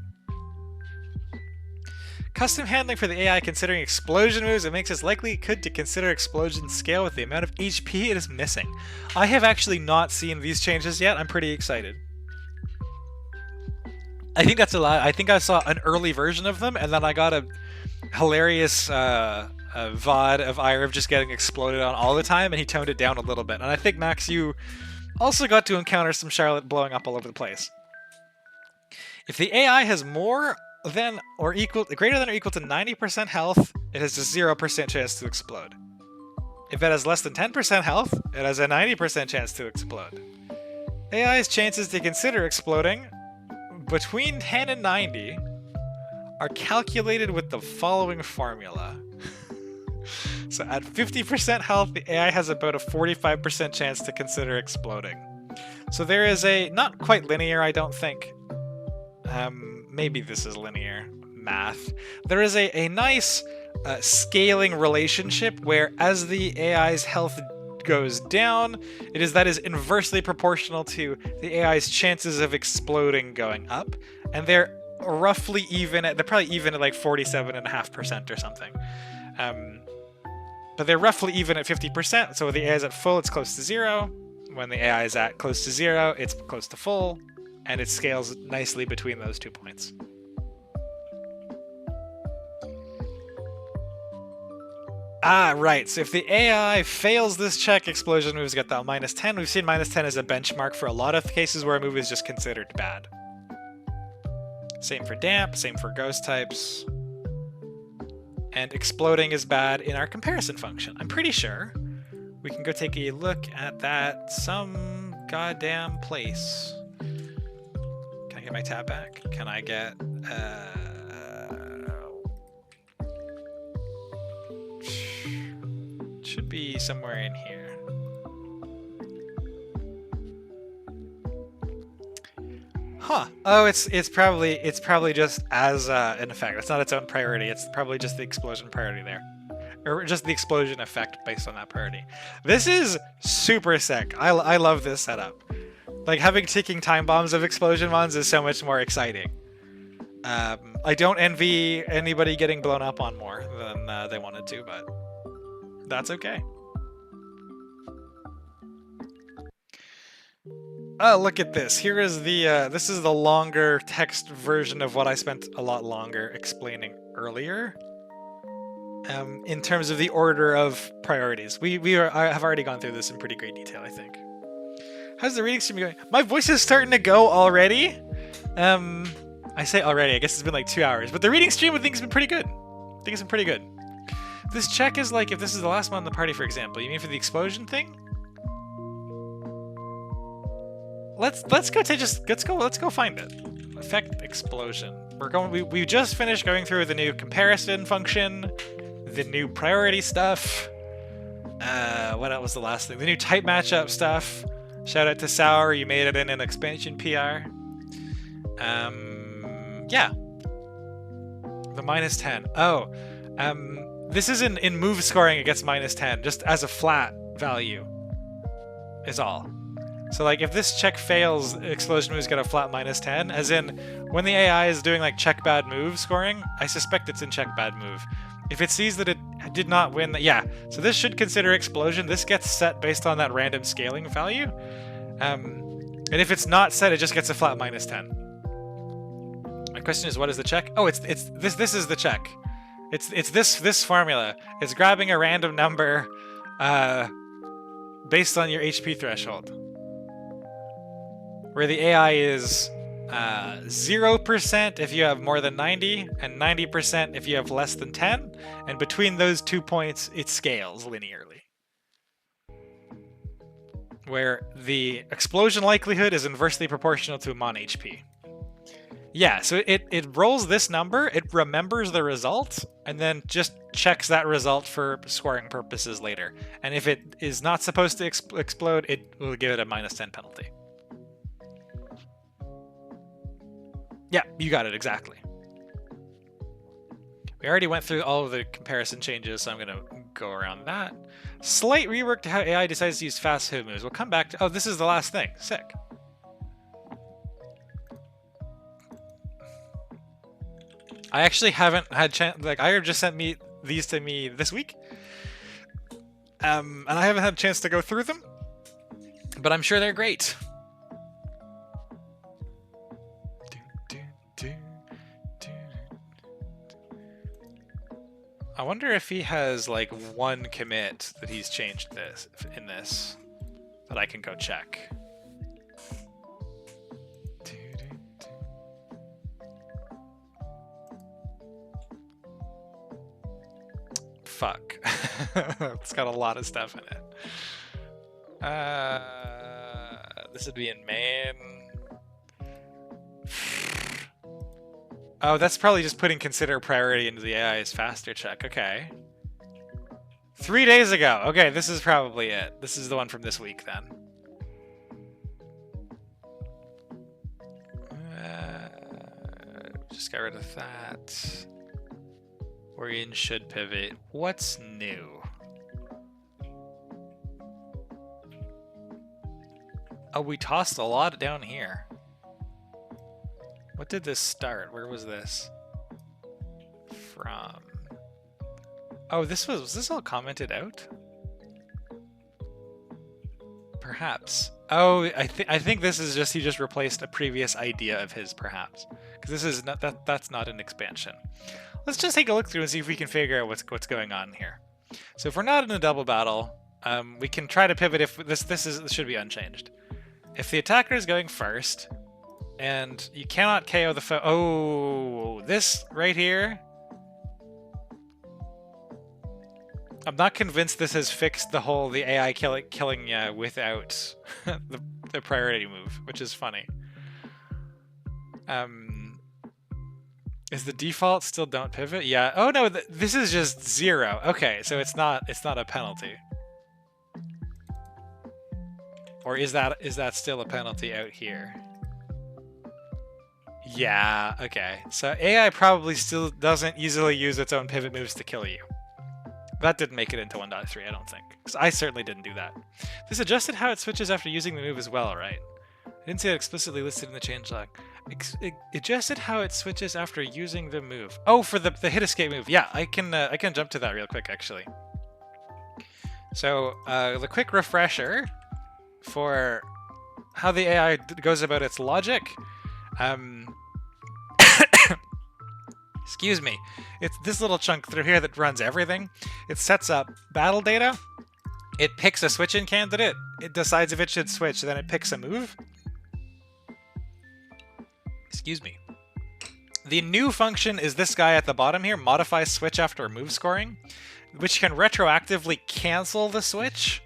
Custom handling for the AI considering explosion moves, it makes it likely could to consider explosion scale with the amount of HP it is missing. I have actually not seen these changes yet. I'm pretty excited. I think that's a lot. I think I saw an early version of them, and then I got a hilarious VOD of Irv just getting exploded on all the time, and he toned it down a little bit. And I think, Max, you also got to encounter some Charlotte blowing up all over the place. If the AI has more than or greater than or equal to 90% health, it has a 0% chance to explode. If it has less than 10% health, it has a 90% chance to explode. AI's chances to consider exploding between 10 and 90 are calculated with the following formula. So at 50% health, the AI has about a 45% chance to consider exploding. So there is a, not quite linear, I don't think. Maybe this is linear math. There is a nice scaling relationship where as the AI's health goes down, that is inversely proportional to the AI's chances of exploding going up, and they're roughly even they're probably even at like 47.5% or something. But they're roughly even at 50%, so when the AI is at full, it's close to 0. When the AI is at close to 0, it's close to full, and it scales nicely between those 2 points. Ah, right. So if the AI fails this check, explosion moves get that -10. We've seen -10 as a benchmark for a lot of cases where a move is just considered bad. Same for damp, same for ghost types. And exploding is bad in our comparison function. I'm pretty sure we can go take a look at that some goddamn place. Can I get my tab back? Can I get... should be somewhere in here. Huh. Oh, it's probably just as an effect. It's not its own priority. It's probably just the explosion priority there. Or just the explosion effect based on that priority. This is super sick. I love this setup. Like, having ticking time bombs of explosion mons is so much more exciting. I don't envy anybody getting blown up on more than they wanted to, but that's okay. Oh, look at this. Here is the, this is the longer text version of what I spent a lot longer explaining earlier. In terms of the order of priorities. I have already gone through this in pretty great detail, I think. How's the reading stream going? My voice is starting to go already. I say already, I guess it's been like 2 hours, but the reading stream I think has been pretty good. I think it's been pretty good. This check is like if this is the last one in the party, for example. You mean for the explosion thing? Let's go find it. Effect explosion. We just finished going through the new comparison function, the new priority stuff. What else was the last thing? The new type matchup stuff. Shout out to Sour, you made it in an expansion PR. Yeah. The -10. Oh. This is in move scoring it gets -10, just as a flat value. Is all. So like if this check fails, explosion moves get a flat -10, as in when the AI is doing like check bad move scoring, I suspect it's in check bad move. If it sees that it did not win, yeah. So this should consider explosion. This gets set based on that random scaling value. And if it's not set, it just gets a flat -10. My question is, what is the check? Oh, it's this is the check. It's this formula. It's grabbing a random number based on your HP threshold. Where the AI is 0% if you have more than 90, and 90% if you have less than 10, and between those 2 points, it scales linearly. Where the explosion likelihood is inversely proportional to mon HP. Yeah, so it rolls this number, it remembers the result, and then just checks that result for scoring purposes later. And if it is not supposed to explode, it will give it a -10 penalty. Yeah, you got it, exactly. We already went through all of the comparison changes, so I'm going to go around that. Slight rework to how AI decides to use fast hit moves. We'll come back to... Oh, this is the last thing. Sick. I actually haven't had chance... Like, Ira just sent these to me this week. And I haven't had a chance to go through them. But I'm sure they're great. I wonder if he has like one commit that he's changed this in this that I can go check. Fuck. It's got a lot of stuff in it. This would be in main. Oh, that's probably just putting consider priority into the AI's faster check. Okay. 3 days ago. Okay, this is probably it. This is the one from this week, then. Just got rid of that. Orion should pivot. What's new? Oh, we tossed a lot down here. What did this start? Where was this from? Oh, was this all commented out? Perhaps. Oh, I think this is just, he just replaced a previous idea of his, perhaps. Because this is not, that's not an expansion. Let's just take a look through and see if we can figure out what's going on here. So if we're not in a double battle, we can try to pivot if this should be unchanged. If the attacker is going first, and you cannot KO the foe. Oh, this right here. I'm not convinced this has fixed the AI killing without the priority move, which is funny. Is the default still don't pivot? Yeah. Oh no, this is just 0. Okay, so it's not a penalty. Or is that still a penalty out here? Yeah, okay. So AI probably still doesn't easily use its own pivot moves to kill you. That didn't make it into 1.3, I don't think. Because I certainly didn't do that. This adjusted how it switches after using the move as well, right? didn't see that explicitly listed in the changelog. Adjusted how it switches after using the move. Oh, for the hit escape move. Yeah, I can jump to that real quick actually. So the quick refresher for how the AI goes about its logic. Excuse me. It's this little chunk through here that runs everything. It sets up battle data. It picks a switch-in candidate. It decides if it should switch. Then it picks a move. Excuse me. The new function is this guy at the bottom here, modify switch after move scoring, which can retroactively cancel the switch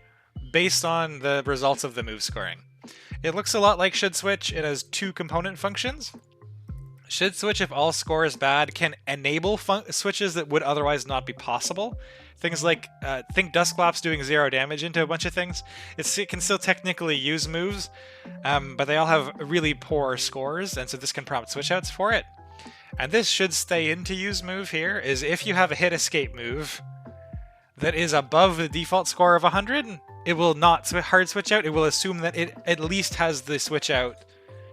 based on the results of the move scoring. It looks a lot like should switch. It has two component functions. Should switch, if all score is bad, can enable switches that would otherwise not be possible. Things like, think Dusclops doing 0 damage into a bunch of things. It can still technically use moves, but they all have really poor scores, and so this can prompt switch outs for it. And this should stay into use move here, is if you have a hit escape move that is above the default score of 100, it will not hard switch out. It will assume that it at least has the switch out.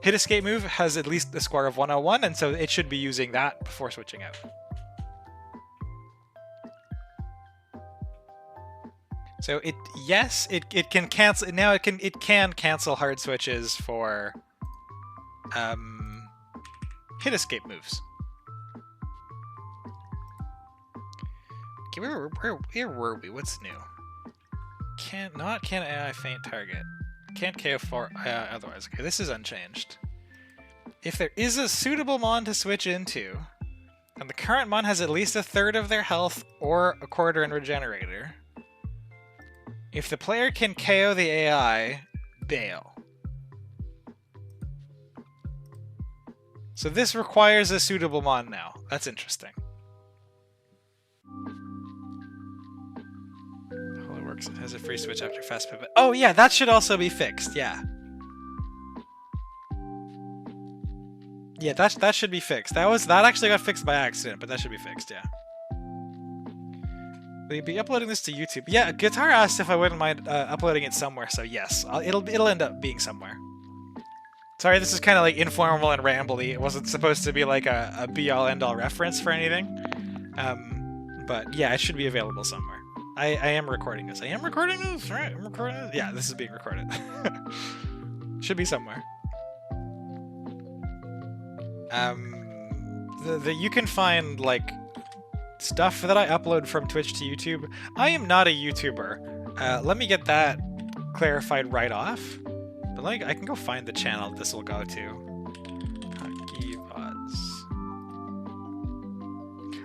Hit escape move has at least the score of 101, and so it should be using that before switching out. So it can cancel now. It can cancel hard switches for hit escape moves. Okay, where were we? What's new? Can AI faint target. Can't KO for otherwise. Okay, this is unchanged. If there is a suitable mon to switch into, and the current mon has at least a third of their health or a quarter in regenerator, if the player can KO the AI, bail. So this requires a suitable mon now. That's interesting. It has a free switch after fast pivot. Oh yeah, that should also be fixed. Yeah. Yeah, that should be fixed. That actually got fixed by accident, but that should be fixed. Yeah. Will you be uploading this to YouTube? Yeah, Guitar asked if I wouldn't mind uploading it somewhere, so yes, it'll end up being somewhere. Sorry, this is kind of like informal and rambly. It wasn't supposed to be like a be-all end-all reference for anything. But yeah, it should be available somewhere. I am recording this. I am recording this, right? I'm recording this. Yeah, this is being recorded. Should be somewhere. You can find like stuff that I upload from Twitch to YouTube. I am not a YouTuber. Let me get that clarified right off. But like, I can go find the channel this will go to.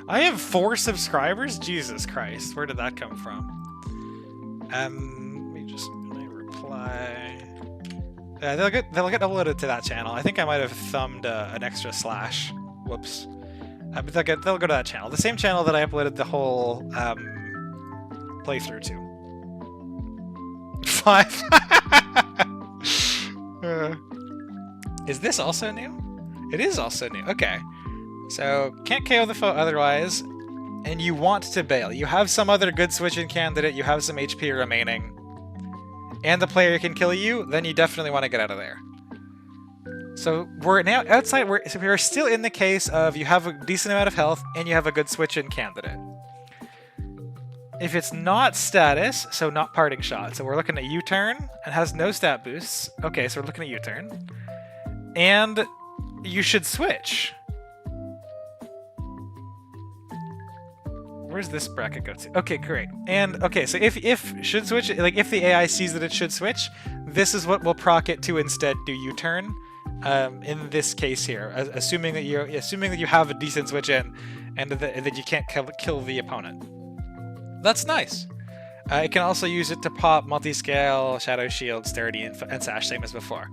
I have 4 subscribers? Jesus Christ, where did that come from? Let me reply. They'll get uploaded to that channel. I think I might have thumbed an extra slash. Whoops. But they'll go to that channel. The same channel that I uploaded the whole playthrough to. 5. Is this also new? It is also new. Okay. So, can't KO the foe otherwise, and you want to bail. You have some other good switch-in candidate, you have some HP remaining, and the player can kill you, then you definitely want to get out of there. So, we're now outside, we're still in the case of you have a decent amount of health, and you have a good switch-in candidate. If it's not status, so not parting shot, so we're looking at U-turn, and has no stat boosts. Okay, so we're looking at U-turn. And you should switch. Where's this bracket go to? Okay, great. And okay, so if should switch, like if the AI sees that it should switch, this is what will proc it to instead do U-turn. In this case here, assuming that you have a decent switch in, and that you can't kill the opponent. That's nice. It can also use it to pop multi-scale, shadow shield, sturdy, and sash, same as before.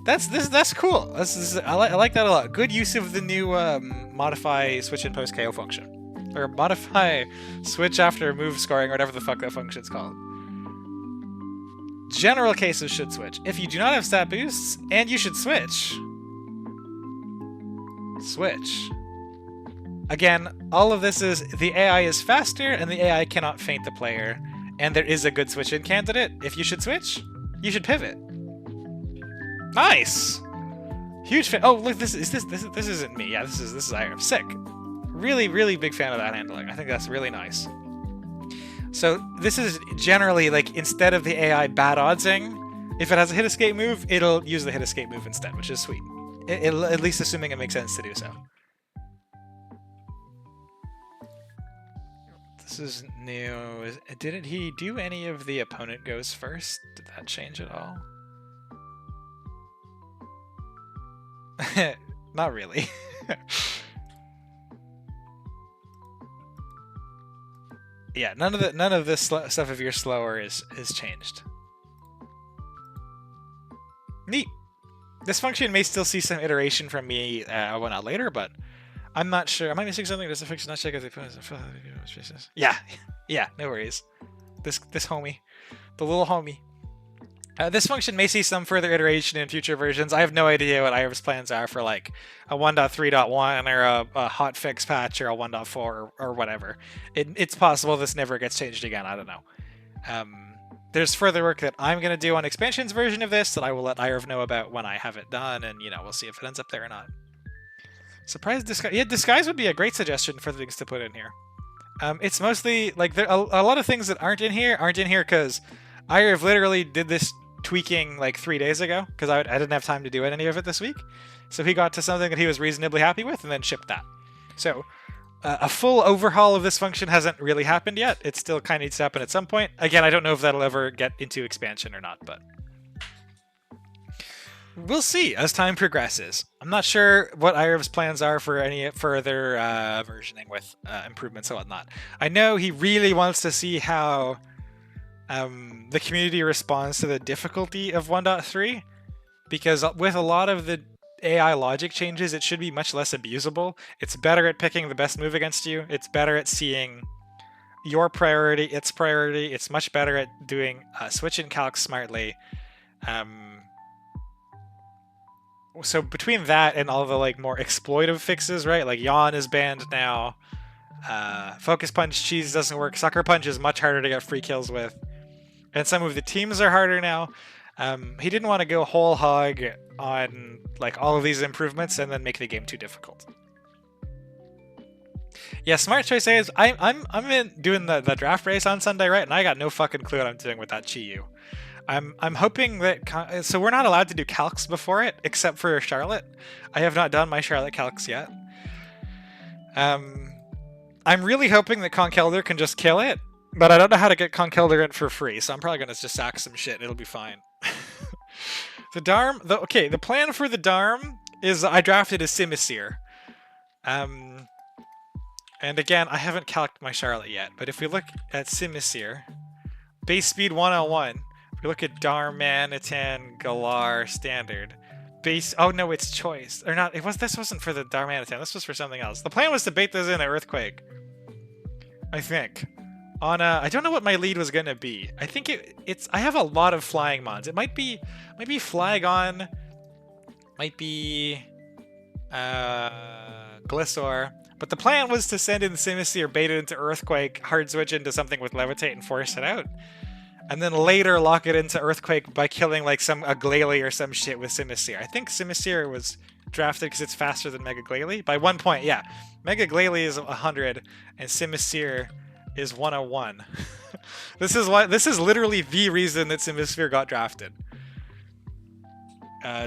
That's cool. I like that a lot. Good use of the new modify switch in post KO function. Or modify switch after move scoring, or whatever the fuck that function's called. General cases should switch. If you do not have stat boosts, and you should switch. Switch. Again, all of this is the AI is faster, and the AI cannot feint the player, and there is a good switch-in candidate. If you should switch, you should pivot. Nice. Huge fan. Oh, look, this isn't me. Yeah, this is Iron. Sick. Really, really big fan of that handling. I think that's really nice. So this is generally like instead of the AI bad oddsing, if it has a hit escape move, it'll use the hit escape move instead, which is sweet. It'll, at least assuming it makes sense to do so. This is new. Didn't he do any of the opponent goes first? Did that change at all? Not really. Yeah, none of this stuff if you're slower is changed. Neat. This function may still see some iteration from me well, not later, but I'm not sure. Am I missing something? Does the fix not check if the opponents? Yeah, yeah, no worries. This homie, the little homie. This function may see some further iteration in future versions. I have no idea what IR's plans are for like a 1.3.1 or a hotfix patch or a 1.4 or whatever. It's possible this never gets changed again. I don't know. There's further work that I'm going to do on expansions version of this that I will let IRV know about when I have it done, and we'll see if it ends up there or not. Surprise disguise. Yeah, disguise would be a great suggestion for things to put in here. It's mostly like there a lot of things that aren't in here because IRV literally did this tweaking like 3 days ago because I didn't have time to do any of it this week. So he got to something that he was reasonably happy with and then shipped that. So a full overhaul of this function hasn't really happened yet. It still kind of needs to happen at some point. Again, I don't know if that'll ever get into expansion or not, but we'll see as time progresses. I'm not sure what IRV's plans are for any further versioning with improvements and whatnot. I know he really wants to see how the community responds to the difficulty of 1.3, because with a lot of the AI logic changes, it should be much less abusable. It's better at picking the best move against you. It's better at seeing your priority, its priority. It's much better at doing switch and calc smartly. So between that and all the like more exploitive fixes, right? Like Yawn is banned now. Focus Punch cheese doesn't work. Sucker Punch is much harder to get free kills with. And some of the teams are harder now. He didn't want to go whole hog on like all of these improvements and then make the game too difficult. Yeah, smart choice is I'm in doing the draft race on Sunday, right? And I got no fucking clue what I'm doing with that Chi-Yu. I'm hoping that so we're not allowed to do calcs before it, except for Charlotte. I have not done my Charlotte calcs yet. I'm really hoping that Conkelder can just kill it, but I don't know how to get Conkelder in for free, so I'm probably gonna just sack some shit. It'll be fine. The Dharm, the plan for the Dharm is I drafted a Simisear. And again, I haven't calced my Charlotte yet, but if we look at Simisear, base speed 101. If we look at Darmanitan, Galar, Standard. Base, oh no, it's choice. Or not, this wasn't for the Darmanitan, this was for something else. The plan was to bait those in at Earthquake. I think. On I don't know what my lead was gonna be. I think I have a lot of flying mons. It might be Flygon, might be Glissaur. But the plan was to send in Simisear, bait it into Earthquake, hard switch into something with Levitate and force it out. And then later lock it into Earthquake by killing like a Glalie or some shit with Simisear. I think Simisear was drafted because it's faster than Mega Glalie. By 1 point, yeah. Mega Glalie is 100 and Simisear is 101. This is literally the reason that Simisear got drafted.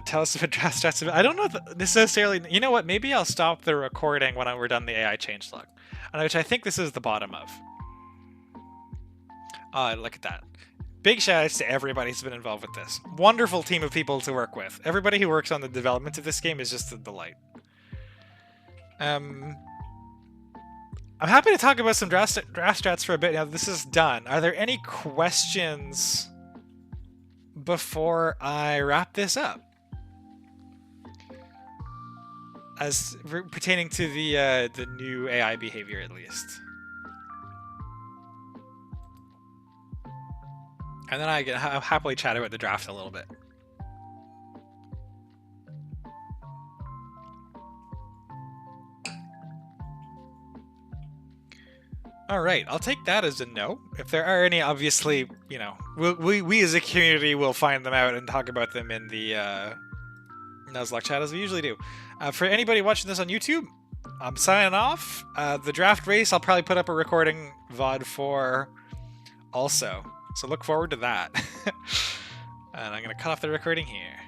Tell us if it draft strats. I don't know necessarily. You know what? Maybe I'll stop the recording when we're done the AI changelog, which I think this is the bottom of. Look at that. Big shout outs to everybody who's been involved with this. Wonderful team of people to work with. Everybody who works on the development of this game is just a delight. I'm happy to talk about some draft strats for a bit now. This is done. Are there any questions before I wrap this up? As pertaining to the new AI behavior, at least. And then I'll happily chat about the draft a little bit. All right, I'll take that as a no. If there are any, obviously, we as a community will find them out and talk about them in the Nuzlocke chat as we usually do. For anybody watching this on YouTube, I'm signing off. The draft race, I'll probably put up a recording VOD for also. So look forward to that. And I'm going to cut off the recording here.